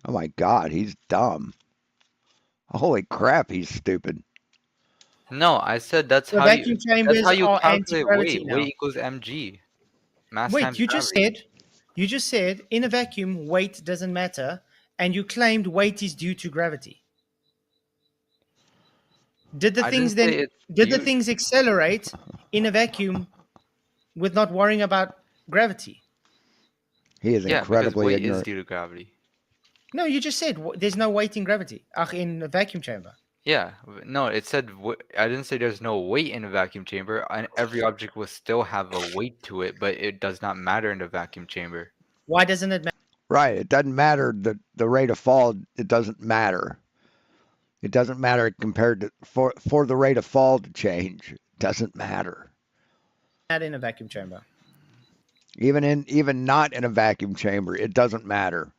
[SPEAKER 2] Oh my God, he's dumb. Holy crap, he's stupid.
[SPEAKER 13] No, I said that's
[SPEAKER 7] The
[SPEAKER 13] how
[SPEAKER 7] vacuum
[SPEAKER 13] you.
[SPEAKER 7] chambers
[SPEAKER 13] That's how you
[SPEAKER 7] are
[SPEAKER 13] calculate
[SPEAKER 7] anti-gravity
[SPEAKER 13] weight.
[SPEAKER 7] now.
[SPEAKER 13] Weight equals mg. Mass
[SPEAKER 7] Wait,
[SPEAKER 13] times
[SPEAKER 7] you just
[SPEAKER 13] gravity.
[SPEAKER 7] said in a vacuum weight doesn't matter, and you claimed weight is due to gravity. Did the
[SPEAKER 13] I
[SPEAKER 7] things
[SPEAKER 13] didn't
[SPEAKER 7] then
[SPEAKER 13] say it's
[SPEAKER 7] did the
[SPEAKER 13] due-
[SPEAKER 7] things accelerate in a vacuum with not worrying about gravity?
[SPEAKER 2] He is
[SPEAKER 13] Yeah, because
[SPEAKER 2] incredibly
[SPEAKER 13] weight is
[SPEAKER 2] ignorant.
[SPEAKER 13] due to gravity.
[SPEAKER 7] No, you just said there's no weight in gravity. In a vacuum chamber.
[SPEAKER 13] Yeah, no, it said I didn't say there's no weight in a vacuum chamber, and every object will still have a weight to it, but it does not matter in the vacuum chamber.
[SPEAKER 7] Why doesn't it matter?
[SPEAKER 2] Right. It doesn't matter the rate of fall. It doesn't matter. It doesn't matter compared to for the rate of fall to change. It doesn't matter.
[SPEAKER 7] Not in a vacuum chamber.
[SPEAKER 2] Even not in a vacuum chamber, it doesn't matter.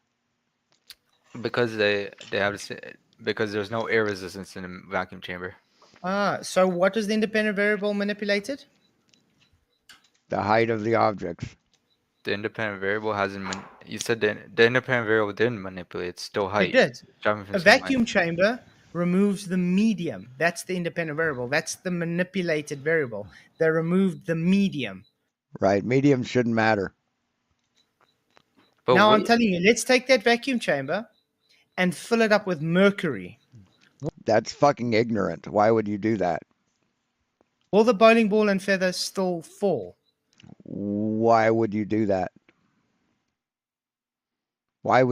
[SPEAKER 13] Because they have because there's no air resistance in a vacuum chamber.
[SPEAKER 7] So what is the independent variable manipulated?
[SPEAKER 2] The height of the objects.
[SPEAKER 13] The independent variable hasn't. You said the independent variable didn't manipulate. It's still height.
[SPEAKER 7] It did.
[SPEAKER 13] Driving from
[SPEAKER 7] A
[SPEAKER 13] same height.
[SPEAKER 7] vacuum chamber removes the medium. That's the independent variable. That's the manipulated variable. They removed the medium.
[SPEAKER 2] Right. Medium shouldn't matter.
[SPEAKER 13] But
[SPEAKER 7] now I'm
[SPEAKER 13] wait,
[SPEAKER 7] telling you, let's take that vacuum chamber and fill it up with mercury.
[SPEAKER 2] That's fucking ignorant. Why would you do that?
[SPEAKER 7] Will the bowling ball and feather still fall?
[SPEAKER 2] Why would you do that? Why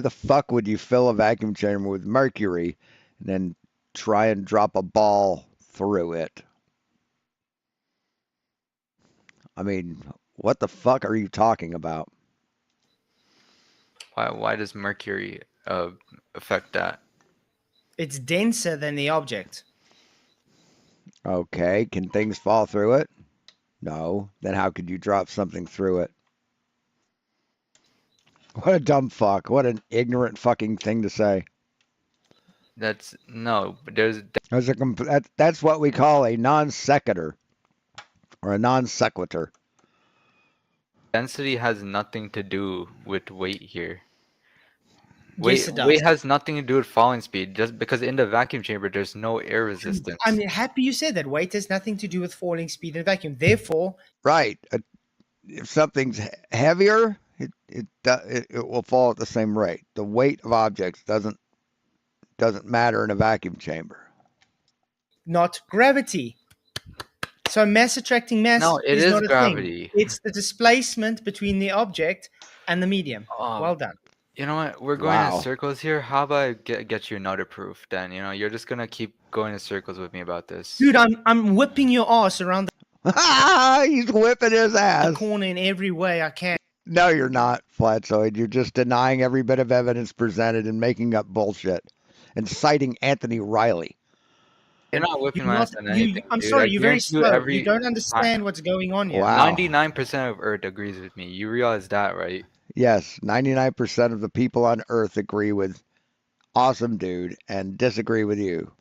[SPEAKER 2] the fuck would you fill a vacuum chamber with mercury and then try and drop a ball through it? I mean, what the fuck are you talking about?
[SPEAKER 13] why does mercury affect that?
[SPEAKER 7] It's denser than the object.
[SPEAKER 2] Okay, can things fall through it? No. Then how could you drop something through it? What a dumb fuck. What an ignorant fucking thing to say.
[SPEAKER 13] That's no. But there's
[SPEAKER 2] That's what we call a non sequitur or a non sequitur.
[SPEAKER 13] density has nothing to do with weight here.
[SPEAKER 7] Yes, it does.
[SPEAKER 13] Weight has nothing to do with falling speed. Just because in the vacuum chamber there's no air resistance.
[SPEAKER 7] I'm happy you said that. Weight has nothing to do with falling speed in a vacuum. Therefore,
[SPEAKER 2] Right. If something's heavier, it will fall at the same rate. The weight of objects doesn't matter in a vacuum chamber.
[SPEAKER 7] not gravity. So mass attracting mass
[SPEAKER 13] No, it is
[SPEAKER 7] not a
[SPEAKER 13] gravity.
[SPEAKER 7] thing. It's the displacement between the object and the medium. Well done.
[SPEAKER 13] You know what? We're going
[SPEAKER 2] Wow.
[SPEAKER 13] in circles here. How about I get you another proof then? You know, you're just gonna keep going in circles with me about this.
[SPEAKER 7] Dude, I'm whipping your ass around
[SPEAKER 2] He's whipping his
[SPEAKER 7] the
[SPEAKER 2] ass.
[SPEAKER 7] corner in every way I can.
[SPEAKER 2] No, you're not, Flatzoid. You're just denying every bit of evidence presented and making up bullshit and citing Anthony Riley.
[SPEAKER 13] You're not whipping
[SPEAKER 7] You're
[SPEAKER 13] my
[SPEAKER 7] not-
[SPEAKER 13] ass on
[SPEAKER 7] you-
[SPEAKER 13] anything.
[SPEAKER 7] I'm
[SPEAKER 13] dude.
[SPEAKER 7] sorry,
[SPEAKER 13] I
[SPEAKER 7] you're very
[SPEAKER 13] guarantee you
[SPEAKER 7] slow. You don't understand what's going on here.
[SPEAKER 2] Wow.
[SPEAKER 13] 99% of Earth agrees with me. You realize that, right?
[SPEAKER 2] Yes, 99% of the people on Earth agree with Awesome Dude and disagree with you.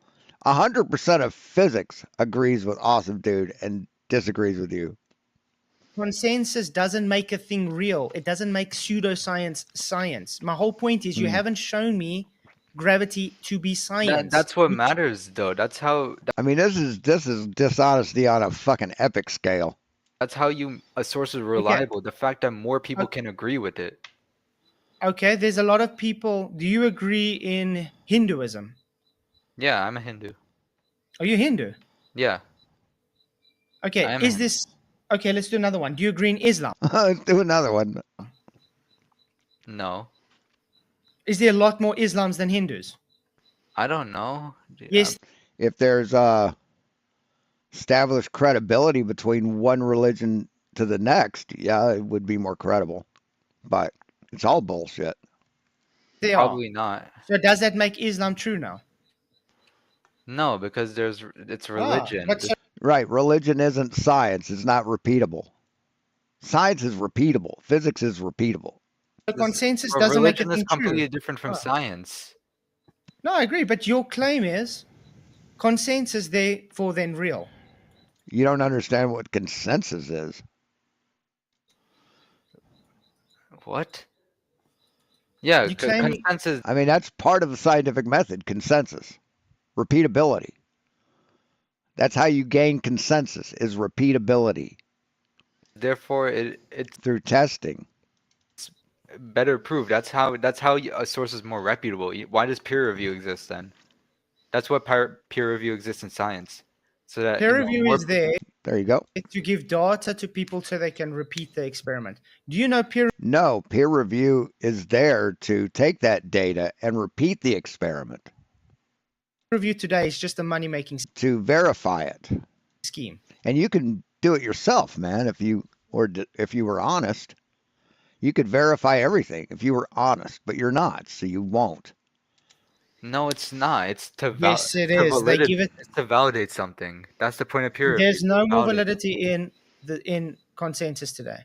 [SPEAKER 2] 100% of physics agrees with Awesome Dude and disagrees with you.
[SPEAKER 7] Consensus doesn't make a thing real. It doesn't make pseudoscience science. My whole point is you haven't shown me gravity to be science.
[SPEAKER 13] That's what matters, though. That's how.
[SPEAKER 2] I mean, this is dishonesty on a fucking epic scale.
[SPEAKER 13] That's how a source is reliable. The fact that more people can agree with it.
[SPEAKER 7] Okay, there's a lot of people. Do you agree in Hinduism?
[SPEAKER 13] Yeah, I'm a Hindu.
[SPEAKER 7] Are you Hindu?
[SPEAKER 13] Yeah.
[SPEAKER 7] Okay,
[SPEAKER 13] I am
[SPEAKER 7] is
[SPEAKER 13] a
[SPEAKER 7] this okay? Let's do another one. Do you agree in Islam?
[SPEAKER 2] Let's do another one.
[SPEAKER 13] No.
[SPEAKER 7] Is there a lot more Islams than Hindus?
[SPEAKER 13] I don't know.
[SPEAKER 7] Yes.
[SPEAKER 2] If there's established credibility between one religion to the next, yeah, it would be more credible. But it's all bullshit.
[SPEAKER 7] They
[SPEAKER 13] Probably
[SPEAKER 7] are.
[SPEAKER 13] not.
[SPEAKER 7] So does that make Islam true now?
[SPEAKER 13] No, because it's religion.
[SPEAKER 7] but so-
[SPEAKER 2] Right, religion isn't science. It's not repeatable. Science is repeatable. Physics is repeatable.
[SPEAKER 7] The consensus
[SPEAKER 13] But
[SPEAKER 7] doesn't make a
[SPEAKER 13] religion is
[SPEAKER 7] thing true.
[SPEAKER 13] completely different from science.
[SPEAKER 7] No, I agree. But your claim is consensus, therefore, then real.
[SPEAKER 2] You don't understand what consensus is.
[SPEAKER 13] What? Yeah,
[SPEAKER 7] You claim-
[SPEAKER 13] consensus.
[SPEAKER 2] I mean, that's part of the scientific method, consensus. Repeatability. That's how you gain consensus, is repeatability.
[SPEAKER 13] Therefore, it's
[SPEAKER 2] through testing.
[SPEAKER 13] Better proved. That's how a source is more reputable. Why does peer review exist then? That's what peer review exists in science. So that
[SPEAKER 7] Peer review is there
[SPEAKER 2] There you go.
[SPEAKER 7] to give data to people so they can repeat the experiment. Do you know peer
[SPEAKER 2] No, peer review is there to take that data and repeat the experiment
[SPEAKER 7] review today is just a money-making
[SPEAKER 2] to verify it.
[SPEAKER 7] scheme.
[SPEAKER 2] And you can do it yourself, man, if you were honest. You could verify everything if you were honest, but you're not, so you won't.
[SPEAKER 13] No, it's not. It's to
[SPEAKER 7] Yes, it is. They give it.
[SPEAKER 13] It's to validate something. That's the point of peer review.
[SPEAKER 7] There's no more
[SPEAKER 13] Validate.
[SPEAKER 7] validity in consensus today.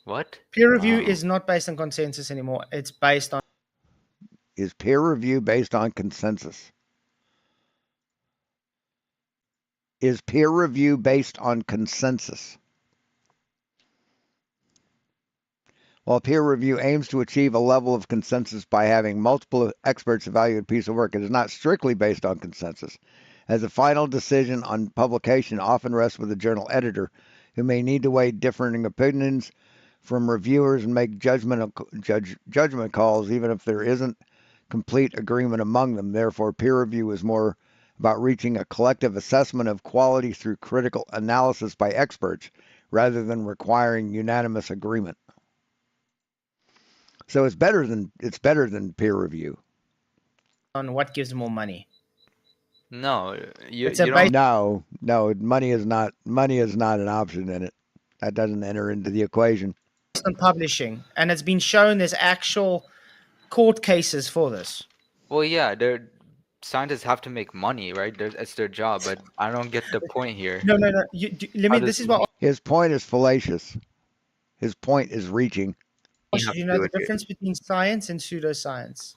[SPEAKER 13] What?
[SPEAKER 7] Peer review is not based on consensus anymore. It's based on.
[SPEAKER 2] Is peer review based on consensus? Is peer review based on consensus? While peer review aims to achieve a level of consensus by having multiple experts evaluate a piece of work, it is not strictly based on consensus, as the final decision on publication often rests with the journal editor, who may need to weigh differing opinions from reviewers and make judgment calls, even if there isn't complete agreement among them. Therefore, peer review is more about reaching a collective assessment of quality through critical analysis by experts, rather than requiring unanimous agreement. So it's better than peer review.
[SPEAKER 7] On what gives more money.
[SPEAKER 13] No, you
[SPEAKER 7] It's a
[SPEAKER 13] don't.
[SPEAKER 2] No, money is not an option in it. That doesn't enter into the equation.
[SPEAKER 7] Based on publishing, and it's been shown there's actual court cases for this.
[SPEAKER 13] Well, yeah, scientists have to make money, right? It's their job, but I don't get the point here.
[SPEAKER 7] No. This is what.
[SPEAKER 2] His point is fallacious. His point is reaching.
[SPEAKER 7] Do you know the difference between science and pseudoscience?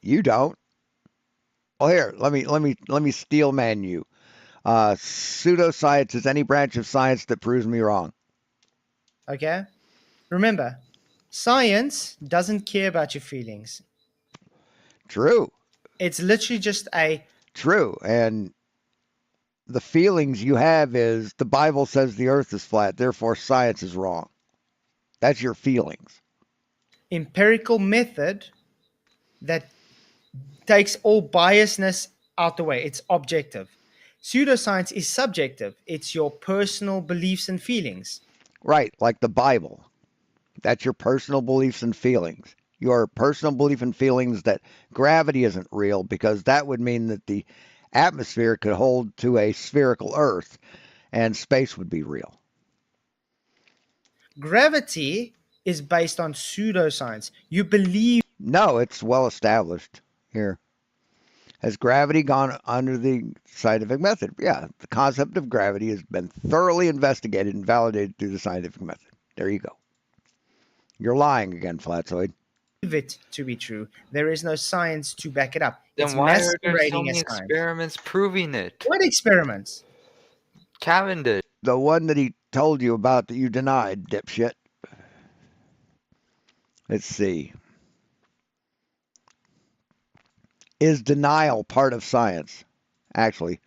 [SPEAKER 2] You don't. Well, here, let me steel man you. Pseudoscience is any branch of science that proves me wrong.
[SPEAKER 7] Okay? Remember, science doesn't care about your feelings.
[SPEAKER 2] True.
[SPEAKER 7] It's literally just a...
[SPEAKER 2] True. And the feelings you have is the Bible says the earth is flat, therefore science is wrong. That's your feelings.
[SPEAKER 7] Empirical method that takes all biasness out the way. It's objective. Pseudoscience is subjective. It's your personal beliefs and feelings.
[SPEAKER 2] Right, like the Bible. That's your personal beliefs and feelings. Your personal belief and feelings that gravity isn't real, because that would mean that the atmosphere could hold to a spherical Earth and space would be real.
[SPEAKER 7] Gravity is based on pseudoscience. You believe...
[SPEAKER 2] No, it's well established here. Has gravity gone under the scientific method? Yeah, the concept of gravity has been thoroughly investigated and validated through the scientific method. There you go. You're lying again, Flatzoid.
[SPEAKER 7] It to be true. There is no science to back it up.
[SPEAKER 13] Then
[SPEAKER 7] It's
[SPEAKER 13] why are there so
[SPEAKER 7] masquerading
[SPEAKER 13] many
[SPEAKER 7] as science.
[SPEAKER 13] experiments proving it?
[SPEAKER 7] What experiments?
[SPEAKER 13] Cavendish.
[SPEAKER 2] The one that he told you about that you denied, dipshit. Let's see. Is denial part of science? Actually,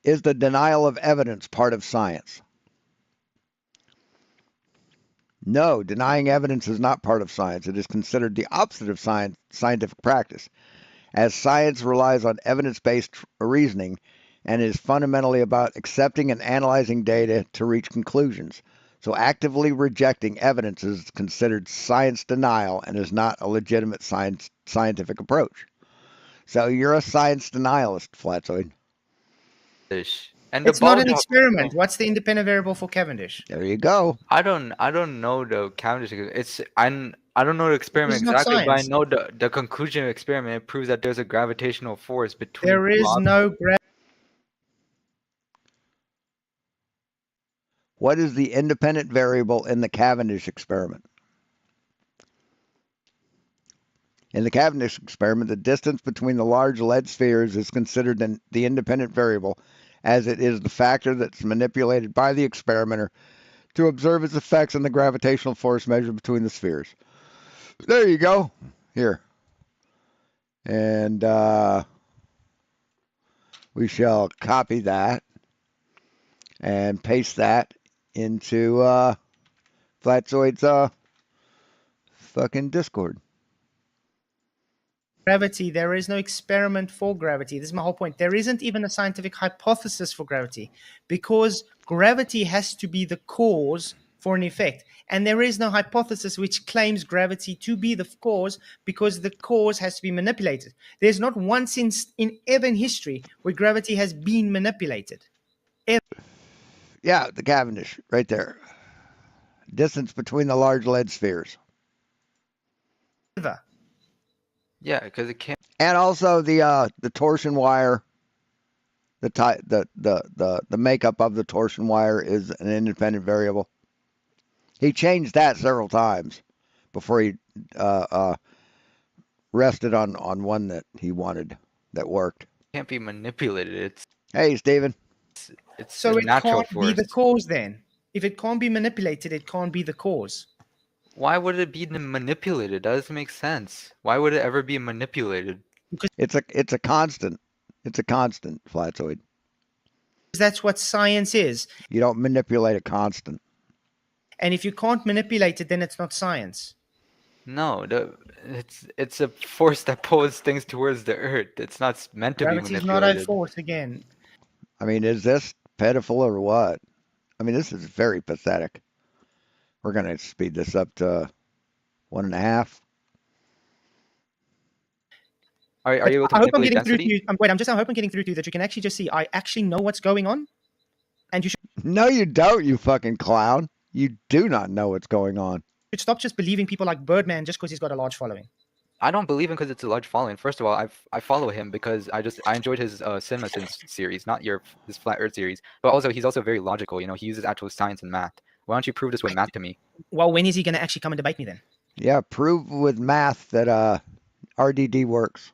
[SPEAKER 2] is the denial of evidence part of science? No, denying evidence is not part of science. It is considered the opposite of scientific practice, as science relies on evidence-based reasoning and is fundamentally about accepting and analyzing data to reach conclusions. So actively rejecting evidence is considered science denial and is not a legitimate scientific approach. So you're a science denialist, Flatzoid.
[SPEAKER 13] And
[SPEAKER 7] It's not an experiment. What's the independent variable for Cavendish?
[SPEAKER 2] There you go.
[SPEAKER 13] I don't know the Cavendish. I don't know the experiment
[SPEAKER 7] It's not
[SPEAKER 13] exactly, but I
[SPEAKER 7] science.
[SPEAKER 13] know the conclusion of the experiment. It proves that there's a gravitational force between.
[SPEAKER 7] There is
[SPEAKER 13] blobs.
[SPEAKER 7] no gravity.
[SPEAKER 2] What is the independent variable in the Cavendish experiment? In the Cavendish experiment, the distance between the large lead spheres is considered the independent variable, as it is the factor that's manipulated by the experimenter to observe its effects on the gravitational force measured between the spheres. There you go. Here. And we shall copy that and paste that into Flatzoid's fucking Discord.
[SPEAKER 7] Gravity, there is no experiment for gravity. This is my whole point. There isn't even a scientific hypothesis for gravity, because gravity has to be the cause for an effect. And there is no hypothesis which claims gravity to be the cause, because the cause has to be manipulated. There's not once ever in history where gravity has been manipulated. Ever.
[SPEAKER 2] Yeah, the Cavendish, right there. distance between the large lead spheres.
[SPEAKER 13] Yeah, because it can't.
[SPEAKER 2] And also the torsion wire, the makeup of the torsion wire is an independent variable. He changed that several times before he rested on one that he wanted that worked.
[SPEAKER 13] Can't be manipulated.
[SPEAKER 2] Hey, Steven.
[SPEAKER 13] It's
[SPEAKER 5] So
[SPEAKER 13] a
[SPEAKER 5] it
[SPEAKER 13] natural
[SPEAKER 5] can't be
[SPEAKER 13] force.
[SPEAKER 5] the cause then. If it can't be manipulated, it can't be the cause.
[SPEAKER 13] Why would it be manipulated? That doesn't make sense. Why would it ever be manipulated?
[SPEAKER 2] It's a constant. It's a constant, Flatzoid.
[SPEAKER 5] That's what science is.
[SPEAKER 2] You don't manipulate a constant.
[SPEAKER 5] And if you can't manipulate it, then it's not science.
[SPEAKER 13] No, it's a force that pulls things towards the Earth. It's not meant to be
[SPEAKER 5] Gravity's not a
[SPEAKER 13] manipulated.
[SPEAKER 5] force again.
[SPEAKER 2] I mean, is this pitiful or what? I mean, this is very pathetic. We're going to speed this up to 1.5.
[SPEAKER 13] Are you able to
[SPEAKER 5] I hope I'm
[SPEAKER 13] manipulate
[SPEAKER 5] getting through
[SPEAKER 13] density?
[SPEAKER 5] to you. Wait, I hope I'm getting through to you that you can actually just see. I actually know what's going on, and you
[SPEAKER 2] No, you don't, you fucking clown. You do not know what's going on.
[SPEAKER 5] should stop just believing people like Birdman just because he's got a large following.
[SPEAKER 13] I don't believe him because it's a large following. First of all, I follow him because I enjoyed his CinemaSins series, not his Flat Earth series. But also he's also very logical. You know, he uses actual science and math. Why don't you prove this with math to me?
[SPEAKER 5] Well, when is he going to actually come and debate me then?
[SPEAKER 2] Yeah, prove with math that RDD works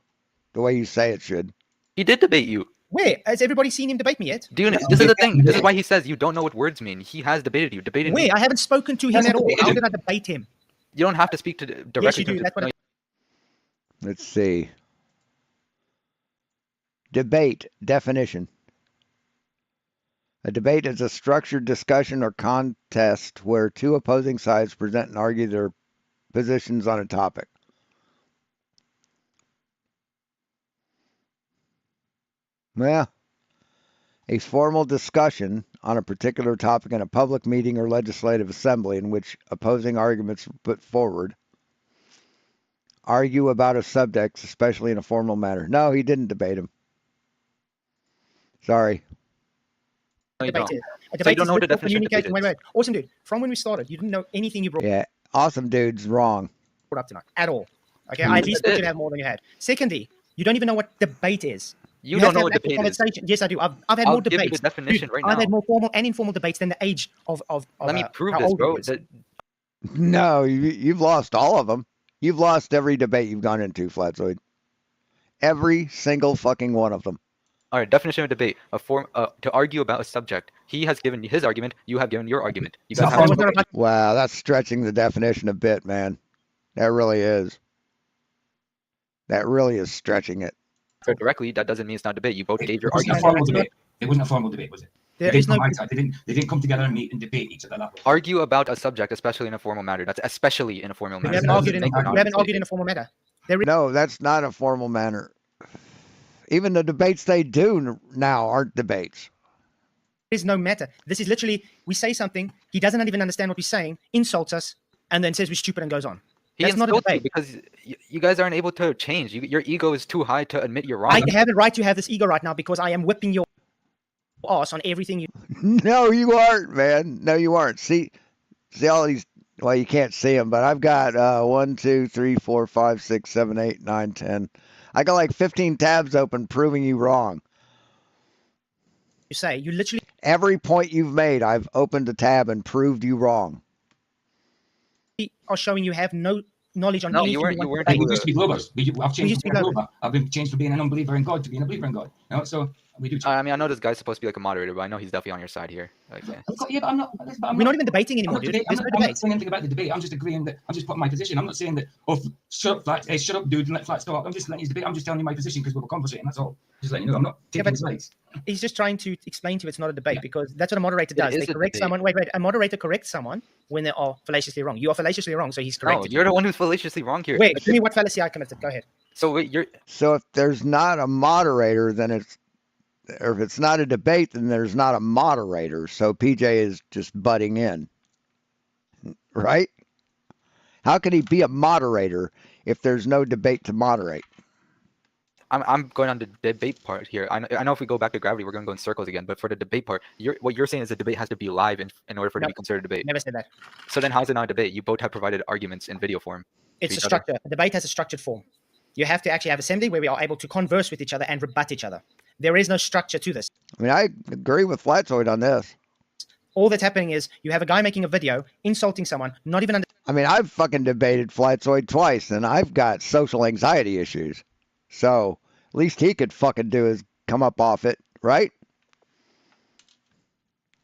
[SPEAKER 2] the way you say it should.
[SPEAKER 13] He did debate you.
[SPEAKER 5] Where? Has everybody seen him debate me yet?
[SPEAKER 13] Do you know, this is the thing. This is why he says you don't know what words mean. He has debated you. Debated
[SPEAKER 5] Where?
[SPEAKER 13] me.
[SPEAKER 5] I haven't spoken to him at all. How did I debate him?
[SPEAKER 13] You don't have to speak to directly.
[SPEAKER 5] Yes, you
[SPEAKER 13] to
[SPEAKER 5] do.
[SPEAKER 13] him.
[SPEAKER 5] That's what
[SPEAKER 2] Let's see. Debate definition. A debate is a structured discussion or contest where two opposing sides present and argue their positions on a topic. Well, a formal discussion on a particular topic in a public meeting or legislative assembly in which opposing arguments are put forward. Argue about a subject, especially in a formal manner. No, he didn't debate him. Sorry.
[SPEAKER 13] No, you
[SPEAKER 5] debate
[SPEAKER 13] don't.
[SPEAKER 5] is. A
[SPEAKER 13] So
[SPEAKER 5] debate
[SPEAKER 13] you don't
[SPEAKER 5] is
[SPEAKER 13] know what the
[SPEAKER 5] literal
[SPEAKER 13] definition of debate
[SPEAKER 5] communication.
[SPEAKER 13] is.
[SPEAKER 5] Wait. Awesome, dude. From when we started, you didn't know anything you brought
[SPEAKER 2] Yeah, awesome dude's wrong.
[SPEAKER 5] up tonight at all. Okay,
[SPEAKER 13] You
[SPEAKER 5] I at least thought
[SPEAKER 13] did.
[SPEAKER 5] you'd have more than you had. Secondly, you don't even know what debate is.
[SPEAKER 13] You
[SPEAKER 5] have
[SPEAKER 13] don't know
[SPEAKER 5] to
[SPEAKER 13] what
[SPEAKER 5] have actual
[SPEAKER 13] debate is.
[SPEAKER 5] conversation. Yes, I do. I've had
[SPEAKER 13] I'll
[SPEAKER 5] more
[SPEAKER 13] give you the
[SPEAKER 5] debates.
[SPEAKER 13] definition
[SPEAKER 5] Dude,
[SPEAKER 13] right
[SPEAKER 5] I've
[SPEAKER 13] now.
[SPEAKER 5] had more formal and informal debates than the age of
[SPEAKER 13] Let me prove
[SPEAKER 5] how
[SPEAKER 13] this,
[SPEAKER 5] old
[SPEAKER 13] bro.
[SPEAKER 5] he is.
[SPEAKER 2] No, you've lost all of them. You've lost every debate you've gone into, Flatzoid. Every single fucking one of them.
[SPEAKER 13] All right, definition of debate: a form to argue about a subject. He has given his argument. You have given your argument. You guys have.
[SPEAKER 2] Wow, that's stretching the definition a bit, man. That really is. That really is stretching it.
[SPEAKER 13] Directly, that doesn't mean it's not debate. You both gave your
[SPEAKER 12] It wasn't a
[SPEAKER 13] argument.
[SPEAKER 12] formal debate. It wasn't a formal debate, was it?
[SPEAKER 5] There
[SPEAKER 12] They
[SPEAKER 5] is
[SPEAKER 12] didn't
[SPEAKER 5] no.
[SPEAKER 12] come outside. They didn't come together and meet and debate each other that way.
[SPEAKER 13] Argue about a subject, especially in a formal manner. That's especially in a formal
[SPEAKER 5] We
[SPEAKER 13] manner.
[SPEAKER 5] haven't argued in a formal manner. There is
[SPEAKER 2] No, that's not a formal manner. Even the debates they do now aren't debates.
[SPEAKER 5] no matter. This is literally we say something, he doesn't even understand what we're saying, insults us, and then says we're stupid and goes on.
[SPEAKER 13] He
[SPEAKER 5] That's not a
[SPEAKER 13] insults you
[SPEAKER 5] debate.
[SPEAKER 13] because you guys aren't able to change. Your ego is too high to admit you're wrong.
[SPEAKER 5] I have the right to have this ego right now because I am whipping your ass on everything you.
[SPEAKER 2] No, you aren't, man. No, you aren't. See all these. Well, you can't see them, but I've got 1, 2, 3, 4, 5, 6, 7, 8, 9, 10. I got like 15 tabs open proving you wrong.
[SPEAKER 5] You say you literally
[SPEAKER 2] Every point you've made, I've opened a tab and proved you wrong.
[SPEAKER 5] are showing you have no knowledge on
[SPEAKER 13] No,
[SPEAKER 5] anything.
[SPEAKER 13] you weren't.
[SPEAKER 5] want
[SPEAKER 13] You weren't.
[SPEAKER 5] to
[SPEAKER 12] We
[SPEAKER 5] debate.
[SPEAKER 12] used to be Globers. I've changed
[SPEAKER 5] used
[SPEAKER 12] from
[SPEAKER 5] to be
[SPEAKER 12] being a Glober. I've been changed from being an unbeliever in God to being a believer in God. You know, so we do.
[SPEAKER 13] I mean, I know this guy's supposed to be like a moderator, but I know he's definitely on your side here. Like, yeah.
[SPEAKER 12] Yeah, but I'm not.
[SPEAKER 5] We're not even debating anymore, dude. There's no
[SPEAKER 12] I'm not
[SPEAKER 5] debate.
[SPEAKER 12] saying anything about the debate. I'm just agreeing that I'm just putting my position. I'm not saying that, oh, shut up, Flats. Hey, shut up, dude, and let Flats talk. I'm just letting you debate. I'm just telling you my position because we were conversating. That's all. Just letting you know. I'm not taking
[SPEAKER 5] but-
[SPEAKER 12] sides.
[SPEAKER 5] He's just trying to explain to you it's not a debate because that's what a moderator
[SPEAKER 13] It
[SPEAKER 5] does.
[SPEAKER 13] is
[SPEAKER 5] They
[SPEAKER 13] a
[SPEAKER 5] correct
[SPEAKER 13] debate.
[SPEAKER 5] someone. Wait. A moderator corrects someone when they are fallaciously wrong. You are fallaciously wrong, so he's
[SPEAKER 13] No,
[SPEAKER 5] corrected.
[SPEAKER 13] you're the one who's fallaciously wrong here.
[SPEAKER 5] Wait, tell me what fallacy I committed. Go ahead.
[SPEAKER 13] So wait, you're.
[SPEAKER 2] So if there's not a moderator, then or if it's not a debate, then there's not a moderator. So PJ is just butting in, right? How can he be a moderator if there's no debate to moderate?
[SPEAKER 13] I'm going on the debate part here. I know if we go back to gravity, we're going to go in circles again. But for the debate part, what you're saying is the debate has to be live in order for it to be considered a debate.
[SPEAKER 5] Never said that.
[SPEAKER 13] So then, how is it not a debate? You both have provided arguments in video form.
[SPEAKER 5] It's a structure. A debate has a structured form. You have to actually have assembly where we are able to converse with each other and rebut each other. There is no structure to this.
[SPEAKER 2] I mean, I agree with Flatzoid on this.
[SPEAKER 5] All that's happening is you have a guy making a video insulting someone, not even under.
[SPEAKER 2] I mean, I've fucking debated Flatzoid twice, and I've got social anxiety issues. So at least he could fucking do is come up off it, right?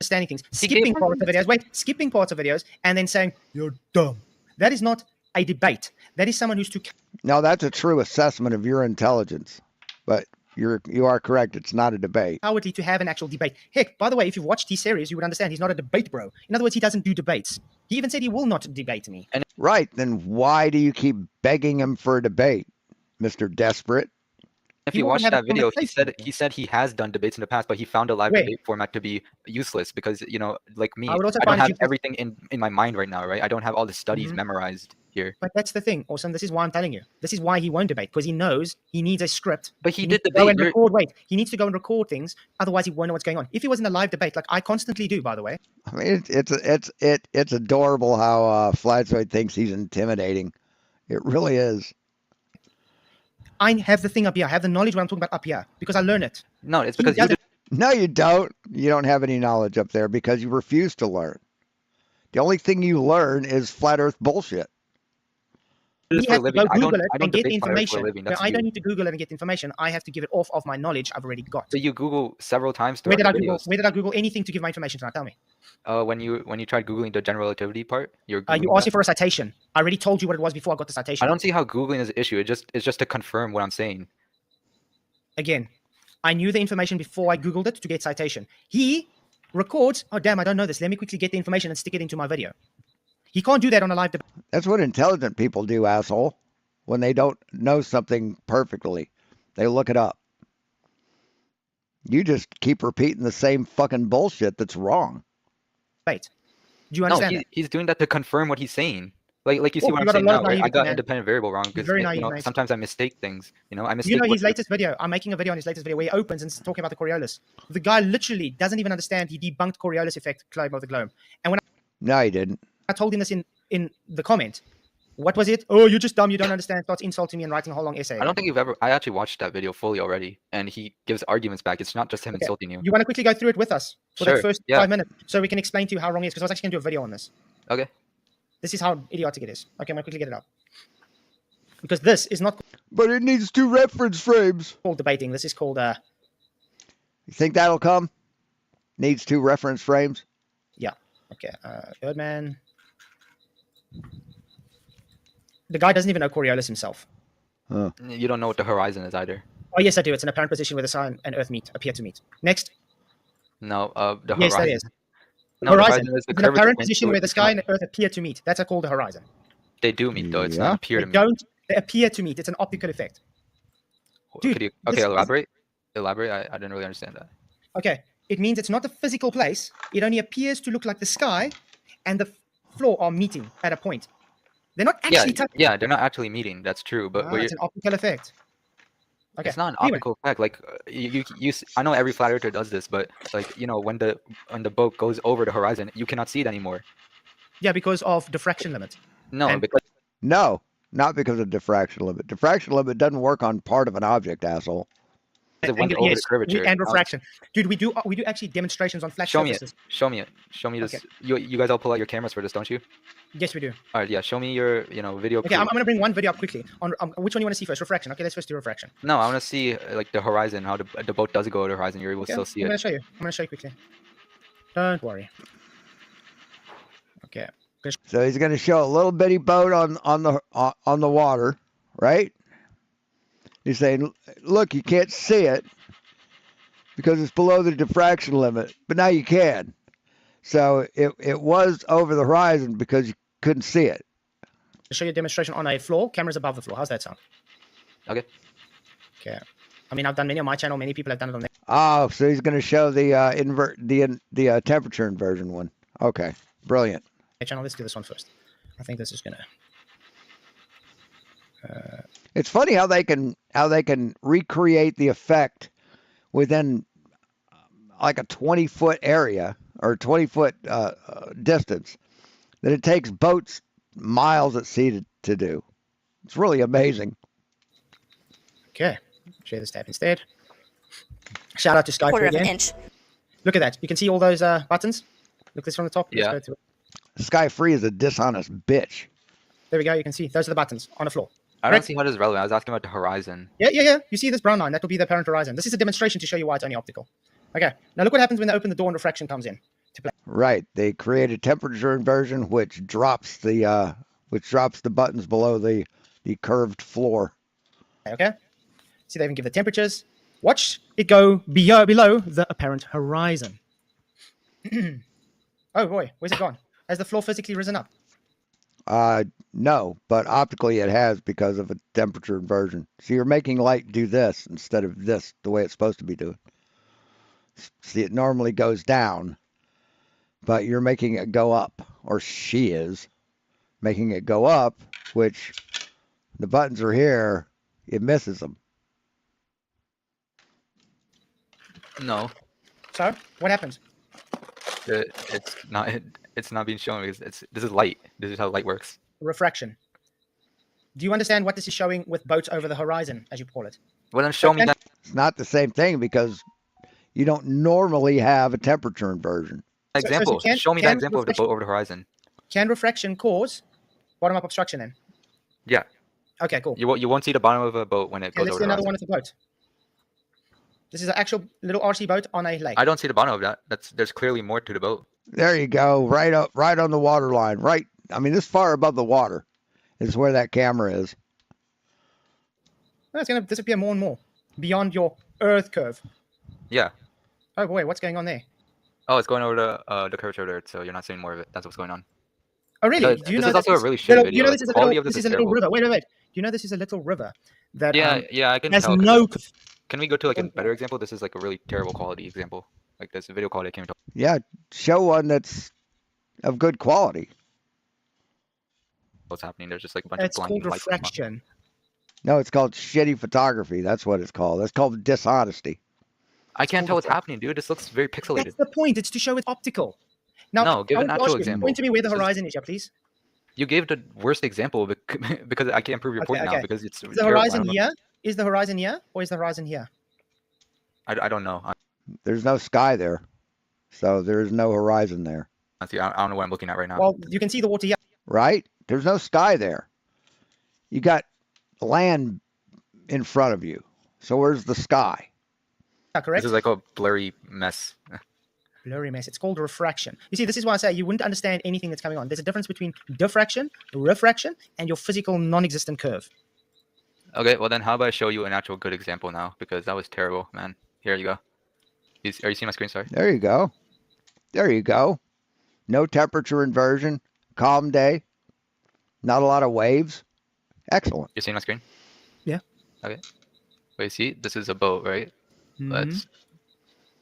[SPEAKER 5] Understanding things, skipping parts of videos, skipping parts of videos, and then saying you're dumb. That is not a debate. That is someone who's too.
[SPEAKER 2] No, that's a true assessment of your intelligence. But you are correct. It's not a debate.
[SPEAKER 5] Cowardly to have an actual debate. Heck, by the way, if you've watched these series, you would understand he's not a debate bro. In other words, he doesn't do debates. He even said he will not debate me.
[SPEAKER 2] Right. Then why do you keep begging him for a debate, Mr. Desperate?
[SPEAKER 13] If you watch that video, he said he has done debates in the past, but he found a live debate format to be useless because, you know, like me, I don't have everything in my mind right now, right? I don't have all the studies memorized here.
[SPEAKER 5] But that's the thing, Awesome. This is why I'm telling you. This is why he won't debate, because he knows he needs a script.
[SPEAKER 13] But he
[SPEAKER 5] did
[SPEAKER 13] debate.
[SPEAKER 5] He needs to go and record things, otherwise he won't know what's going on. If he was in a live debate, like I constantly do, by the way.
[SPEAKER 2] I mean, it's adorable how Flatzoid thinks he's intimidating. It really is.
[SPEAKER 5] I have the thing up here. I have the knowledge what I'm talking about up here because I learn it.
[SPEAKER 13] No, it's because you
[SPEAKER 2] No, you don't. You don't have any knowledge up there because you refuse to learn. The only thing you learn is flat Earth bullshit.
[SPEAKER 5] We have to go Google it and get
[SPEAKER 13] debate
[SPEAKER 5] information.
[SPEAKER 13] That's
[SPEAKER 5] I don't need to Google it and get information. I have to give it off of my knowledge I've already got.
[SPEAKER 13] So you Google several times.
[SPEAKER 5] Where did I Google anything to give my information tonight? Tell me.
[SPEAKER 13] When you tried Googling the general relativity part, you
[SPEAKER 5] asked me for a citation. I already told you what it was before I got the citation.
[SPEAKER 13] I don't see how Googling is an issue. It's just to confirm what I'm saying.
[SPEAKER 5] Again, I knew the information before I Googled it to get citation. He records, oh damn, I don't know this. Let me quickly get the information and stick it into my video. He can't do that on a live debate.
[SPEAKER 2] That's what intelligent people do, asshole. When they don't know something perfectly, they look it up. You just keep repeating the same fucking bullshit that's wrong.
[SPEAKER 5] Right. Do you understand?
[SPEAKER 13] No, he's doing that to confirm what he's saying. Like you see what I'm saying now, right? I got independent variable wrong because sometimes I mistake things. I mistake.
[SPEAKER 5] You know his latest video. I'm making a video on his latest video where he opens and talking about the Coriolis. The guy literally doesn't even understand. He debunked Coriolis effect claim of the globe. And when
[SPEAKER 2] no, he didn't.
[SPEAKER 5] I told him this in the comment. What was it? Oh, you're just dumb. You don't understand. Starts insulting me and writing a whole long essay.
[SPEAKER 13] I don't think I actually watched that video fully already, and he gives arguments back. It's not just him insulting you.
[SPEAKER 5] You want to quickly go through it with us for
[SPEAKER 13] Sure,
[SPEAKER 5] the first 5 minutes, so we can explain to you how wrong it is? Because I was actually going to do a video on this.
[SPEAKER 13] Okay.
[SPEAKER 5] This is how idiotic it is. Okay, I'm going to quickly get it up. Because this is not.
[SPEAKER 2] But it needs 2 reference frames.
[SPEAKER 5] Called debating. This is called.
[SPEAKER 2] You think that'll come? Needs 2 reference frames.
[SPEAKER 5] Yeah. Okay. Birdman. The guy doesn't even know Coriolis himself.
[SPEAKER 2] Huh.
[SPEAKER 13] You don't know what the horizon is either.
[SPEAKER 5] Oh, yes, I do. It's an apparent position where the Sun and Earth appear to meet. Next.
[SPEAKER 13] No, the
[SPEAKER 5] yes,
[SPEAKER 13] horizon.
[SPEAKER 5] That is.
[SPEAKER 13] No,
[SPEAKER 5] horizon.
[SPEAKER 13] The horizon is the
[SPEAKER 5] it's an apparent position where the sky and Earth appear to meet. That's called the horizon.
[SPEAKER 13] They do meet, though. It's not appear to meet.
[SPEAKER 5] They appear to meet. It's an optical effect. Dude,
[SPEAKER 13] elaborate? Elaborate? I didn't really understand that.
[SPEAKER 5] Okay. It means it's not a physical place. It only appears to look like the sky and the floor are meeting at a point. They're not actually touching.
[SPEAKER 13] Yeah, they're not actually meeting. That's true. But
[SPEAKER 5] it's an optical effect. Okay.
[SPEAKER 13] It's not an optical effect. Like you I know every flat earther does this, but like when the boat goes over the horizon, you cannot see it anymore.
[SPEAKER 5] Yeah, because of diffraction limit.
[SPEAKER 13] No,
[SPEAKER 2] no, not because of diffraction limit. Diffraction limit doesn't work on part of an object, asshole.
[SPEAKER 13] It went over the curvature.
[SPEAKER 5] And refraction. Dude, we do actually demonstrations on flat surfaces.
[SPEAKER 13] Show me this. Okay. You guys all pull out your cameras for this, don't you?
[SPEAKER 5] Yes, we do.
[SPEAKER 13] All right, yeah. Show me your video.
[SPEAKER 5] Okay, I'm gonna bring one video up quickly. On which one you want to see first? Refraction. Okay, let's first do refraction.
[SPEAKER 13] No, I want to see like the horizon. How the boat does go to the horizon. You're able to still see it.
[SPEAKER 5] I'm gonna show you quickly. Don't worry. Okay.
[SPEAKER 2] So he's gonna show a little bitty boat on the water, right? He's saying, look, you can't see it because it's below the diffraction limit, but now you can. So it was over the horizon because you couldn't see it.
[SPEAKER 5] I'll show you a demonstration on a floor. Camera's above the floor. How's that sound?
[SPEAKER 13] Okay.
[SPEAKER 5] Okay. I mean, I've done many on my channel. Many people have done it on their.
[SPEAKER 2] Oh, so he's going to show the temperature inversion one. Okay, brilliant.
[SPEAKER 5] Channel. Let's do this one first. I think this is gonna.
[SPEAKER 2] It's funny how they can how they can recreate the effect within like a 20-foot area or 20-foot distance that it takes boats miles at sea to do. It's really amazing.
[SPEAKER 7] Okay, share this tab instead. Shout out to Sky
[SPEAKER 17] Quarter of an
[SPEAKER 7] again.
[SPEAKER 17] inch.
[SPEAKER 7] Look at that. You can see all those buttons. Look this from the top. Let's
[SPEAKER 13] Yeah.
[SPEAKER 7] go to it.
[SPEAKER 2] Sky Free is a dishonest bitch.
[SPEAKER 7] There we go. You can see those are the buttons on the floor.
[SPEAKER 13] I don't
[SPEAKER 7] Correct?
[SPEAKER 13] see how this is relevant. I was asking about the horizon.
[SPEAKER 7] Yeah. You see this brown line? That will be the apparent horizon. This is a demonstration to show you why it's only optical. Okay. Now look what happens when they open the door and refraction comes in to play.
[SPEAKER 2] Right. They create a temperature inversion which drops the buttons below the curved floor.
[SPEAKER 7] Okay. See, they even give the temperatures. Watch it go below the apparent horizon. Oh boy, where's it gone? Has the floor physically risen up?
[SPEAKER 2] No, but optically it has because of a temperature inversion. So you're making light do this instead of this, the way it's supposed to be doing. See, it normally goes down, but you're making it go up, or she is making it go up, which the buttons are here, it misses them.
[SPEAKER 13] No,
[SPEAKER 7] So, what happens?
[SPEAKER 13] it's not being shown because this is light. This is how light works.
[SPEAKER 7] Refraction. Do you understand what this is showing with boats over the horizon, as you call it?
[SPEAKER 13] Well, then show me that.
[SPEAKER 2] It's not the same thing because you don't normally have a temperature inversion.
[SPEAKER 13] Example.
[SPEAKER 7] can-
[SPEAKER 13] Show me
[SPEAKER 7] can
[SPEAKER 13] that example of the
[SPEAKER 7] refraction-
[SPEAKER 13] boat over the horizon.
[SPEAKER 7] Can refraction cause bottom-up obstruction then?
[SPEAKER 13] Yeah.
[SPEAKER 7] Okay, cool.
[SPEAKER 13] You won't see the bottom of a boat when it
[SPEAKER 7] Okay,
[SPEAKER 13] goes
[SPEAKER 7] let's
[SPEAKER 13] over
[SPEAKER 7] do
[SPEAKER 13] the
[SPEAKER 7] another
[SPEAKER 13] horizon.
[SPEAKER 7] one of the boat. This is an actual little RC boat on a lake.
[SPEAKER 13] I don't see the bottom of that. There's clearly more to the boat.
[SPEAKER 2] There you go, right on the water line. Right, I mean, this far above the water is where that camera is.
[SPEAKER 7] Well, it's going to disappear more and more beyond your Earth curve.
[SPEAKER 13] Yeah.
[SPEAKER 7] Oh boy, what's going on there?
[SPEAKER 13] Oh, it's going over the curvature of the Earth, so you're not seeing more of it. That's what's going on.
[SPEAKER 7] Oh really?
[SPEAKER 13] But
[SPEAKER 7] Do you
[SPEAKER 13] this
[SPEAKER 7] know
[SPEAKER 13] is also a really shitty
[SPEAKER 7] little,
[SPEAKER 13] video.
[SPEAKER 7] You know
[SPEAKER 13] Like,
[SPEAKER 7] this is
[SPEAKER 13] the
[SPEAKER 7] a
[SPEAKER 13] quality
[SPEAKER 7] little,
[SPEAKER 13] of this
[SPEAKER 7] this
[SPEAKER 13] is
[SPEAKER 7] is a little
[SPEAKER 13] terrible.
[SPEAKER 7] river. Wait. Do you know this is a little river that
[SPEAKER 13] Yeah, I can
[SPEAKER 7] has
[SPEAKER 13] tell.
[SPEAKER 7] no.
[SPEAKER 13] Can we go to like a better example? This is like a really terrible quality example. Like this video quality I can't even tell.
[SPEAKER 2] Yeah, show one that's of good quality.
[SPEAKER 13] What's happening? There's just like a bunch
[SPEAKER 7] It's
[SPEAKER 13] of blinding
[SPEAKER 7] called
[SPEAKER 13] lights going on.
[SPEAKER 7] refraction.
[SPEAKER 2] No, it's called shitty photography. That's what it's called. That's called dishonesty.
[SPEAKER 13] I can't tell what's happening, dude. This looks very pixelated.
[SPEAKER 7] That's the point. It's to show it's optical. Now,
[SPEAKER 13] No, give
[SPEAKER 7] I
[SPEAKER 13] an
[SPEAKER 7] want to
[SPEAKER 13] actual
[SPEAKER 7] ask you,
[SPEAKER 13] example.
[SPEAKER 7] Point to me where the
[SPEAKER 13] This is-
[SPEAKER 7] horizon is, yeah, please.
[SPEAKER 13] You gave the worst example because I can't prove your point now because it's
[SPEAKER 7] Is the
[SPEAKER 13] terrible. I
[SPEAKER 7] horizon
[SPEAKER 13] don't know.
[SPEAKER 7] here? Is the horizon here, or is the horizon here?
[SPEAKER 13] I don't know.
[SPEAKER 2] There's no sky there, so there's no horizon there.
[SPEAKER 13] Honestly, I don't know what I'm looking at right now.
[SPEAKER 7] Well, you can see the water here.
[SPEAKER 2] Right? There's no sky there. You got land in front of you. So where's the sky?
[SPEAKER 7] Correct.
[SPEAKER 13] This is like a blurry mess.
[SPEAKER 7] Blurry mess. It's called refraction. You see, this is why I say you wouldn't understand anything that's coming on. There's a difference between diffraction, refraction, and your physical non-existent curve.
[SPEAKER 13] Okay, well then how about I show you an actual good example now because that was terrible, man. Here you go. Are you seeing my screen? Sorry.
[SPEAKER 2] There you go. There you go. No temperature inversion. Calm day. Not a lot of waves. Excellent.
[SPEAKER 13] You're seeing my screen?
[SPEAKER 7] Yeah.
[SPEAKER 13] Okay. Wait, see, this is a boat, right? Let's.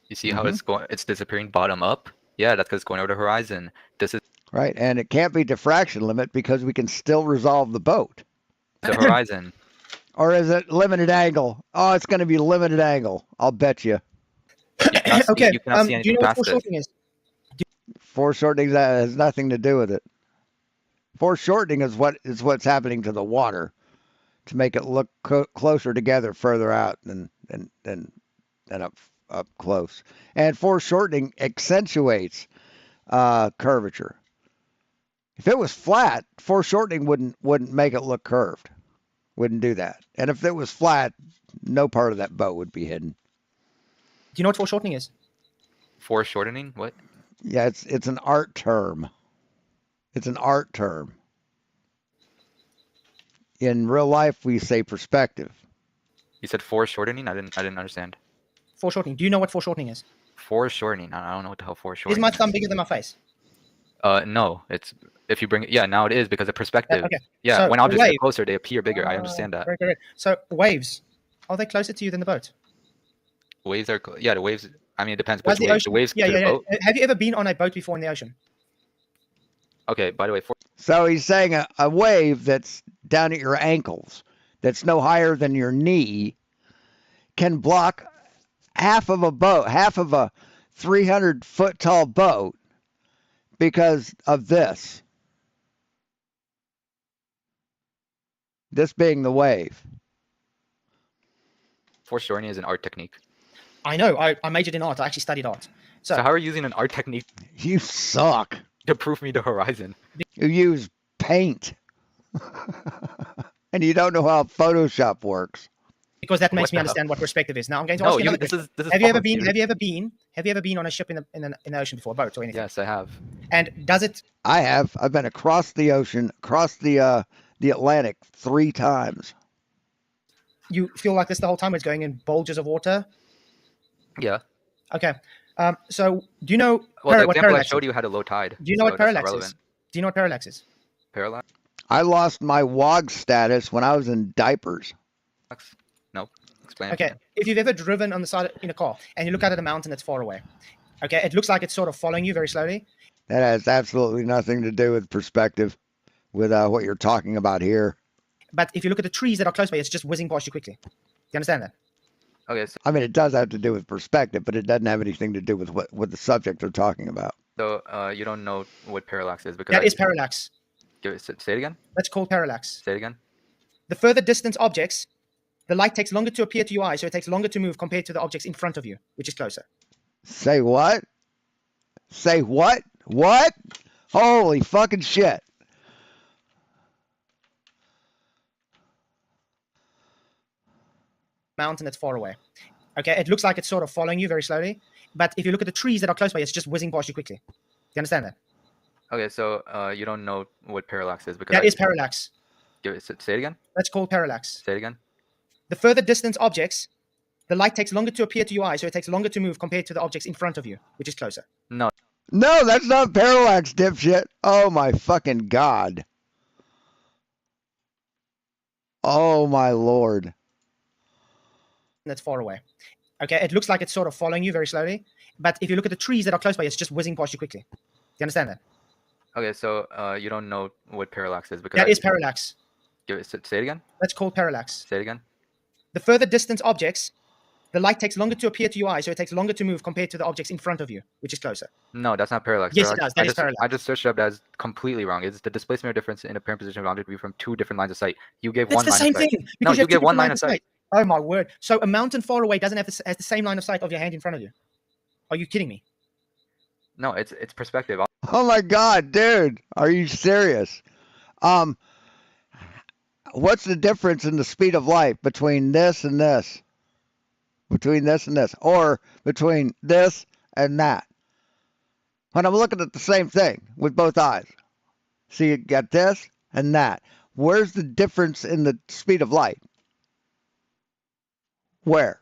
[SPEAKER 13] You see how it's going? It's disappearing bottom up. Yeah, that's because it's going over the horizon. This is
[SPEAKER 2] Right. And it can't be diffraction limit because we can still resolve the boat.
[SPEAKER 13] the horizon.
[SPEAKER 2] Or is it limited angle? Oh, it's going to be limited angle. I'll bet you.
[SPEAKER 7] Okay.
[SPEAKER 13] You cannot see
[SPEAKER 7] Do you
[SPEAKER 13] anything
[SPEAKER 7] know what
[SPEAKER 13] past it.
[SPEAKER 7] foreshortening is?
[SPEAKER 2] Foreshortening that has nothing to do with it. Foreshortening is what's happening to the water to make it look closer together further out than up close. And foreshortening accentuates curvature. If it was flat, foreshortening wouldn't make it look curved. Wouldn't do that. And if it was flat, no part of that boat would be hidden.
[SPEAKER 7] Do you know what foreshortening is?
[SPEAKER 13] Foreshortening? What?
[SPEAKER 2] Yeah, it's an art term. It's an art term. In real life, we say perspective.
[SPEAKER 13] You said foreshortening? I didn't understand.
[SPEAKER 7] Foreshortening. Do you know what foreshortening is?
[SPEAKER 13] Foreshortening? I don't know what the hell foreshortening
[SPEAKER 7] Is my thumb bigger than my face?
[SPEAKER 13] No, it's if you bring it. Yeah, now it is because of perspective.
[SPEAKER 7] Okay.
[SPEAKER 13] Yeah,
[SPEAKER 7] So,
[SPEAKER 13] when objects
[SPEAKER 7] wave.
[SPEAKER 13] get closer, they appear bigger. I understand that.
[SPEAKER 7] Great. So waves, are they closer to you than the boat?
[SPEAKER 13] Waves are yeah. The waves. I mean, it depends
[SPEAKER 7] Why's
[SPEAKER 13] which
[SPEAKER 7] the
[SPEAKER 13] waves. The
[SPEAKER 7] ocean?
[SPEAKER 13] waves
[SPEAKER 7] Yeah.
[SPEAKER 13] to the boat.
[SPEAKER 7] Have you ever been on a boat before in the ocean?
[SPEAKER 13] Okay. By the way,
[SPEAKER 2] So he's saying a wave that's down at your ankles that's no higher than your knee can block half of a 300-foot tall boat because of this. This being the wave.
[SPEAKER 17] Foreshortening is an art technique.
[SPEAKER 7] I know. I majored in art. I actually studied art.
[SPEAKER 17] So how are you using an art technique?
[SPEAKER 2] You suck.
[SPEAKER 17] To prove me the horizon.
[SPEAKER 2] You use paint. And you don't know how Photoshop works.
[SPEAKER 7] Because that makes me understand what perspective is. Now I'm going to
[SPEAKER 17] No,
[SPEAKER 7] ask you
[SPEAKER 17] you-
[SPEAKER 7] another
[SPEAKER 17] this
[SPEAKER 7] question.
[SPEAKER 17] is
[SPEAKER 7] Have you ever
[SPEAKER 17] false,
[SPEAKER 7] been?
[SPEAKER 17] dude.
[SPEAKER 7] Have you ever been on a ship in the ocean before, a boat or anything?
[SPEAKER 17] Yes, I have.
[SPEAKER 7] And does it?
[SPEAKER 2] I have. I've been across the ocean, across the Atlantic 3 times.
[SPEAKER 7] You feel like this the whole time? It's going in bulges of water.
[SPEAKER 17] Yeah.
[SPEAKER 7] Okay. So do you know
[SPEAKER 17] Well, the
[SPEAKER 7] what
[SPEAKER 17] example I
[SPEAKER 7] parallax
[SPEAKER 17] showed
[SPEAKER 7] is?
[SPEAKER 17] you had a low tide.
[SPEAKER 7] Do you know
[SPEAKER 17] so
[SPEAKER 7] what
[SPEAKER 17] that's
[SPEAKER 7] parallax is?
[SPEAKER 17] irrelevant.
[SPEAKER 7] Do you know what parallax is?
[SPEAKER 17] Parallax?
[SPEAKER 2] I lost my WOG status when I was in diapers.
[SPEAKER 17] Nope. Explain it
[SPEAKER 7] Okay.
[SPEAKER 17] to me.
[SPEAKER 7] If you've ever driven on the side in a car and you look out at a mountain that's far away, okay, it looks like it's sort of following you very slowly.
[SPEAKER 2] That has absolutely nothing to do with perspective, with what you're talking about here.
[SPEAKER 7] But if you look at the trees that are close by, it's just whizzing past you quickly. Do you understand that?
[SPEAKER 17] Okay, so,
[SPEAKER 2] I mean, it does have to do with perspective, but it doesn't have anything to do with what the subject they're talking about.
[SPEAKER 17] you don't know what parallax is because
[SPEAKER 7] That is parallax.
[SPEAKER 17] Say it again.
[SPEAKER 7] That's called parallax.
[SPEAKER 17] Say it again.
[SPEAKER 7] The further distance objects, the light takes longer to appear to your eye, so it takes longer to move compared to the objects in front of you, which is closer.
[SPEAKER 2] Say what? Say what? What? Holy fucking shit.
[SPEAKER 7] Mountain that's far away. Okay, it looks like it's sort of following you very slowly. But if you look at the trees that are close by, it's just whizzing past you quickly. Do you understand that?
[SPEAKER 17] Okay, so you don't know what parallax is because
[SPEAKER 7] That is parallax.
[SPEAKER 17] Say it again.
[SPEAKER 7] That's called parallax.
[SPEAKER 17] Say it again.
[SPEAKER 7] The further distance objects, the light takes longer to appear to your eye, so it takes longer to move compared to the objects in front of you, which is closer.
[SPEAKER 17] No.
[SPEAKER 2] No, that's not parallax, dipshit. Oh my fucking god. Oh my lord.
[SPEAKER 7] That's far away. Okay, it looks like it's sort of following you very slowly. But if you look at the trees that are close by, it's just whizzing past you quickly. Do you understand that?
[SPEAKER 17] Okay, so you don't know what parallax is because
[SPEAKER 7] That is parallax.
[SPEAKER 17] Say it again.
[SPEAKER 7] That's called parallax.
[SPEAKER 17] Say it again.
[SPEAKER 7] The further distance objects, the light takes longer to appear to your eye, so it takes longer to move compared to the objects in front of you, which is closer.
[SPEAKER 17] No, that's not parallax.
[SPEAKER 7] Yes,
[SPEAKER 17] So
[SPEAKER 7] it does. That is parallax.
[SPEAKER 17] I just searched it up. That's completely wrong. It's the displacement or difference in apparent position of an object to be from 2 different lines of sight. You gave
[SPEAKER 7] That's
[SPEAKER 17] one
[SPEAKER 7] the
[SPEAKER 17] line
[SPEAKER 7] same
[SPEAKER 17] of sight.
[SPEAKER 7] thing.
[SPEAKER 17] No,
[SPEAKER 7] Because
[SPEAKER 17] you
[SPEAKER 7] have two
[SPEAKER 17] gave one
[SPEAKER 7] different
[SPEAKER 17] line
[SPEAKER 7] lines
[SPEAKER 17] of sight.
[SPEAKER 7] Oh my word! So a mountain far away doesn't have has the same line of sight of your hand in front of you. Are you kidding me?
[SPEAKER 17] No, it's perspective.
[SPEAKER 2] Oh my god, dude. Are you serious? What's the difference in the speed of light between this and this? Between this and this, or between this and that? When I'm looking at the same thing with both eyes. See, you got this and that. Where's the difference in the speed of light? Where?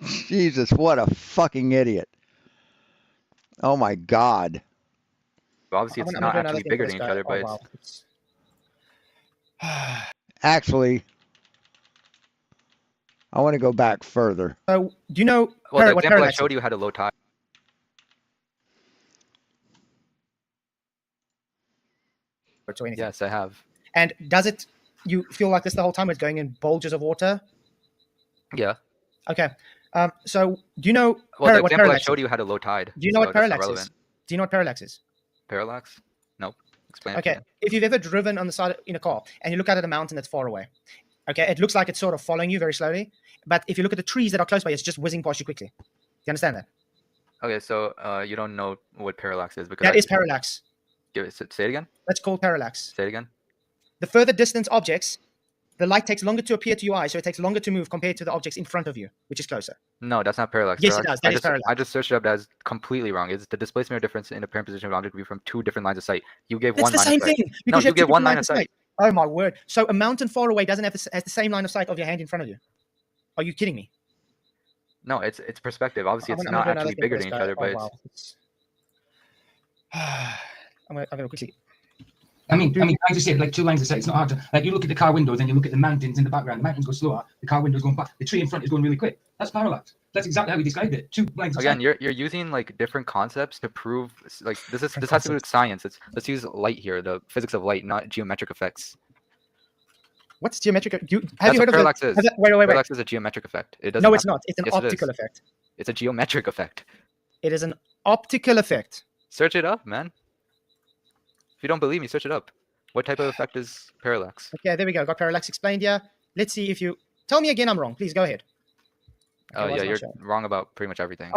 [SPEAKER 2] Jesus, what a fucking idiot. Oh my god.
[SPEAKER 17] Obviously, it's not actually bigger than each other, but it's...
[SPEAKER 2] Actually, I want to go back further.
[SPEAKER 7] So, do you know
[SPEAKER 17] Well, the
[SPEAKER 7] what
[SPEAKER 17] example I
[SPEAKER 7] parallax
[SPEAKER 17] showed
[SPEAKER 7] is?
[SPEAKER 17] you had a low tide.
[SPEAKER 7] Or anything.
[SPEAKER 17] Yes, I have.
[SPEAKER 7] And does it? You feel like this the whole time? It's going in bulges of water.
[SPEAKER 17] Yeah.
[SPEAKER 7] Okay. So do you know
[SPEAKER 17] Well, the
[SPEAKER 7] what
[SPEAKER 17] example I
[SPEAKER 7] parallax
[SPEAKER 17] showed
[SPEAKER 7] is?
[SPEAKER 17] you had a low tide.
[SPEAKER 7] Do you know
[SPEAKER 17] so
[SPEAKER 7] what
[SPEAKER 17] that's
[SPEAKER 7] parallax is?
[SPEAKER 17] irrelevant.
[SPEAKER 7] Do you know what parallax is?
[SPEAKER 17] Parallax? Nope. Explain it to
[SPEAKER 7] Okay.
[SPEAKER 17] me.
[SPEAKER 7] If you've ever driven on the side in a car and you look out at a mountain that's far away, okay, it looks like it's sort of following you very slowly. But if you look at the trees that are close by, it's just whizzing past you quickly. Do you understand that?
[SPEAKER 17] Okay, so you don't know what parallax is because
[SPEAKER 7] That is parallax.
[SPEAKER 17] Say it again.
[SPEAKER 7] That's called parallax.
[SPEAKER 17] Say it again.
[SPEAKER 7] The further distance objects, the light takes longer to appear to your eye, so it takes longer to move compared to the objects in front of you, which is closer.
[SPEAKER 17] No, that's not parallax.
[SPEAKER 7] Yes,
[SPEAKER 17] So
[SPEAKER 7] it does.
[SPEAKER 17] I
[SPEAKER 7] That is
[SPEAKER 17] just,
[SPEAKER 7] parallax.
[SPEAKER 17] I just searched it up. That's completely wrong. It's the displacement or difference in apparent position of an object to be from 2 different lines of sight. You gave
[SPEAKER 7] It's
[SPEAKER 17] one
[SPEAKER 7] the
[SPEAKER 17] line
[SPEAKER 7] same
[SPEAKER 17] of sight.
[SPEAKER 7] thing.
[SPEAKER 17] No,
[SPEAKER 7] Because
[SPEAKER 17] you
[SPEAKER 7] have two
[SPEAKER 17] gave one
[SPEAKER 7] different
[SPEAKER 17] line of
[SPEAKER 7] lines
[SPEAKER 17] sight.
[SPEAKER 7] Oh my word! So a mountain far away doesn't has the same line of sight of your hand in front of you. Are you kidding me?
[SPEAKER 17] No, it's perspective. Obviously,
[SPEAKER 7] I'm
[SPEAKER 17] it's
[SPEAKER 7] gonna
[SPEAKER 17] not
[SPEAKER 7] do another
[SPEAKER 17] actually
[SPEAKER 7] thing
[SPEAKER 17] bigger
[SPEAKER 7] for
[SPEAKER 17] than
[SPEAKER 7] this
[SPEAKER 17] each
[SPEAKER 7] guy.
[SPEAKER 17] other, but
[SPEAKER 7] wow. I'm gonna quickly.
[SPEAKER 12] I mean, I just say like 2 lines of sight. It's not hard to like you look at the car windows and you look at the mountains in the background. The mountains go slower. The car windows going back. The tree in front is going really quick. That's parallax. That's exactly how we described it. 2 lines of
[SPEAKER 17] again,
[SPEAKER 12] sight.
[SPEAKER 17] you're using like different concepts to prove like this has to do with science. Let's use light here, the physics of light, not geometric effects.
[SPEAKER 5] What's geometric? Have
[SPEAKER 17] That's
[SPEAKER 5] you heard
[SPEAKER 17] what
[SPEAKER 5] of
[SPEAKER 17] parallax
[SPEAKER 5] the?
[SPEAKER 17] is.
[SPEAKER 5] Wait.
[SPEAKER 17] Parallax is a geometric effect. It doesn't.
[SPEAKER 5] No,
[SPEAKER 17] have
[SPEAKER 5] it's
[SPEAKER 17] to-
[SPEAKER 5] not. It's an
[SPEAKER 17] yes, it is.
[SPEAKER 5] optical effect.
[SPEAKER 17] It's a geometric effect.
[SPEAKER 5] It is an optical effect.
[SPEAKER 17] Search it up, man. If you don't believe me, search it up. What type of effect is parallax?
[SPEAKER 5] Okay, there we go. Got parallax explained here. Let's see if you tell me again I'm wrong. Please go ahead. Okay, why is
[SPEAKER 17] Yeah,
[SPEAKER 5] it not
[SPEAKER 17] you're
[SPEAKER 5] showing?
[SPEAKER 17] wrong about pretty much everything.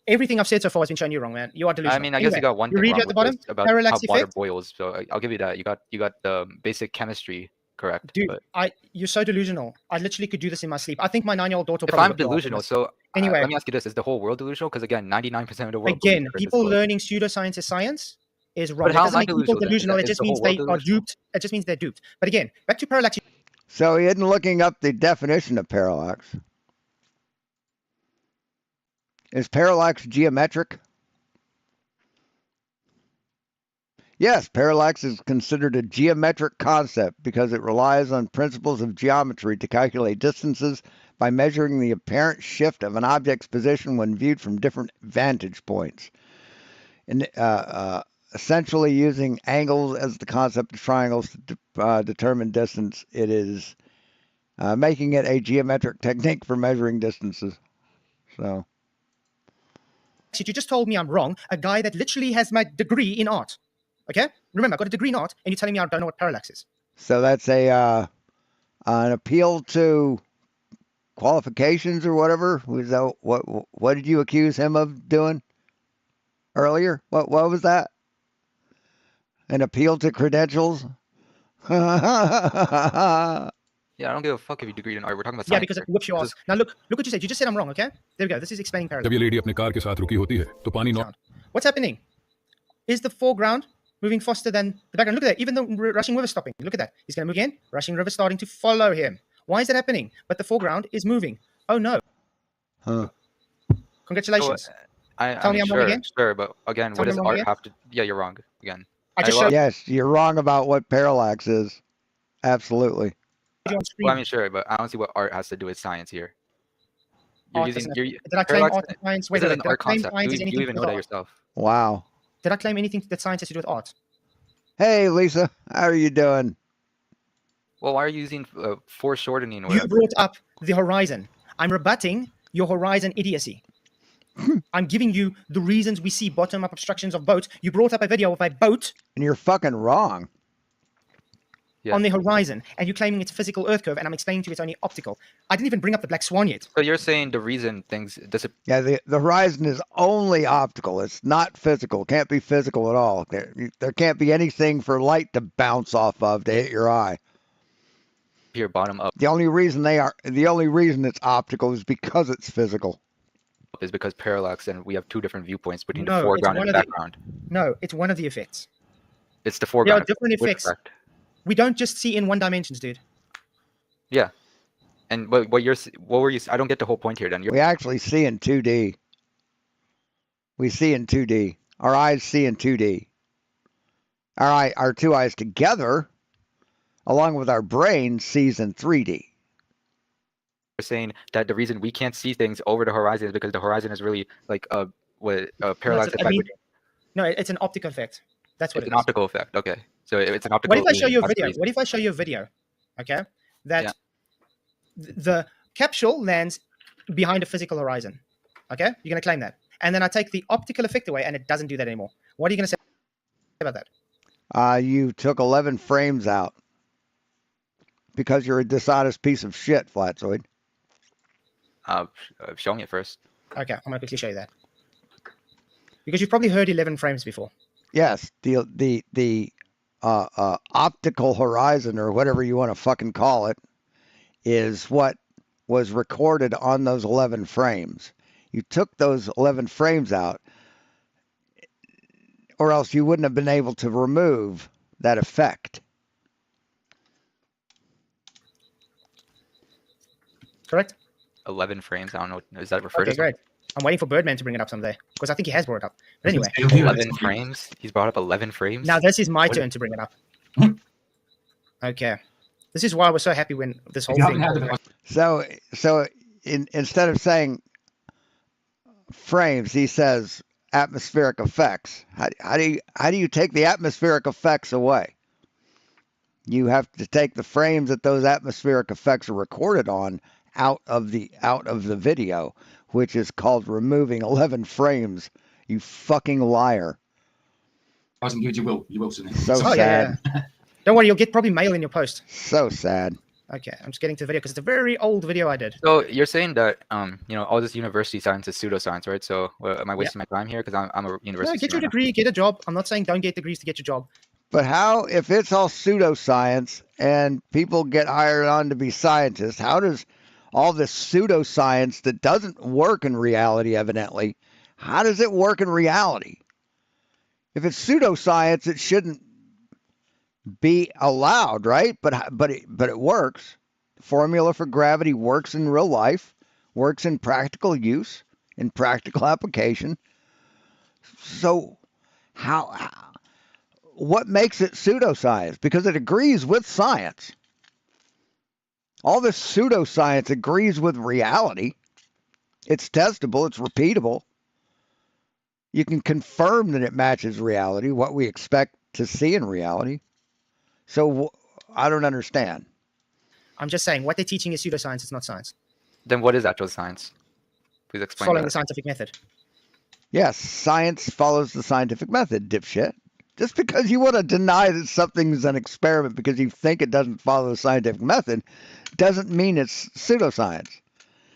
[SPEAKER 5] Everything I've said so far has been showing you wrong, man. You are delusional.
[SPEAKER 17] I mean, I guess you
[SPEAKER 5] Anyway,
[SPEAKER 17] got one
[SPEAKER 5] you
[SPEAKER 17] thing
[SPEAKER 5] read
[SPEAKER 17] wrong
[SPEAKER 5] at the
[SPEAKER 17] with
[SPEAKER 5] bottom,
[SPEAKER 17] this about
[SPEAKER 5] parallax
[SPEAKER 17] how water
[SPEAKER 5] effect.
[SPEAKER 17] boils. So I'll give you that. You got the basic chemistry correct.
[SPEAKER 5] Dude,
[SPEAKER 17] but
[SPEAKER 5] you're so delusional. I literally could do this in my sleep. I think my 9-year-old daughter.
[SPEAKER 17] if
[SPEAKER 5] probably
[SPEAKER 17] I'm
[SPEAKER 5] would laugh at
[SPEAKER 17] delusional,
[SPEAKER 5] this.
[SPEAKER 17] so
[SPEAKER 5] Anyway,
[SPEAKER 17] let me ask you this: is the whole world delusional? Because again, 99% of the world.
[SPEAKER 5] again,
[SPEAKER 17] believes
[SPEAKER 5] people
[SPEAKER 17] this world.
[SPEAKER 5] learning pseudoscience as science is wrong.
[SPEAKER 17] But
[SPEAKER 5] It
[SPEAKER 17] how
[SPEAKER 5] doesn't
[SPEAKER 17] am I
[SPEAKER 5] make people
[SPEAKER 17] delusional then?
[SPEAKER 5] delusional.
[SPEAKER 17] Is
[SPEAKER 5] It
[SPEAKER 17] the
[SPEAKER 5] just
[SPEAKER 17] whole
[SPEAKER 5] means they
[SPEAKER 17] world
[SPEAKER 5] are
[SPEAKER 17] delusional?
[SPEAKER 5] duped. It just means they're duped. But again, back to parallax.
[SPEAKER 2] So he isn't looking up the definition of parallax. Is parallax geometric? Yes, parallax is considered a geometric concept because it relies on principles of geometry to calculate distances by measuring the apparent shift of an object's position when viewed from different vantage points. And essentially using angles as the concept of triangles to determine distance, it is making it a geometric technique for measuring distances. So.
[SPEAKER 5] You just told me I'm wrong. A guy that literally has my degree in art. Okay? Remember, I got a degree in art, and you're telling me I don't know what parallax is.
[SPEAKER 2] So that's an appeal to qualifications or whatever. Was that what did you accuse him of doing earlier? What was that? An appeal to credentials?
[SPEAKER 17] Yeah, I don't give a fuck if you degree in art. We're talking about
[SPEAKER 5] Yeah,
[SPEAKER 17] science.
[SPEAKER 5] because it whips you off. Now look what you said. You just said I'm wrong, okay? There we go. This is explaining parallax.
[SPEAKER 18] जब ये lady अपने car के साथ रुकी होती है तो पानी नौ
[SPEAKER 5] What's happening? Is the foreground moving faster than the background? Look at that. Even the rushing river stopping. Look at that. He's going to move again. Rushing river starting to follow him. Why is that happening? But the foreground is moving. Oh no.
[SPEAKER 2] Huh.
[SPEAKER 5] Congratulations.
[SPEAKER 17] So,
[SPEAKER 5] Tell me I'm
[SPEAKER 17] sure,
[SPEAKER 5] wrong again?
[SPEAKER 17] sure, but again,
[SPEAKER 5] Tell
[SPEAKER 17] what
[SPEAKER 5] me
[SPEAKER 17] does
[SPEAKER 5] I'm wrong
[SPEAKER 17] art
[SPEAKER 5] again?
[SPEAKER 17] have to? Yeah, you're wrong again.
[SPEAKER 5] I just showed
[SPEAKER 2] Yes, you're wrong about what parallax is. Absolutely.
[SPEAKER 5] you on screen.
[SPEAKER 17] Well, I mean, sure, but I don't see what art has to do with science here. You're
[SPEAKER 5] Art
[SPEAKER 17] using.
[SPEAKER 5] doesn't-
[SPEAKER 17] You're,
[SPEAKER 5] Did I claim
[SPEAKER 17] parallax
[SPEAKER 5] art and science? Wait,
[SPEAKER 17] isn't
[SPEAKER 5] wait,
[SPEAKER 17] an
[SPEAKER 5] did I
[SPEAKER 17] art
[SPEAKER 5] claim
[SPEAKER 17] concept.
[SPEAKER 5] science
[SPEAKER 17] You,
[SPEAKER 5] is anything
[SPEAKER 17] you even
[SPEAKER 5] to
[SPEAKER 17] know
[SPEAKER 5] do
[SPEAKER 17] that
[SPEAKER 5] with art?
[SPEAKER 17] yourself.
[SPEAKER 2] Wow.
[SPEAKER 5] Did I claim anything that science has to do with art?
[SPEAKER 2] Hey, Lisa, how are you doing?
[SPEAKER 17] Well, why are you using foreshortening? Or
[SPEAKER 5] You
[SPEAKER 17] whatever?
[SPEAKER 5] brought up the horizon. I'm rebutting your horizon idiocy. I'm giving you the reasons we see bottom-up obstructions of boats. You brought up a video of a boat
[SPEAKER 2] And you're fucking wrong.
[SPEAKER 17] Yeah.
[SPEAKER 5] on the horizon, and you're claiming it's physical Earth curve, and I'm explaining to you it's only optical. I didn't even bring up the black swan yet.
[SPEAKER 17] So you're saying the reason things disappear.
[SPEAKER 2] Yeah, the horizon is only optical. It's not physical. Can't be physical at all. There can't be anything for light to bounce off of to hit your eye.
[SPEAKER 17] Here, bottom up
[SPEAKER 2] The only reason it's optical is because it's physical.
[SPEAKER 17] is because parallax, and we have two different viewpoints between
[SPEAKER 5] No,
[SPEAKER 17] the
[SPEAKER 5] it's
[SPEAKER 17] foreground
[SPEAKER 5] one
[SPEAKER 17] and the
[SPEAKER 5] of the-
[SPEAKER 17] background.
[SPEAKER 5] No, it's one of the effects.
[SPEAKER 17] It's the
[SPEAKER 5] There
[SPEAKER 17] foreground.
[SPEAKER 5] are different
[SPEAKER 17] Which
[SPEAKER 5] effects.
[SPEAKER 17] effect?
[SPEAKER 5] We don't just see in one dimensions, dude.
[SPEAKER 17] Yeah. And what were you? I don't get the whole point here. Then
[SPEAKER 2] We actually see in 2D. We see in 2D. Our eyes see in 2D. Our two eyes together, along with our brain, sees in 3D.
[SPEAKER 17] You're saying that the reason we can't see things over the horizon is because the horizon is really like a parallax
[SPEAKER 5] I
[SPEAKER 17] effect.
[SPEAKER 5] mean, no, it's an optical effect. That's what
[SPEAKER 17] It's
[SPEAKER 5] it
[SPEAKER 17] an
[SPEAKER 5] is.
[SPEAKER 17] optical effect. Okay, so it's an optical.
[SPEAKER 5] What if I show you a
[SPEAKER 17] that's the
[SPEAKER 5] video?
[SPEAKER 17] reason.
[SPEAKER 5] What if I show you a video? Okay, that
[SPEAKER 17] Yeah.
[SPEAKER 5] the capsule lands behind a physical horizon. Okay, you're gonna claim that, and then I take the optical effect away, and it doesn't do that anymore. What are you gonna say about that?
[SPEAKER 2] You took 11 frames out because you're a dishonest piece of shit, Flatzoid.
[SPEAKER 17] Show me it first.
[SPEAKER 5] Okay, I'm gonna quickly show you that because you've probably heard 11 frames before.
[SPEAKER 2] Yes, the optical horizon, or whatever you want to fucking call it, is what was recorded on those 11 frames. You took those 11 frames out, or else you wouldn't have been able to remove that effect.
[SPEAKER 5] Correct?
[SPEAKER 17] 11 frames. I don't know. Is that referred
[SPEAKER 5] Okay,
[SPEAKER 17] to?
[SPEAKER 5] great. I'm waiting for Birdman to bring it up someday because I think he has brought it up. But anyway,
[SPEAKER 17] 11 frames. He's brought up 11 frames.
[SPEAKER 5] now this is my
[SPEAKER 17] What-
[SPEAKER 5] turn to bring it up. Okay, this is why I was so happy when this whole
[SPEAKER 12] You
[SPEAKER 5] thing.
[SPEAKER 12] haven't had it.
[SPEAKER 2] So instead of saying frames, he says atmospheric effects. How do you take the atmospheric effects away? you have to take the frames that those atmospheric effects are recorded on out of the video, which is called removing 11 frames. You fucking liar.
[SPEAKER 12] I wasn't good. You will soon.
[SPEAKER 2] So
[SPEAKER 5] Oh,
[SPEAKER 2] sad.
[SPEAKER 5] yeah. Don't worry, you'll get probably mail in your post.
[SPEAKER 2] So sad.
[SPEAKER 5] Okay, I'm just getting to the video because it's a very old video I did.
[SPEAKER 17] So you're saying that all this university science is pseudoscience, right? So am I wasting my time here because I'm a university
[SPEAKER 5] No, get
[SPEAKER 17] student
[SPEAKER 5] your degree, get a job. I'm not saying don't get degrees to get your job.
[SPEAKER 2] But how, if it's all pseudoscience and people get hired on to be scientists, how does all this pseudoscience that doesn't work in reality, evidently, how does it work in reality? If it's pseudoscience, it shouldn't be allowed, right? But it works. The formula for gravity works in real life, works in practical use, in practical application. So what makes it pseudoscience? Because it agrees with science. All this pseudoscience agrees with reality. It's testable, it's repeatable. You can confirm that it matches reality, what we expect to see in reality. So I don't understand.
[SPEAKER 5] I'm just saying what they're teaching is pseudoscience. It's not science.
[SPEAKER 17] Then what is actual science? Please explain.
[SPEAKER 5] Following the scientific method.
[SPEAKER 2] Yes, science follows the scientific method, dipshit. Just because you want to deny that something's an experiment because you think it doesn't follow the scientific method doesn't mean it's pseudoscience.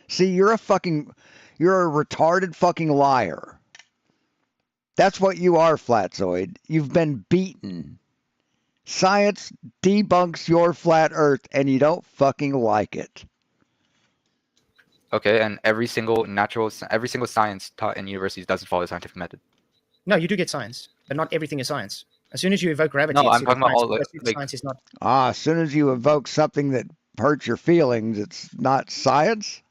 [SPEAKER 2] See, you're a retarded fucking liar. That's what you are, Flatzoid. You've been beaten. Science debunks your flat earth and you don't fucking like it.
[SPEAKER 17] Okay, and every single science taught in universities doesn't follow the scientific method.
[SPEAKER 5] No, you do get science, but not everything is science. As soon as you evoke gravity,
[SPEAKER 17] No,
[SPEAKER 5] it's
[SPEAKER 17] I'm talking about all
[SPEAKER 5] science is not.
[SPEAKER 2] As soon as you evoke something that hurts your feelings, it's not science.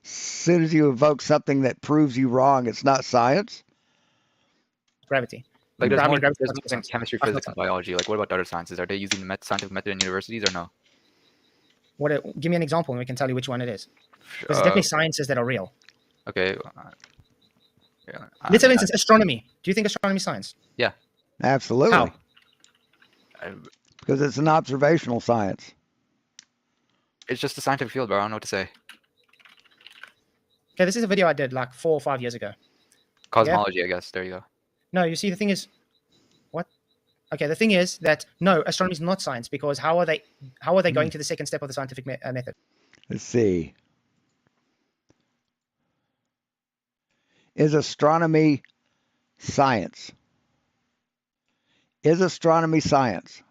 [SPEAKER 2] As soon as you evoke something that proves you wrong, it's not science.
[SPEAKER 5] Gravity.
[SPEAKER 17] Like there's more than chemistry, physics, and biology. Like what about other sciences? Are they using the scientific method in universities or no?
[SPEAKER 5] Give me an example and we can tell you which one it is. Because there's definitely sciences that are real.
[SPEAKER 17] Okay.
[SPEAKER 5] Let's say, for instance, astronomy. Do you think astronomy is science?
[SPEAKER 17] Yeah.
[SPEAKER 2] Absolutely.
[SPEAKER 5] How?
[SPEAKER 2] Because it's an observational science.
[SPEAKER 17] It's just a scientific field, bro. I don't know what to say.
[SPEAKER 5] Okay, this is a video I did like 4 or 5 years ago.
[SPEAKER 17] Cosmology, I guess. There you go.
[SPEAKER 5] No, you see, the thing is, what? Okay, the thing is that no, astronomy is not science because how are they going to the second step of the scientific method?
[SPEAKER 2] Let's see. Is astronomy science? Is astronomy science?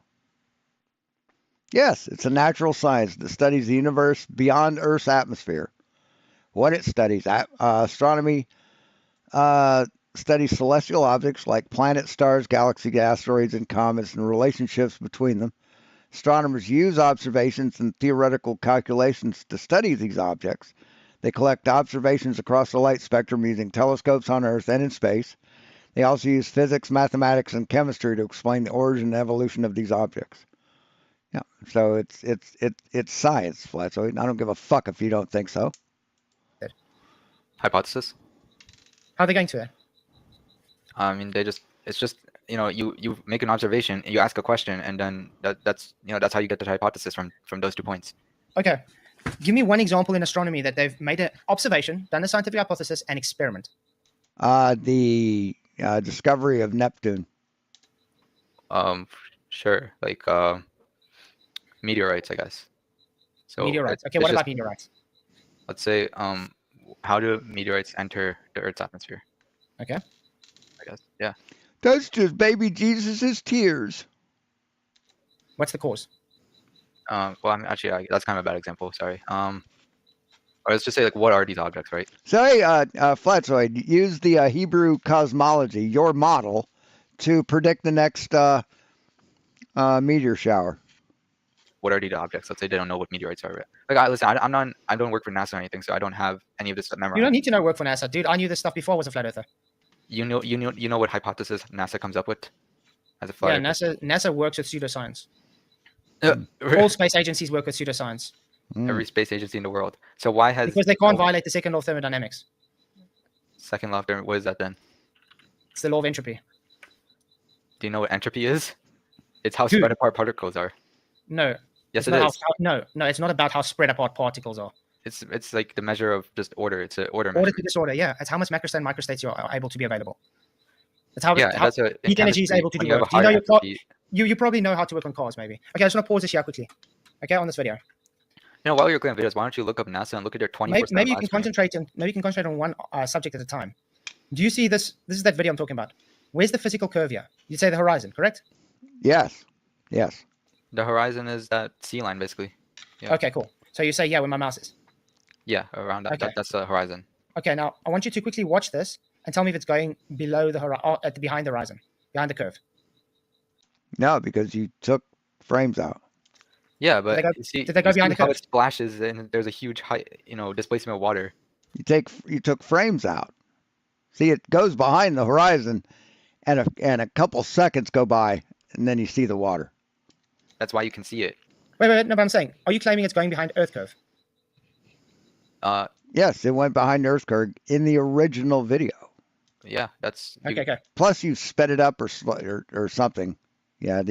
[SPEAKER 2] Yes, it's a natural science that studies the universe beyond Earth's atmosphere. What it studies, astronomy studies celestial objects like planets, stars, galaxies, asteroids, and comets and relationships between them. Astronomers use observations and theoretical calculations to study these objects. They collect observations across the light spectrum using telescopes on Earth and in space. They also use physics, mathematics, and chemistry to explain the origin and evolution of these objects. Yeah, so it's science, Flatzoid. I don't give a fuck if you don't think so.
[SPEAKER 17] Hypothesis.
[SPEAKER 5] How are they going to it?
[SPEAKER 17] I mean, it's just you make an observation, you ask a question, and then that's how you get the hypothesis from those 2 points.
[SPEAKER 5] Okay, give me one example in astronomy that they've made an observation, done a scientific hypothesis, and experiment.
[SPEAKER 2] The discovery of Neptune.
[SPEAKER 17] Sure, like meteorites, I guess. So
[SPEAKER 5] meteorites. Okay, what about meteorites?
[SPEAKER 17] Let's say how do meteorites enter the Earth's atmosphere?
[SPEAKER 5] Okay.
[SPEAKER 17] I guess, yeah.
[SPEAKER 2] That's just baby Jesus's tears.
[SPEAKER 5] What's the cause?
[SPEAKER 17] Well, I mean, actually, that's kind of a bad example. Sorry. Or let's just say, like, what are these objects, right?
[SPEAKER 2] So, hey, Flatzoid, use the Hebrew cosmology, your model, to predict the next meteor shower.
[SPEAKER 17] What are the objects? Let's say they don't know what meteorites are. Like, listen, I don't work for NASA or anything, so I don't have any of this stuff memorized.
[SPEAKER 5] You don't need to know work for NASA, dude. I knew this stuff before I was a flat earther.
[SPEAKER 17] You know what hypothesis NASA comes up with as a flat earther?
[SPEAKER 5] NASA works with pseudoscience. All space agencies work with pseudoscience.
[SPEAKER 17] Every space agency in the world. So why has
[SPEAKER 5] because they can't violate the second law of thermodynamics.
[SPEAKER 17] Second law of thermodynamics. What is that then?
[SPEAKER 5] It's the law of entropy.
[SPEAKER 17] Do you know what entropy is? It's how spread apart particles are.
[SPEAKER 5] No.
[SPEAKER 17] Yes,
[SPEAKER 5] it's
[SPEAKER 17] it
[SPEAKER 5] not
[SPEAKER 17] is.
[SPEAKER 5] No, it's not about how spread apart particles are.
[SPEAKER 17] It's like the measure of just order. It's an order
[SPEAKER 5] Order
[SPEAKER 17] measure.
[SPEAKER 5] to disorder, yeah. It's how much macrostate and microstates you are able to be available. That's how,
[SPEAKER 17] Yeah, and
[SPEAKER 5] how
[SPEAKER 17] that's what in
[SPEAKER 5] heat energy is
[SPEAKER 17] chemistry,
[SPEAKER 5] able to
[SPEAKER 17] when
[SPEAKER 5] do
[SPEAKER 17] you have a
[SPEAKER 5] work. Do you
[SPEAKER 17] higher
[SPEAKER 5] know your
[SPEAKER 17] entropy,
[SPEAKER 5] you probably know how to work on cars, maybe. Okay, I just want to pause this here quickly. Okay, on this video.
[SPEAKER 17] while you're clicking videos, why don't you look up NASA and look at their 24/7
[SPEAKER 5] Maybe you
[SPEAKER 17] live
[SPEAKER 5] can
[SPEAKER 17] stream?
[SPEAKER 5] concentrate on one subject at a time. Do you see this? This is that video I'm talking about. Where's the physical curve here? You'd say the horizon, correct?
[SPEAKER 2] Yes. Yes.
[SPEAKER 17] The horizon is that sea line, basically. Yeah.
[SPEAKER 5] Okay, cool. So you say, yeah, where my mouse is.
[SPEAKER 17] Yeah, around that.
[SPEAKER 5] Okay.
[SPEAKER 17] That's the horizon.
[SPEAKER 5] Okay, now I want you to quickly watch this and tell me if it's going below the behind the horizon, behind the curve.
[SPEAKER 2] No, because you took frames out.
[SPEAKER 17] Yeah, but
[SPEAKER 5] did they go behind the
[SPEAKER 17] how
[SPEAKER 5] curve?
[SPEAKER 17] it splashes and there's a huge height, displacement of water.
[SPEAKER 2] You took frames out. See, it goes behind the horizon, and a couple seconds go by, and then you see the water.
[SPEAKER 17] That's why you can see it.
[SPEAKER 5] Wait, no, but I'm saying, are you claiming it's going behind Earth curve?
[SPEAKER 2] Yes, it went behind Earth curve in the original video.
[SPEAKER 17] Yeah, that's
[SPEAKER 5] okay.
[SPEAKER 2] Plus, you sped it up or something. Yeah,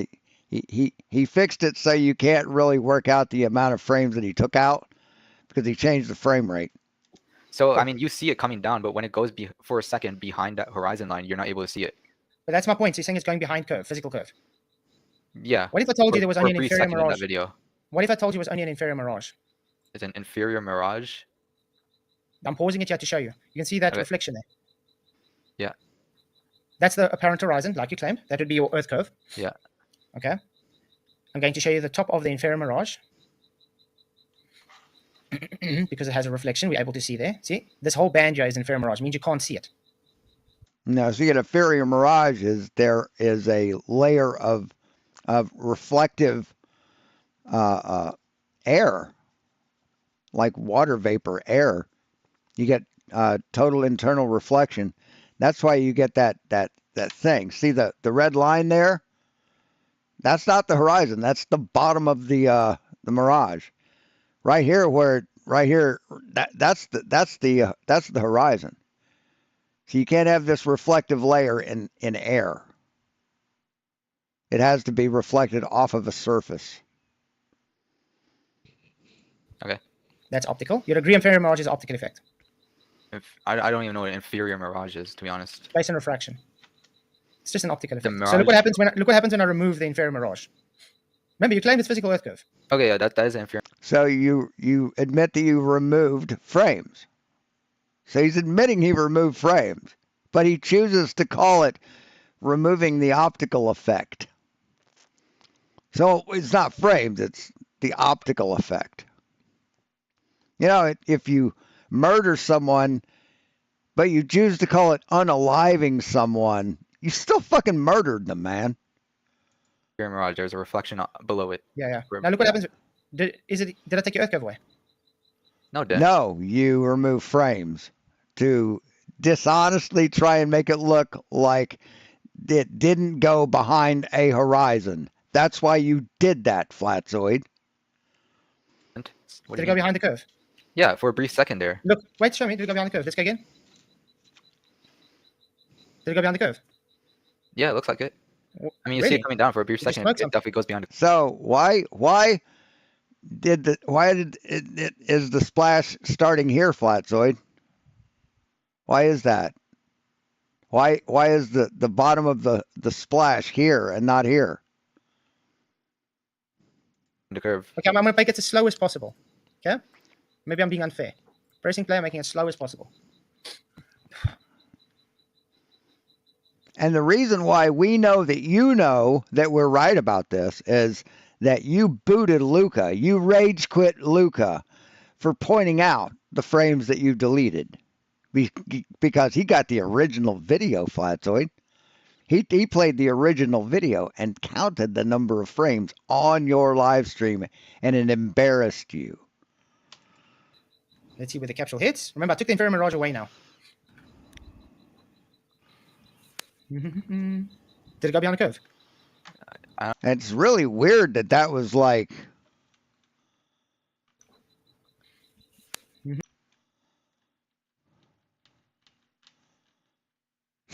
[SPEAKER 2] he fixed it so you can't really work out the amount of frames that he took out because he changed the frame rate.
[SPEAKER 17] So I mean, you see it coming down, but when it goes for a second behind that horizon line, you're not able to see it.
[SPEAKER 5] But that's my point. So you're saying it's going behind curve, physical curve.
[SPEAKER 17] Yeah.
[SPEAKER 5] What if I told you there was only an
[SPEAKER 17] for a brief
[SPEAKER 5] inferior
[SPEAKER 17] second in
[SPEAKER 5] mirage?
[SPEAKER 17] that video.
[SPEAKER 5] What if I told you it was only an inferior mirage?
[SPEAKER 17] It's an inferior mirage.
[SPEAKER 5] I'm pausing it here to show you. You can see that
[SPEAKER 17] Okay.
[SPEAKER 5] reflection there.
[SPEAKER 17] Yeah.
[SPEAKER 5] That's the apparent horizon, like you claimed. That would be your Earth curve.
[SPEAKER 17] Yeah.
[SPEAKER 5] Okay. I'm going to show you the top of the inferior mirage. Because it has a reflection, we're able to see there. See? This whole band here is inferior mirage. It means you can't see it.
[SPEAKER 2] No, so you get inferior mirage there is a layer of reflective air, like water vapor air. You get total internal reflection. That's why you get that thing. See the red line there? That's not the horizon. That's the bottom of the mirage. Right here, that's the horizon. So you can't have this reflective layer in air. It has to be reflected off of a surface.
[SPEAKER 17] Okay.
[SPEAKER 5] That's optical. You'd agree inferior mirage is an optical effect.
[SPEAKER 17] I don't even know what inferior mirage is, to be honest.
[SPEAKER 5] Space and refraction. It's just an optical effect.
[SPEAKER 17] Mirage...
[SPEAKER 5] So look what happens when I remove the inferior mirage. Remember, you claimed it's physical Earth curve.
[SPEAKER 17] Okay, yeah, that is inferior.
[SPEAKER 2] So you admit that you removed frames. So he's admitting he removed frames, but he chooses to call it removing the optical effect. So it's not frames, it's the optical effect. If you murder someone, but you choose to call it unaliving someone, you still fucking murdered them, man.
[SPEAKER 17] Mirage, there's a reflection below it.
[SPEAKER 5] Yeah. Now look what happens. Did I take your Earth curve away?
[SPEAKER 17] No, did.
[SPEAKER 2] No, you remove frames to dishonestly try and make it look like it didn't go behind a horizon. That's why you did that, Flatzoid.
[SPEAKER 5] Did it go behind the curve?
[SPEAKER 17] Yeah, for a brief second there.
[SPEAKER 5] Look, wait, show me. Did it go behind the curve? Let's go again. Did it go behind the curve?
[SPEAKER 17] Yeah, it looks like it. I mean, you see
[SPEAKER 5] Really?
[SPEAKER 17] it coming down for a brief second. It definitely goes behind it.
[SPEAKER 2] So why is the splash starting here, Flatzoid? Why is that? Why is the bottom of the splash here and not here?
[SPEAKER 17] The curve.
[SPEAKER 5] Okay, I'm going to make it as slow as possible. Okay? Maybe I'm being unfair. Pressing play, making it as slow as possible.
[SPEAKER 2] And the reason why we know that you know that we're right about this is that you booted Luca. You rage quit Luca for pointing out the frames that you deleted. Because he got the original video, Flatzoid. He played the original video and counted the number of frames on your live stream, and it embarrassed you.
[SPEAKER 5] Let's see where the capsule hits. Remember, I took the inferior mirage away now. Did it go behind the curve?
[SPEAKER 2] And it's really weird that was like...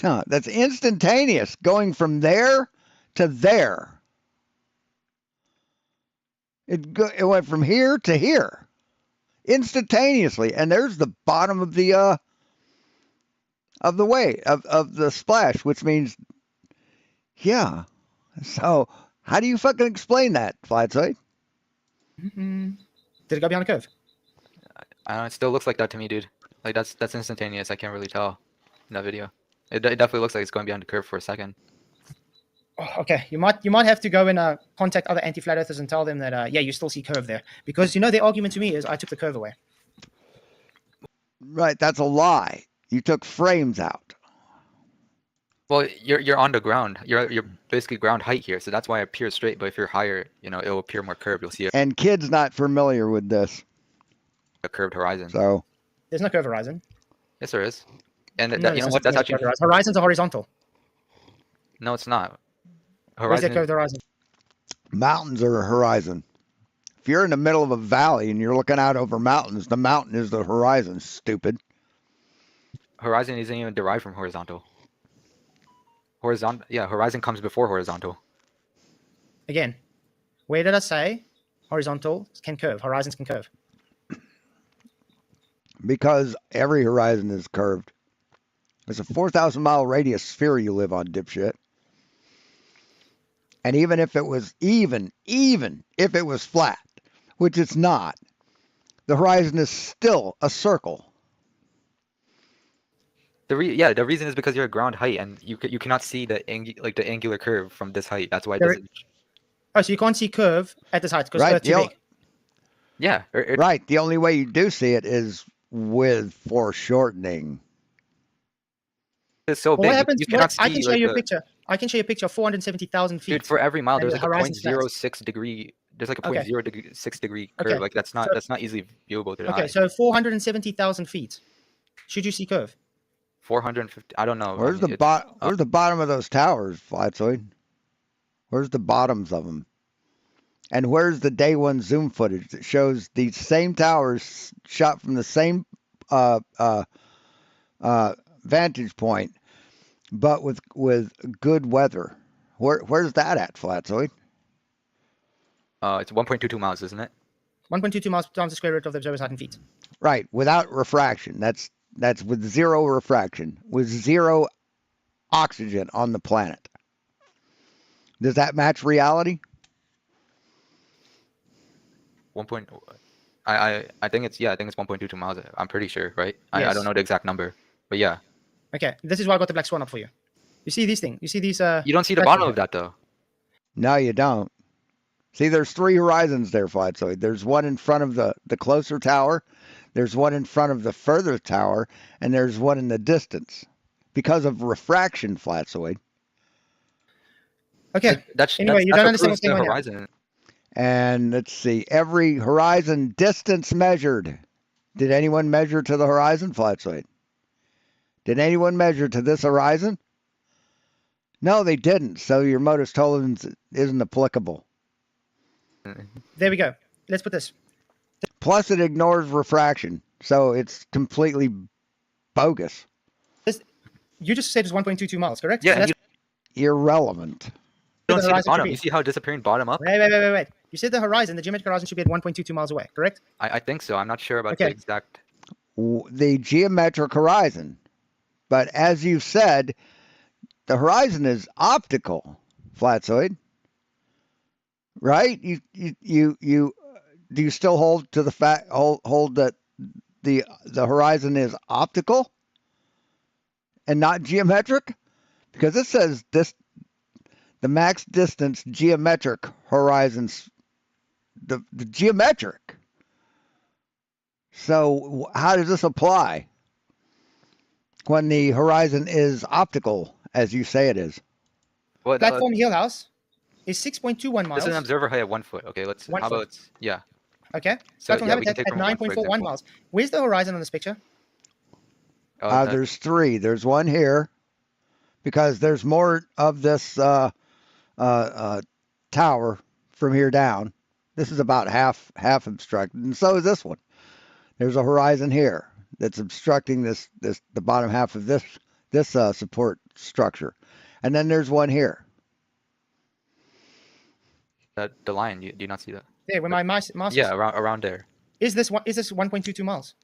[SPEAKER 2] Huh, that's instantaneous, going from there to there. It went from here to here instantaneously, and there's the bottom of the of the splash, which means, yeah. So how do you fucking explain that, Flatzoid?
[SPEAKER 5] Did it go beyond the curve?
[SPEAKER 17] I don't know, it still looks like that to me, dude. Like that's instantaneous. I can't really tell in that video. It definitely looks like it's going beyond the curve for a second.
[SPEAKER 5] Oh, okay, you might have to go and contact other anti-flat earthers and tell them that yeah, you still see curve there, because their argument to me is I took the curve away.
[SPEAKER 2] Right, that's a lie. You took frames out.
[SPEAKER 17] Well, you're on the ground. You're basically ground height here, so that's why it appears straight. But if you're higher, it'll appear more curved. You'll see
[SPEAKER 2] And kids not familiar with this.
[SPEAKER 17] a curved horizon.
[SPEAKER 2] So
[SPEAKER 5] there's no curved horizon.
[SPEAKER 17] Yes, there is. And
[SPEAKER 5] No,
[SPEAKER 17] you know what? That's actually
[SPEAKER 5] horizons are horizontal.
[SPEAKER 17] No, it's not.
[SPEAKER 5] Where's that curved horizon?
[SPEAKER 2] Mountains are a horizon. If you're in the middle of a valley and you're looking out over mountains, the mountain is the horizon, stupid.
[SPEAKER 17] Horizon isn't even derived from horizontal. Horizon comes before horizontal.
[SPEAKER 5] Again, where did I say horizontal can curve? Horizons can curve.
[SPEAKER 2] Because every horizon is curved. It's a 4,000-mile radius sphere you live on, dipshit. And even if it was even if it was flat, which it's not, the horizon is still a circle.
[SPEAKER 17] The reason is because you're at ground height and you cannot see the angular curve from this height. That's why it doesn't.
[SPEAKER 5] Oh, so you can't see curve at this height because
[SPEAKER 2] Right,
[SPEAKER 5] Earth's too big.
[SPEAKER 17] Yeah.
[SPEAKER 2] Right. The only way you do see it is with foreshortening.
[SPEAKER 17] It's so
[SPEAKER 5] Well,
[SPEAKER 17] big.
[SPEAKER 5] what happens?
[SPEAKER 17] You cannot see.
[SPEAKER 5] I can show you a picture. I can show you a picture of 470,000 feet.
[SPEAKER 17] Dude, for every mile, there's like a
[SPEAKER 5] horizon's flat.
[SPEAKER 17] 0.06 degree. There's like a
[SPEAKER 5] Okay.
[SPEAKER 17] 0.06 degree curve.
[SPEAKER 5] Okay.
[SPEAKER 17] Like that's not easily viewable to the eye.
[SPEAKER 5] Okay, so 470,000 feet. Should you see curve?
[SPEAKER 17] 450. I don't know.
[SPEAKER 2] Where's the bottom of those towers, Flatzoid? Where's the bottoms of them? And where's the day one zoom footage that shows these same towers shot from the same vantage point, but with good weather? Where's that at, Flatzoid?
[SPEAKER 17] It's 1.22 miles, isn't it?
[SPEAKER 5] 1.22 miles times the square root of the observer's height in feet.
[SPEAKER 2] Right, without refraction. That's with zero refraction, with zero oxygen on the planet. Does that match reality?
[SPEAKER 17] I think it's 1.22 miles. I'm pretty sure, right? I
[SPEAKER 5] Yes.
[SPEAKER 17] don't know the exact number, but yeah.
[SPEAKER 5] Okay, this is why I got the black swan up for you. You see these things? You see these?
[SPEAKER 17] You don't see the bottom of that though.
[SPEAKER 2] No, you don't. See, there's three horizons there, Flatzoid. There's one in front of the closer tower, there's one in front of the further tower, and there's one in the distance because of refraction, Flatzoid.
[SPEAKER 5] Okay. Anyway, you don't understand what's going on here.
[SPEAKER 17] Horizon.
[SPEAKER 2] And let's see, every horizon distance measured. Did anyone measure to the horizon, Flatzoid? Did anyone measure to this horizon? No, they didn't. So your modus tollens isn't applicable.
[SPEAKER 5] There we go. Let's put this.
[SPEAKER 2] Plus, it ignores refraction, so it's completely bogus.
[SPEAKER 5] You just said it's 1.22 miles, correct?
[SPEAKER 17] Yeah.
[SPEAKER 5] That's
[SPEAKER 2] Irrelevant.
[SPEAKER 17] You don't see the
[SPEAKER 5] horizon
[SPEAKER 17] bottom.
[SPEAKER 5] should be.
[SPEAKER 17] You see how it's disappearing bottom up?
[SPEAKER 5] Wait. You said the horizon, the geometric horizon should be at 1.22 miles away, correct?
[SPEAKER 17] I think so. I'm not sure about the exact.
[SPEAKER 2] The geometric horizon. But as you said, the horizon is optical, Flatzoid. Right? You do you still hold to the fact hold that the horizon is optical and not geometric? Because it says the max distance geometric horizons the geometric. So how does this apply when the horizon is optical, as you say it is?
[SPEAKER 17] What,
[SPEAKER 5] Platform Hill House is 6.21 miles.
[SPEAKER 17] This is an observer height at 1 foot. Okay, let's.
[SPEAKER 5] 1
[SPEAKER 17] How
[SPEAKER 5] foot.
[SPEAKER 17] about yeah?
[SPEAKER 5] Okay.
[SPEAKER 17] So,
[SPEAKER 5] Platform
[SPEAKER 17] yeah, we can
[SPEAKER 5] habitat
[SPEAKER 17] take
[SPEAKER 5] at
[SPEAKER 17] from 1, for
[SPEAKER 5] 9.41
[SPEAKER 17] example.
[SPEAKER 5] miles. Where's the horizon on this picture?
[SPEAKER 2] There's three. There's one here because there's more of this tower from here down. This is about half obstructed, and so is this one. There's a horizon here that's obstructing the bottom half of this support structure, and then there's one here.
[SPEAKER 17] The line. Do you not see that?
[SPEAKER 5] There, where my mouse is.
[SPEAKER 17] Yeah, around there.
[SPEAKER 5] Is this 1.22 miles?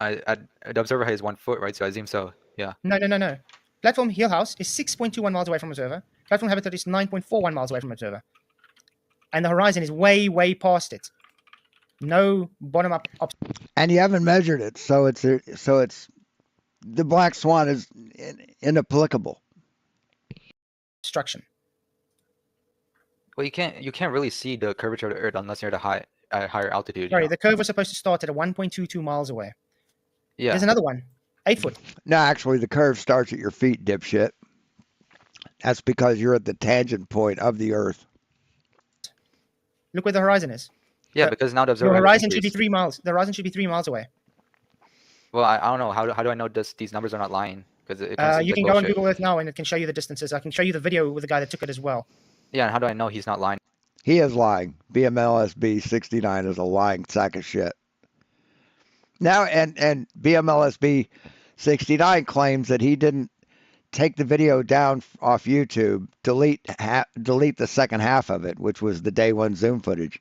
[SPEAKER 17] The observer height is 1 foot, right? So I assume so. Yeah.
[SPEAKER 5] No. Platform Hill House is 6.21 miles away from observer. Platform Habitat is 9.41 miles away from observer. And the horizon is way, way past it. No bottom up.
[SPEAKER 2] And you haven't measured it, so it's the black swan is inapplicable.
[SPEAKER 5] Obstruction.
[SPEAKER 17] Well, you can't really see the curvature of the Earth unless you're at a higher altitude.
[SPEAKER 5] Sorry, the curve was supposed to start at 1.22 miles away.
[SPEAKER 17] Yeah.
[SPEAKER 5] There's another one. 8 foot.
[SPEAKER 2] No, actually, the curve starts at your feet, dipshit. That's because you're at the tangent point of the Earth.
[SPEAKER 5] Look where the horizon is.
[SPEAKER 17] Yeah, because now the observer.
[SPEAKER 5] Your horizon should be 3 miles. The horizon should be 3 miles away.
[SPEAKER 17] Well, I don't know. How do I know these numbers are not lying? Because
[SPEAKER 5] You can go on Google Earth now, and it can show you the distances. I can show you the video with the guy that took it as well.
[SPEAKER 17] Yeah, and how do I know he's not lying?
[SPEAKER 2] He is lying. BMLSB 69 is a lying sack of shit. Now, and BMLSB 69 claims that he didn't take the video down off YouTube, delete the second half of it, which was the day one Zoom footage,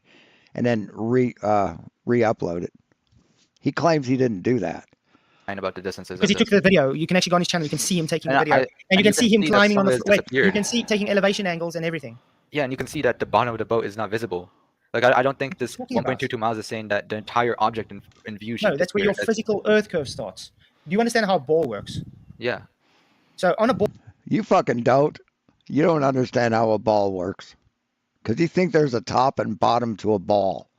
[SPEAKER 2] and then re-upload it. He claims he didn't do that.
[SPEAKER 17] About the distances.
[SPEAKER 5] Because he took the video. You can actually go on his channel. You can see him taking the video. And you can see him climbing on the floor. You can see taking elevation angles and everything.
[SPEAKER 17] Yeah, and you can see that the bottom of the boat is not visible. Like, I don't think this 1.22 miles is saying that the entire object in view should.
[SPEAKER 5] No, that's where your physical Earth curve starts. Do you understand how a ball works?
[SPEAKER 17] Yeah.
[SPEAKER 5] So on a ball.
[SPEAKER 2] You fucking don't. You don't understand how a ball works. Because you think there's a top and bottom to a ball.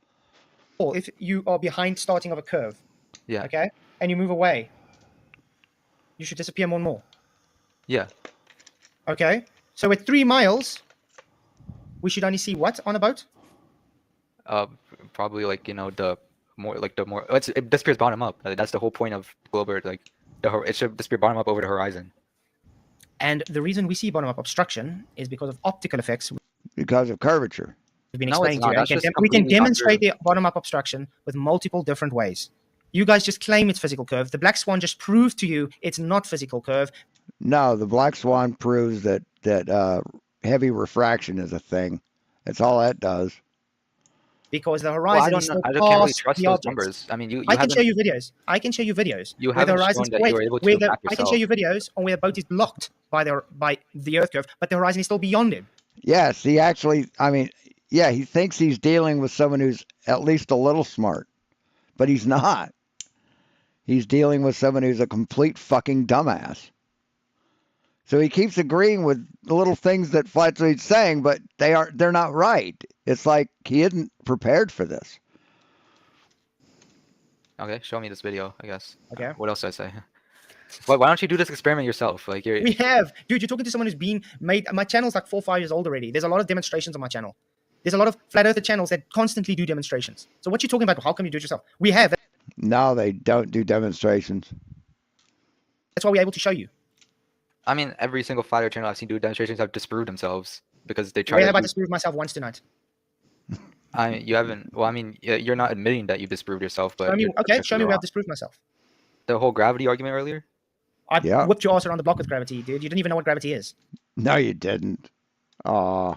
[SPEAKER 5] If you are behind starting of a curve.
[SPEAKER 17] Yeah.
[SPEAKER 5] Okay? And you move away, you should disappear more and more.
[SPEAKER 17] Yeah.
[SPEAKER 5] Okay? So at 3 miles, we should only see what on a boat?
[SPEAKER 17] Probably like, it disappears bottom up. That's the whole point of globe Earth. Like, it should disappear bottom up over the horizon.
[SPEAKER 5] And the reason we see bottom up obstruction is because of optical effects.
[SPEAKER 2] Because of curvature.
[SPEAKER 5] We've been explaining to you. We can demonstrate the bottom up obstruction with multiple different ways. You guys just claim it's physical curve. The black swan just proved to you it's not physical curve.
[SPEAKER 2] No, the black swan proves that heavy refraction is a thing. That's all that does.
[SPEAKER 5] Because the horizon is still
[SPEAKER 17] I can't really
[SPEAKER 5] past
[SPEAKER 17] trust
[SPEAKER 5] the
[SPEAKER 17] those
[SPEAKER 5] objects.
[SPEAKER 17] numbers. I mean,
[SPEAKER 5] I can show you videos. I can show you videos.
[SPEAKER 17] You
[SPEAKER 5] where the
[SPEAKER 17] haven't
[SPEAKER 5] horizon's
[SPEAKER 17] shown that you were able to map
[SPEAKER 5] I can show
[SPEAKER 17] yourself.
[SPEAKER 5] you videos on where the boat is blocked by the Earth curve, but the horizon is still beyond it.
[SPEAKER 2] Yes, he thinks he's dealing with someone who's at least a little smart, but he's not. He's dealing with someone who's a complete fucking dumbass. So he keeps agreeing with the little things that Flatzoid's saying, but they're not right. It's like he isn't prepared for this.
[SPEAKER 17] Okay, show me this video, I guess.
[SPEAKER 5] Okay.
[SPEAKER 17] What else do I say? Why don't you do this experiment yourself? Like,
[SPEAKER 5] We have. Dude, you're talking to someone who's been made. My channel's like 4 or 5 years old already. There's a lot of demonstrations on my channel. There's a lot of flat earther channels that constantly do demonstrations. So what you're talking about, how come you do it yourself? We have.
[SPEAKER 2] No, they don't do demonstrations.
[SPEAKER 5] That's why we're able to show you.
[SPEAKER 17] I mean, every single flat earth channel I've seen do demonstrations have disproved themselves because they try
[SPEAKER 5] Where
[SPEAKER 17] to.
[SPEAKER 5] have I disproved myself once tonight?
[SPEAKER 17] You haven't. Well, I mean, you're not admitting that you disproved yourself, but.
[SPEAKER 5] Show me where I've disproved myself.
[SPEAKER 17] The whole gravity argument earlier?
[SPEAKER 5] I whipped your ass around the block with gravity, dude. You didn't even know what gravity is.
[SPEAKER 2] No, you didn't. Aw.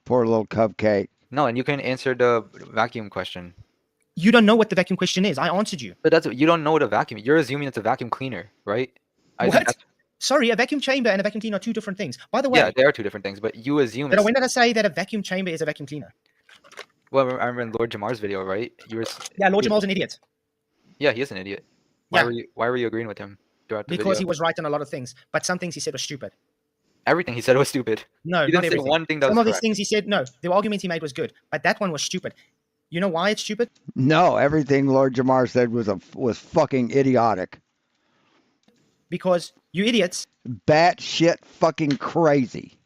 [SPEAKER 2] Poor little cupcake.
[SPEAKER 17] No, and you can answer the vacuum question.
[SPEAKER 5] You don't know what the vacuum question is. I answered you.
[SPEAKER 17] But you don't know what a vacuum. You're assuming it's a vacuum cleaner, right?
[SPEAKER 5] What? Sorry, a vacuum chamber and a vacuum cleaner are two different things. By the way,
[SPEAKER 17] yeah, they are two different things. But you assume.
[SPEAKER 5] When did I say that a vacuum chamber is a vacuum cleaner?
[SPEAKER 17] Well, I remember in Lord Jamar's video, right?
[SPEAKER 5] Yeah, Lord Jamar's an idiot.
[SPEAKER 17] Yeah, he is an idiot. Why were you agreeing with him throughout the video?
[SPEAKER 5] Because he was right on a lot of things, but some things he said were stupid.
[SPEAKER 17] Everything he said was stupid.
[SPEAKER 5] No,
[SPEAKER 17] he
[SPEAKER 5] not
[SPEAKER 17] didn't say
[SPEAKER 5] everything.
[SPEAKER 17] one thing that
[SPEAKER 5] Some
[SPEAKER 17] was
[SPEAKER 5] of these
[SPEAKER 17] correct.
[SPEAKER 5] things he said, no, the argument he made was good, but that one was stupid. You know why it's stupid?
[SPEAKER 2] No, everything Lord Jamar said was fucking idiotic.
[SPEAKER 5] Because you idiots
[SPEAKER 2] batshit fucking crazy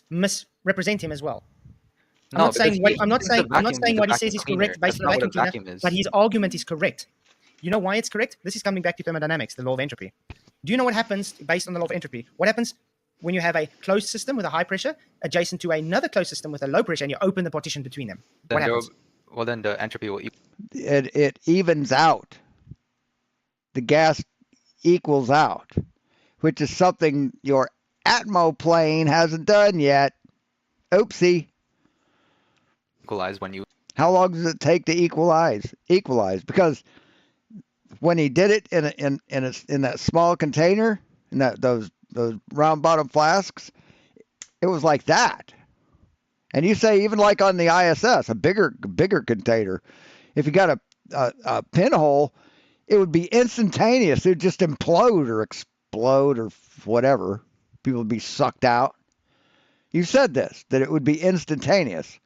[SPEAKER 5] misrepresent him as well.
[SPEAKER 17] No,
[SPEAKER 5] I'm not saying what he says is correct based on the vacuum cleaner, but his argument is correct. You know why it's correct? This is coming back to thermodynamics, the law of entropy. Do you know what happens based on the law of entropy? What happens when you have a closed system with a high pressure adjacent to another closed system with a low pressure and you open the partition between them? What happens?
[SPEAKER 17] Well, then the entropy will.
[SPEAKER 2] It evens out. The gas equals out, which is something your Atmo plane hasn't done yet. Oopsie.
[SPEAKER 17] Equalize when you.
[SPEAKER 2] How long does it take to equalize? Because when he did it in that small container, in those round bottom flasks, it was like that. And you say even like on the ISS, a bigger container, if you got a pinhole, it would be instantaneous. It would just implode or explode or whatever. People would be sucked out. You said this, that it would be instantaneous.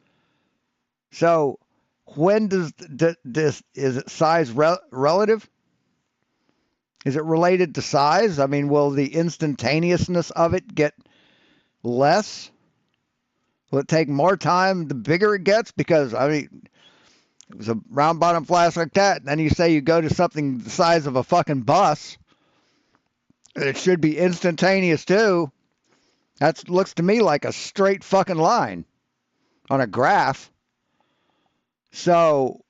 [SPEAKER 2] So when does this, is it size relative? Is it related to size? I mean, will the instantaneousness of it get less? Will it take more time the bigger it gets? Because, I mean, it was a round bottom flask like that. And then you say you go to something the size of a fucking bus. It should be instantaneous too. That looks to me like a straight fucking line on a graph. So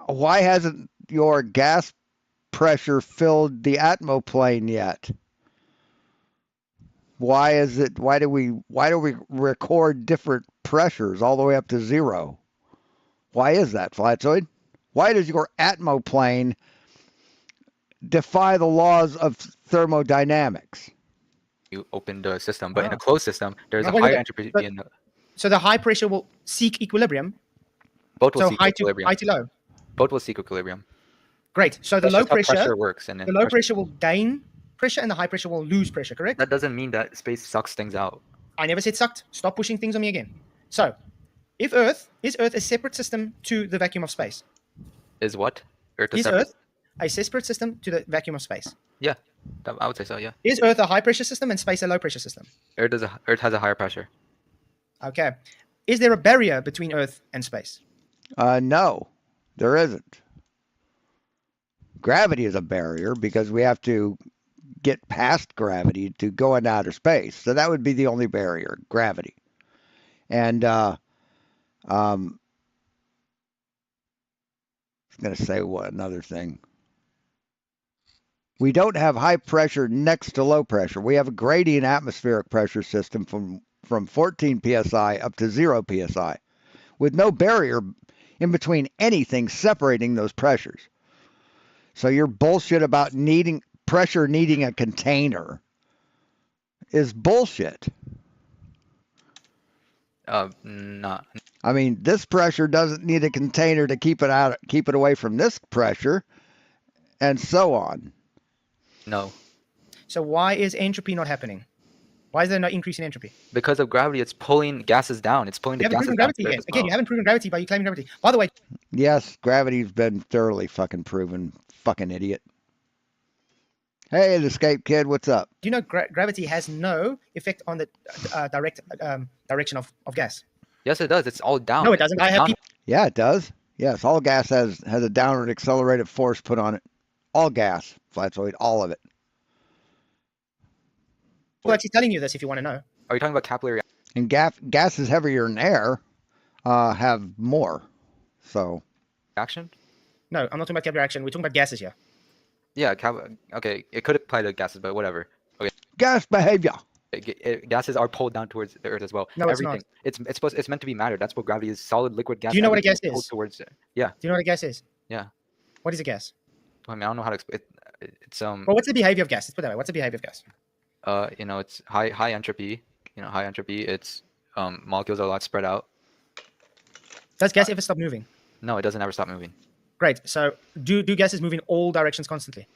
[SPEAKER 2] why hasn't your gas pressure filled the atmoplane yet? Why do we record different pressures all the way up to 0? Why is that, Flatzoid? Why does your atmoplane defy the laws of thermodynamics?
[SPEAKER 17] You open the system, but in a closed system, there's a
[SPEAKER 5] Wait,
[SPEAKER 17] higher
[SPEAKER 5] wait,
[SPEAKER 17] entropy.
[SPEAKER 5] So the high pressure will seek equilibrium.
[SPEAKER 17] Both will
[SPEAKER 5] So
[SPEAKER 17] seek
[SPEAKER 5] high
[SPEAKER 17] equilibrium.
[SPEAKER 5] to low.
[SPEAKER 17] Both will seek equilibrium.
[SPEAKER 5] Great. So the
[SPEAKER 17] That's
[SPEAKER 5] low
[SPEAKER 17] just how
[SPEAKER 5] pressure,
[SPEAKER 17] pressure works, and then
[SPEAKER 5] the low pressure will gain pressure, and the high pressure will lose pressure. Correct?
[SPEAKER 17] That doesn't mean that space sucks things out.
[SPEAKER 5] I never said sucked. Stop pushing things on me again. So, is Earth a separate system to the vacuum of space?
[SPEAKER 17] Is what? Earth is
[SPEAKER 5] Is
[SPEAKER 17] separate?
[SPEAKER 5] Earth a separate system to the vacuum of space?
[SPEAKER 17] Yeah, I would say so. Yeah.
[SPEAKER 5] Is Earth a high pressure system and space a low pressure system?
[SPEAKER 17] Earth has a higher pressure.
[SPEAKER 5] Okay. Is there a barrier between Earth and space?
[SPEAKER 2] No, there isn't. Gravity is a barrier because we have to get past gravity to go into outer space. So that would be the only barrier, gravity. And I was going to say another thing. We don't have high pressure next to low pressure. We have a gradient atmospheric pressure system from 14 psi up to 0 psi, with no barrier in between anything separating those pressures. So your bullshit about needing a container is bullshit.
[SPEAKER 17] Not.
[SPEAKER 2] I mean, this pressure doesn't need a container to keep it away from this pressure, and so on.
[SPEAKER 17] No.
[SPEAKER 5] So why is entropy not happening? Why is there no increase in entropy?
[SPEAKER 17] Because of gravity, it's pulling gases down. It's pulling the
[SPEAKER 5] You haven't
[SPEAKER 17] gases
[SPEAKER 5] proven
[SPEAKER 17] down.
[SPEAKER 5] gravity yet. Again, you haven't proven gravity by you claiming gravity. By the way,
[SPEAKER 2] Yes, gravity's been thoroughly fucking proven. Fucking idiot. Hey, the escape kid, what's up?
[SPEAKER 5] do you know gravity has no effect on the direct direction of gas?
[SPEAKER 17] Yes, it does. It's all down.
[SPEAKER 5] No, it doesn't. I have people.
[SPEAKER 2] Yeah, it does. Yes, all gas has a downward accelerated force put on it. All gas, Flatzoid, all of it.
[SPEAKER 5] Well, actually telling you this if you want to know.
[SPEAKER 17] Are you talking about capillary?
[SPEAKER 2] And gas is heavier than air, have more. So.
[SPEAKER 17] Action?
[SPEAKER 5] No, I'm not talking about capillary action. We're talking about gases here.
[SPEAKER 17] Yeah, okay. It could apply to gases, but whatever. Okay.
[SPEAKER 2] Gas behavior.
[SPEAKER 17] Gases are pulled down towards the Earth as well.
[SPEAKER 5] No, it's not.
[SPEAKER 17] It's meant to be matter. That's what gravity is. Solid, liquid, gas.
[SPEAKER 5] Do you know what a gas
[SPEAKER 17] everything
[SPEAKER 5] is?
[SPEAKER 17] Towards it. Yeah.
[SPEAKER 5] Do you know what a gas is?
[SPEAKER 17] Yeah.
[SPEAKER 5] What is a gas?
[SPEAKER 17] I mean, I don't know how to explain. It's
[SPEAKER 5] Well, what's the behavior of gas? Let's put it that way. What's the behavior of gas?
[SPEAKER 17] It's high entropy. High entropy. It's molecules are a lot spread out.
[SPEAKER 5] Does gas ever stop moving?
[SPEAKER 17] No, it doesn't ever stop moving.
[SPEAKER 5] Great. So do gases move in all directions constantly?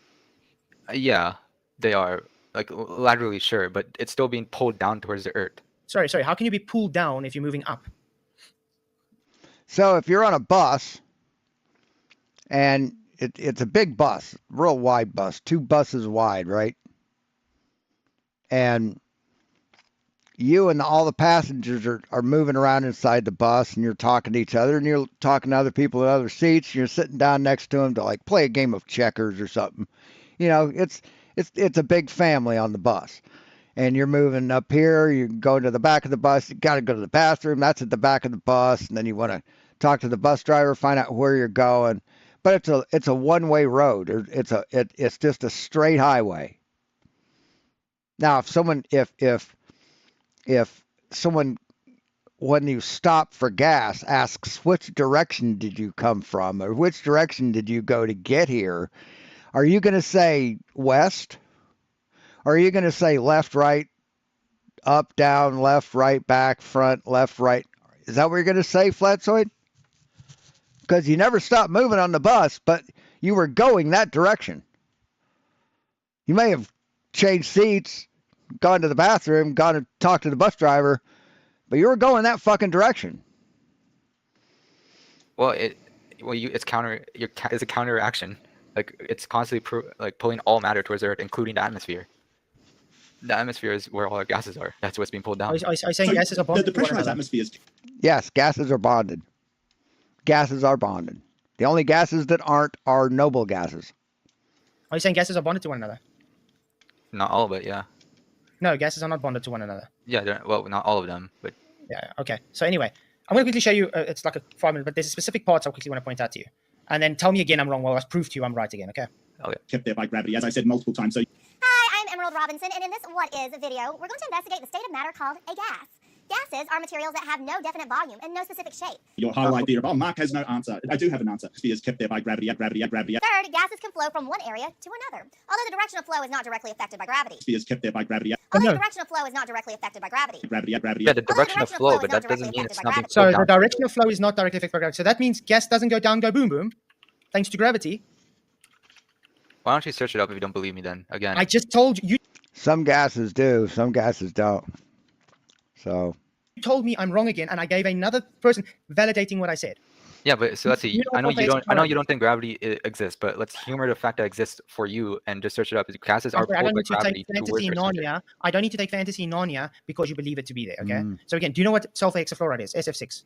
[SPEAKER 17] Yeah, they are laterally, sure, but it's still being pulled down towards the Earth.
[SPEAKER 5] Sorry. How can you be pulled down if you're moving up?
[SPEAKER 2] So if you're on a bus, and it's a big bus, real wide bus, 2 buses wide, right? And you and all the passengers are moving around inside the bus, and you're talking to each other, and you're talking to other people in other seats, and you're sitting down next to them to play a game of checkers or something. It's a big family on the bus. And you're moving up here, you go to the back of the bus, you got to go to the bathroom, that's at the back of the bus, and then you want to talk to the bus driver, find out where you're going. But it's a one-way road. It's just a straight highway. Now, if someone when you stop for gas, asks which direction did you come from or which direction did you go to get here, are you going to say west? Or are you going to say left, right, up, down, left, right, back, front, left, right? Is that what you're going to say, Flatzoid? Because you never stopped moving on the bus, but you were going that direction. You may have changed seats, gone to the bathroom, gone to talk to the bus driver, but you were going that fucking direction.
[SPEAKER 17] Well, it's it's a counteraction. Like it's constantly like pulling all matter towards the Earth, including the atmosphere. The atmosphere is where all our gases are. That's what's being pulled down.
[SPEAKER 7] Are you saying gases are bonded? The pressurized atmosphere is.
[SPEAKER 2] Yes, gases are bonded. Gases are bonded. The only gases that aren't are noble gases.
[SPEAKER 7] Are you saying gases are bonded to one another?
[SPEAKER 17] Not all of it, yeah.
[SPEAKER 7] No, gases are not bonded to one another.
[SPEAKER 17] Yeah, well, not all of them, but
[SPEAKER 7] Yeah. Okay. So anyway, I'm going to quickly show you. It's like a 5 minute, but there's a specific parts I quickly want to point out to you, and then tell me again I'm wrong. Well, I'll prove to you I'm right again. Okay.
[SPEAKER 17] Okay.
[SPEAKER 3] Kept there by gravity, as I said multiple times. So.
[SPEAKER 19] Hi, I'm Emerald Robinson, and in this What Is video, we're going to investigate the state of matter called a gas. Gases are materials that have no definite volume and no specific shape.
[SPEAKER 3] Your whole idea of, Mark has no answer. I do have an answer. Spheres kept there by gravity.
[SPEAKER 19] Third, gases can flow from one area to another, although the direction of flow is not directly affected by gravity.
[SPEAKER 3] Spheres kept there by gravity.
[SPEAKER 19] Although the direction of flow is not directly affected by gravity.
[SPEAKER 17] Yeah, the direction of flow, but that doesn't mean it's not being
[SPEAKER 7] So
[SPEAKER 17] pulled
[SPEAKER 7] the
[SPEAKER 17] down.
[SPEAKER 7] direction of flow is not directly affected by gravity. So that means gas doesn't go down, go boom, boom, thanks to gravity.
[SPEAKER 17] Why don't you search it up if you don't believe me? Then again,
[SPEAKER 7] I just told you.
[SPEAKER 2] Some gases do, some gases don't. So.
[SPEAKER 7] You told me I'm wrong again, and I gave another person validating what I said.
[SPEAKER 17] yeah, but so let's see.
[SPEAKER 7] You
[SPEAKER 17] I know
[SPEAKER 7] don't
[SPEAKER 17] you don't.
[SPEAKER 7] face
[SPEAKER 17] I know you don't think gravity exists, but let's humor the fact that it exists for you and just search it up. Gases are
[SPEAKER 7] Okay, I
[SPEAKER 17] pulled
[SPEAKER 7] don't
[SPEAKER 17] by
[SPEAKER 7] need to
[SPEAKER 17] gravity
[SPEAKER 7] take
[SPEAKER 17] towards
[SPEAKER 7] fantasy
[SPEAKER 17] Earth's center.
[SPEAKER 7] Narnia. I don't need to take fantasy Narnia because you believe it to be there. Okay.
[SPEAKER 2] Mm.
[SPEAKER 7] So again, do you know what sulfur hexafluoride is? SF6.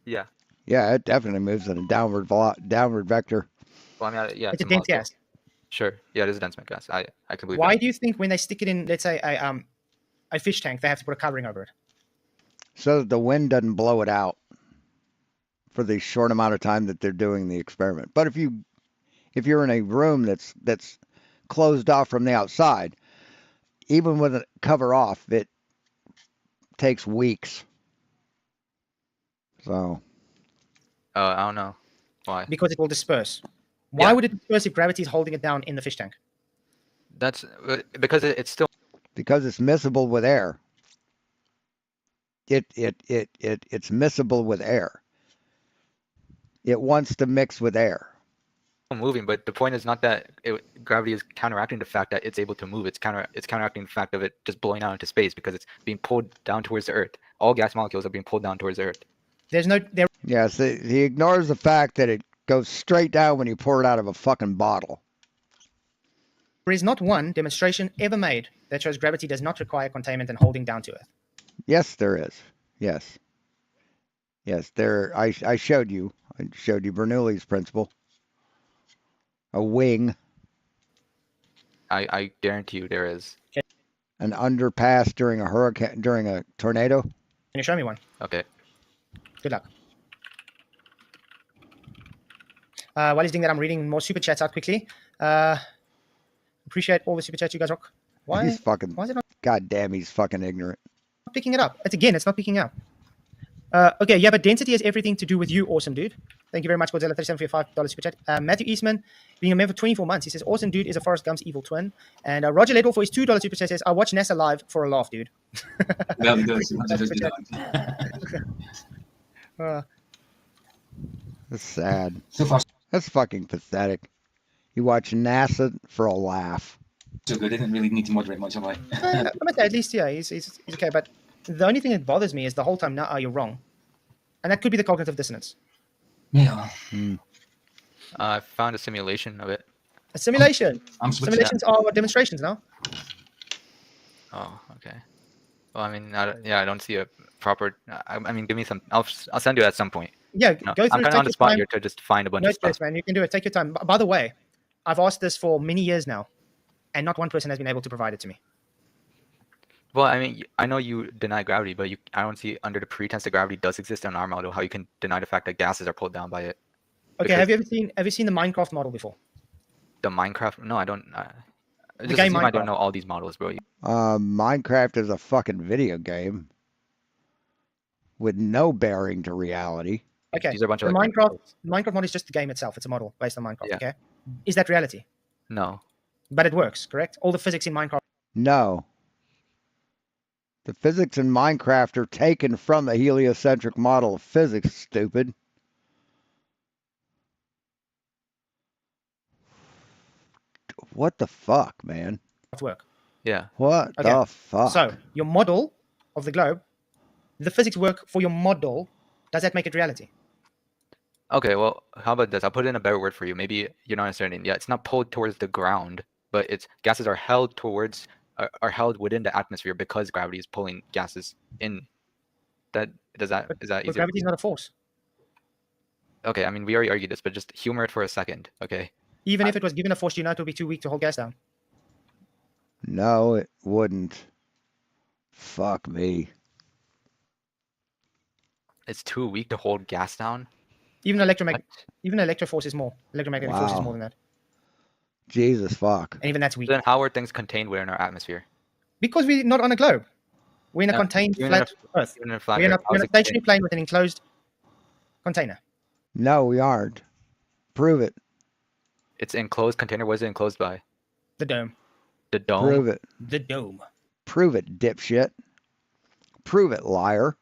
[SPEAKER 17] Yeah.
[SPEAKER 2] Yeah, it definitely moves in a downward vector.
[SPEAKER 17] Well, I mean, yeah,
[SPEAKER 7] It's a dense
[SPEAKER 17] molecule.
[SPEAKER 7] gas.
[SPEAKER 17] Sure. Yeah, it is a dense gas. I can believe
[SPEAKER 7] Why
[SPEAKER 17] that.
[SPEAKER 7] do you think when they stick it in, let's say, a fish tank, they have to put a covering over it?
[SPEAKER 2] So that the wind doesn't blow it out for the short amount of time that they're doing the experiment. But if you're in a room that's closed off from the outside, even with a cover off, it takes weeks. So.
[SPEAKER 17] I don't know. Why?
[SPEAKER 7] Because it will disperse. Why would it disperse if gravity is holding it down in the fish tank?
[SPEAKER 17] That's because it's still.
[SPEAKER 2] Because it's miscible with air. It's miscible with air. It wants to mix with air.
[SPEAKER 17] Moving, but the point is not that gravity is counteracting the fact that it's able to move. It's counteracting the fact of it just blowing out into space because it's being pulled down towards the Earth. All gas molecules are being pulled down towards the Earth.
[SPEAKER 7] There's no there.
[SPEAKER 2] Yes, he ignores the fact that it goes straight down when you pour it out of a fucking bottle.
[SPEAKER 7] There is not one demonstration ever made that shows gravity does not require containment and holding down to Earth.
[SPEAKER 2] Yes, there is. Yes. Yes, there. I showed you. I showed you Bernoulli's principle. A wing.
[SPEAKER 17] I guarantee you there is.
[SPEAKER 2] An underpass during a hurricane, during a tornado.
[SPEAKER 7] Can you show me one?
[SPEAKER 17] Okay.
[SPEAKER 7] Good luck. While he's doing that, I'm reading more super chats out quickly. Appreciate all the super chats you guys rock. Why?
[SPEAKER 2] He's fucking.
[SPEAKER 7] Why is it not
[SPEAKER 2] God damn, he's fucking ignorant.
[SPEAKER 7] picking it up? It's not picking up. Okay, yeah, but density has everything to do with you, awesome dude. Thank you very much, Godzilla 37 for your $5 super chat. Matthew Eastman, being a member for 24 months, he says, awesome dude is a Forrest Gump's evil twin. And Roger Ledwell for his $2 super chat says, I watch NASA live for a laugh, dude.
[SPEAKER 12] Well, he does. He does do that.
[SPEAKER 2] That's sad. That's fucking pathetic. You watch NASA for a laugh.
[SPEAKER 12] So good. I didn't really need to moderate much, have I?
[SPEAKER 7] I'm okay, at least, yeah, he's okay. But the only thing that bothers me is the whole time, now you're wrong. And that could be the cognitive dissonance.
[SPEAKER 12] Yeah.
[SPEAKER 17] I found a simulation of it.
[SPEAKER 7] A simulation?
[SPEAKER 12] I'm
[SPEAKER 7] Simulations are demonstrations now.
[SPEAKER 17] Oh, okay. Well, I mean, I don't see a proper. I mean, give me some. I'll send you at some point.
[SPEAKER 7] Yeah,
[SPEAKER 17] No,
[SPEAKER 7] go through.
[SPEAKER 17] I'm kind of
[SPEAKER 7] take
[SPEAKER 17] on the
[SPEAKER 7] your
[SPEAKER 17] spot
[SPEAKER 7] time.
[SPEAKER 17] here to just find a bunch
[SPEAKER 7] No
[SPEAKER 17] of stuff.
[SPEAKER 7] stress, man. You can do it. Take your time. By the way, I've asked this for many years now, and not one person has been able to provide it to me.
[SPEAKER 17] Well, I mean, I know you deny gravity, but I don't see under the pretense that gravity does exist in our model how you can deny the fact that gases are pulled down by it.
[SPEAKER 7] Okay,
[SPEAKER 17] Because
[SPEAKER 7] have you seen the Minecraft model before?
[SPEAKER 17] the Minecraft? No, I don't.
[SPEAKER 7] The
[SPEAKER 17] Just
[SPEAKER 7] game
[SPEAKER 17] assume I
[SPEAKER 7] Minecraft.
[SPEAKER 17] don't know all these models, bro.
[SPEAKER 2] Minecraft is a fucking video game. with no bearing to reality.
[SPEAKER 5] Okay.
[SPEAKER 17] These are a bunch
[SPEAKER 5] The
[SPEAKER 17] of like
[SPEAKER 5] Minecraft mod is just the game itself. It's a model based on Minecraft.
[SPEAKER 17] Yeah.
[SPEAKER 5] Okay. Is that reality?
[SPEAKER 17] No.
[SPEAKER 5] But it works, correct? All the physics in Minecraft.
[SPEAKER 2] No. The physics in Minecraft are taken from the heliocentric model of physics, stupid. What the fuck, man?
[SPEAKER 5] Work.
[SPEAKER 17] Yeah.
[SPEAKER 2] What
[SPEAKER 5] Okay.
[SPEAKER 2] the fuck?
[SPEAKER 5] So your model of the globe, the physics work for your model. Does that make it reality?
[SPEAKER 17] Okay, well, how about this? I'll put in a better word for you. Maybe you're not understanding. Yeah, it's not pulled towards the ground, but it's gases are held towards are held within the atmosphere because gravity is pulling gases in. That is that
[SPEAKER 5] But
[SPEAKER 17] easier?
[SPEAKER 5] gravity is not a force.
[SPEAKER 17] Okay, I mean we already argued this, but just humor it for a second, okay?
[SPEAKER 5] Even if it was given a force, you know it would be too weak to hold gas down.
[SPEAKER 2] No, it wouldn't. Fuck me.
[SPEAKER 17] It's too weak to hold gas down.
[SPEAKER 5] Even electroforce is more. Electromagnetic force is more than that.
[SPEAKER 2] Jesus fuck.
[SPEAKER 5] And even that's weak.
[SPEAKER 17] Then how are things contained within our atmosphere?
[SPEAKER 5] Because we're not on a globe. We're in a contained
[SPEAKER 17] even
[SPEAKER 5] flat Earth.
[SPEAKER 17] Even in a flat
[SPEAKER 5] We're in
[SPEAKER 17] Earth, how
[SPEAKER 5] a
[SPEAKER 17] is it
[SPEAKER 5] stationary
[SPEAKER 17] contained?
[SPEAKER 5] plane with an enclosed container.
[SPEAKER 2] No, we aren't. Prove it.
[SPEAKER 17] It's enclosed container. What is it enclosed by?
[SPEAKER 5] The dome.
[SPEAKER 17] The dome.
[SPEAKER 2] Prove it.
[SPEAKER 5] The dome.
[SPEAKER 2] Prove it, dipshit. Prove it, liar.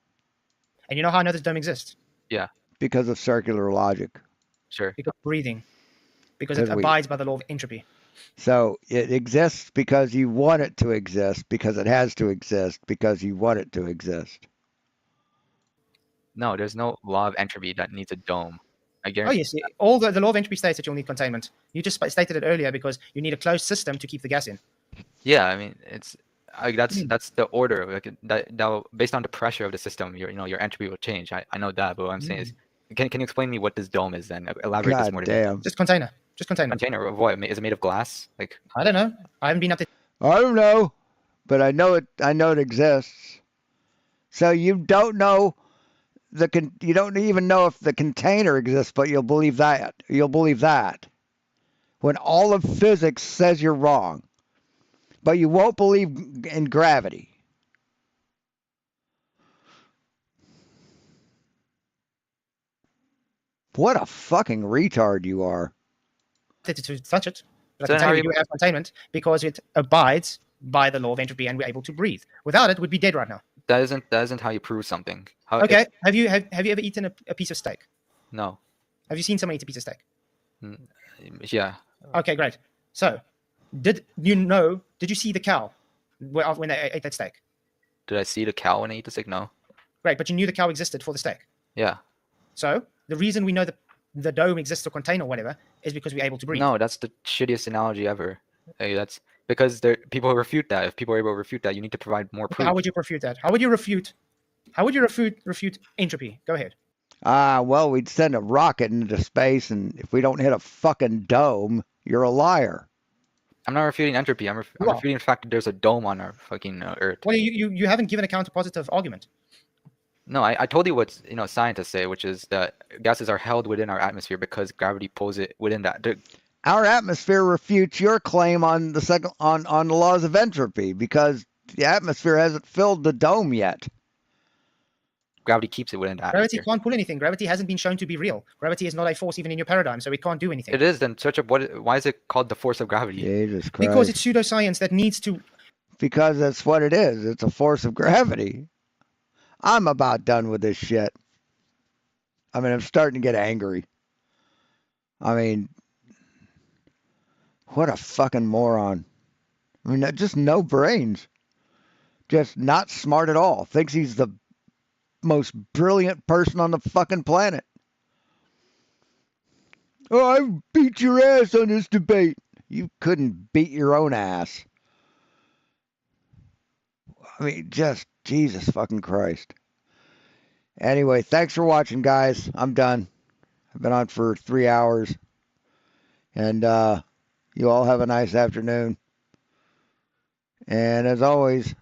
[SPEAKER 5] And you know how I know this dome exists?
[SPEAKER 17] Yeah.
[SPEAKER 2] Because of circular logic.
[SPEAKER 17] Sure.
[SPEAKER 5] Because of breathing. Because it
[SPEAKER 2] Because we-
[SPEAKER 5] abides by the law of entropy.
[SPEAKER 2] So it exists because you want it to exist, because it has to exist, because you want it to exist.
[SPEAKER 17] No, there's no law of entropy that needs a dome. I
[SPEAKER 5] Oh
[SPEAKER 17] guarantee.
[SPEAKER 5] yes, all the law of entropy states that you'll need containment. You just stated it earlier because you need a closed system to keep the gas in.
[SPEAKER 17] Yeah, I mean it's that's the order. Like that based on the pressure of the system, your entropy will change. I know that, but what I'm saying is, can you explain me what this dome is then? Elaborate this
[SPEAKER 2] God
[SPEAKER 17] more.
[SPEAKER 2] damn.
[SPEAKER 5] Just container. Just container.
[SPEAKER 17] Container of what? Is it made of glass? Like
[SPEAKER 5] I don't know. I haven't been up to.
[SPEAKER 2] I don't know, but I know it exists. So you don't know you don't even know if the container exists, but you'll believe that. You'll believe that. When all of physics says you're wrong. But you won't believe in gravity. What a fucking retard you are.
[SPEAKER 5] To touch it. But
[SPEAKER 17] So
[SPEAKER 5] I can
[SPEAKER 17] then how
[SPEAKER 5] tell
[SPEAKER 17] are
[SPEAKER 5] you
[SPEAKER 17] you-
[SPEAKER 5] we have containment because it abides by the law of entropy and we're able to breathe. Without it, we'd be dead right now.
[SPEAKER 17] that isn't how you prove something. How,
[SPEAKER 5] Okay. Have you ever eaten a piece of steak?
[SPEAKER 17] No.
[SPEAKER 5] Have you seen someone eat a piece of steak?
[SPEAKER 17] Yeah.
[SPEAKER 5] Okay, great. So, did you see the cow when they ate that steak?
[SPEAKER 17] Did I see the cow when I eat the steak? No.
[SPEAKER 5] Great, but you knew the cow existed for the steak.
[SPEAKER 17] Yeah.
[SPEAKER 5] So, the reason we know the dome exists or container or whatever is because we're able to breathe.
[SPEAKER 17] No, that's the shittiest analogy ever. Hey, that's because people refute that. If people are able to refute that, you need to provide more
[SPEAKER 5] Okay,
[SPEAKER 17] proof.
[SPEAKER 5] how would you refute that? How would you refute entropy? Go ahead.
[SPEAKER 2] Well, we'd send a rocket into space, and if we don't hit a fucking dome, you're a liar.
[SPEAKER 17] I'm not refuting entropy. I'm refuting the fact that there's a dome on our fucking Earth.
[SPEAKER 5] Well, you haven't given a counter-positive argument.
[SPEAKER 17] No, I told you what scientists say, which is that gases are held within our atmosphere because gravity pulls it within that.
[SPEAKER 2] Our atmosphere refutes your claim on the laws of entropy because the atmosphere hasn't filled the dome yet.
[SPEAKER 17] Gravity keeps it within the
[SPEAKER 5] Gravity
[SPEAKER 17] atmosphere.
[SPEAKER 5] can't pull anything. Gravity hasn't been shown to be real. Gravity is not a force even in your paradigm, so it can't do anything.
[SPEAKER 17] It is. Then search up why is it called the force of gravity?
[SPEAKER 2] Jesus Christ.
[SPEAKER 5] Because it's pseudoscience that needs to.
[SPEAKER 2] Because that's what it is. It's a force of gravity. I'm about done with this shit. I mean, I'm starting to get angry. I mean, what a fucking moron. I mean, just no brains. Just not smart at all. Thinks he's the most brilliant person on the fucking planet. Oh, I beat your ass on this debate. You couldn't beat your own ass. I mean, just Jesus fucking Christ. Anyway, thanks for watching, guys. I'm done. I've been on for 3 hours. And you all have a nice afternoon. And as always,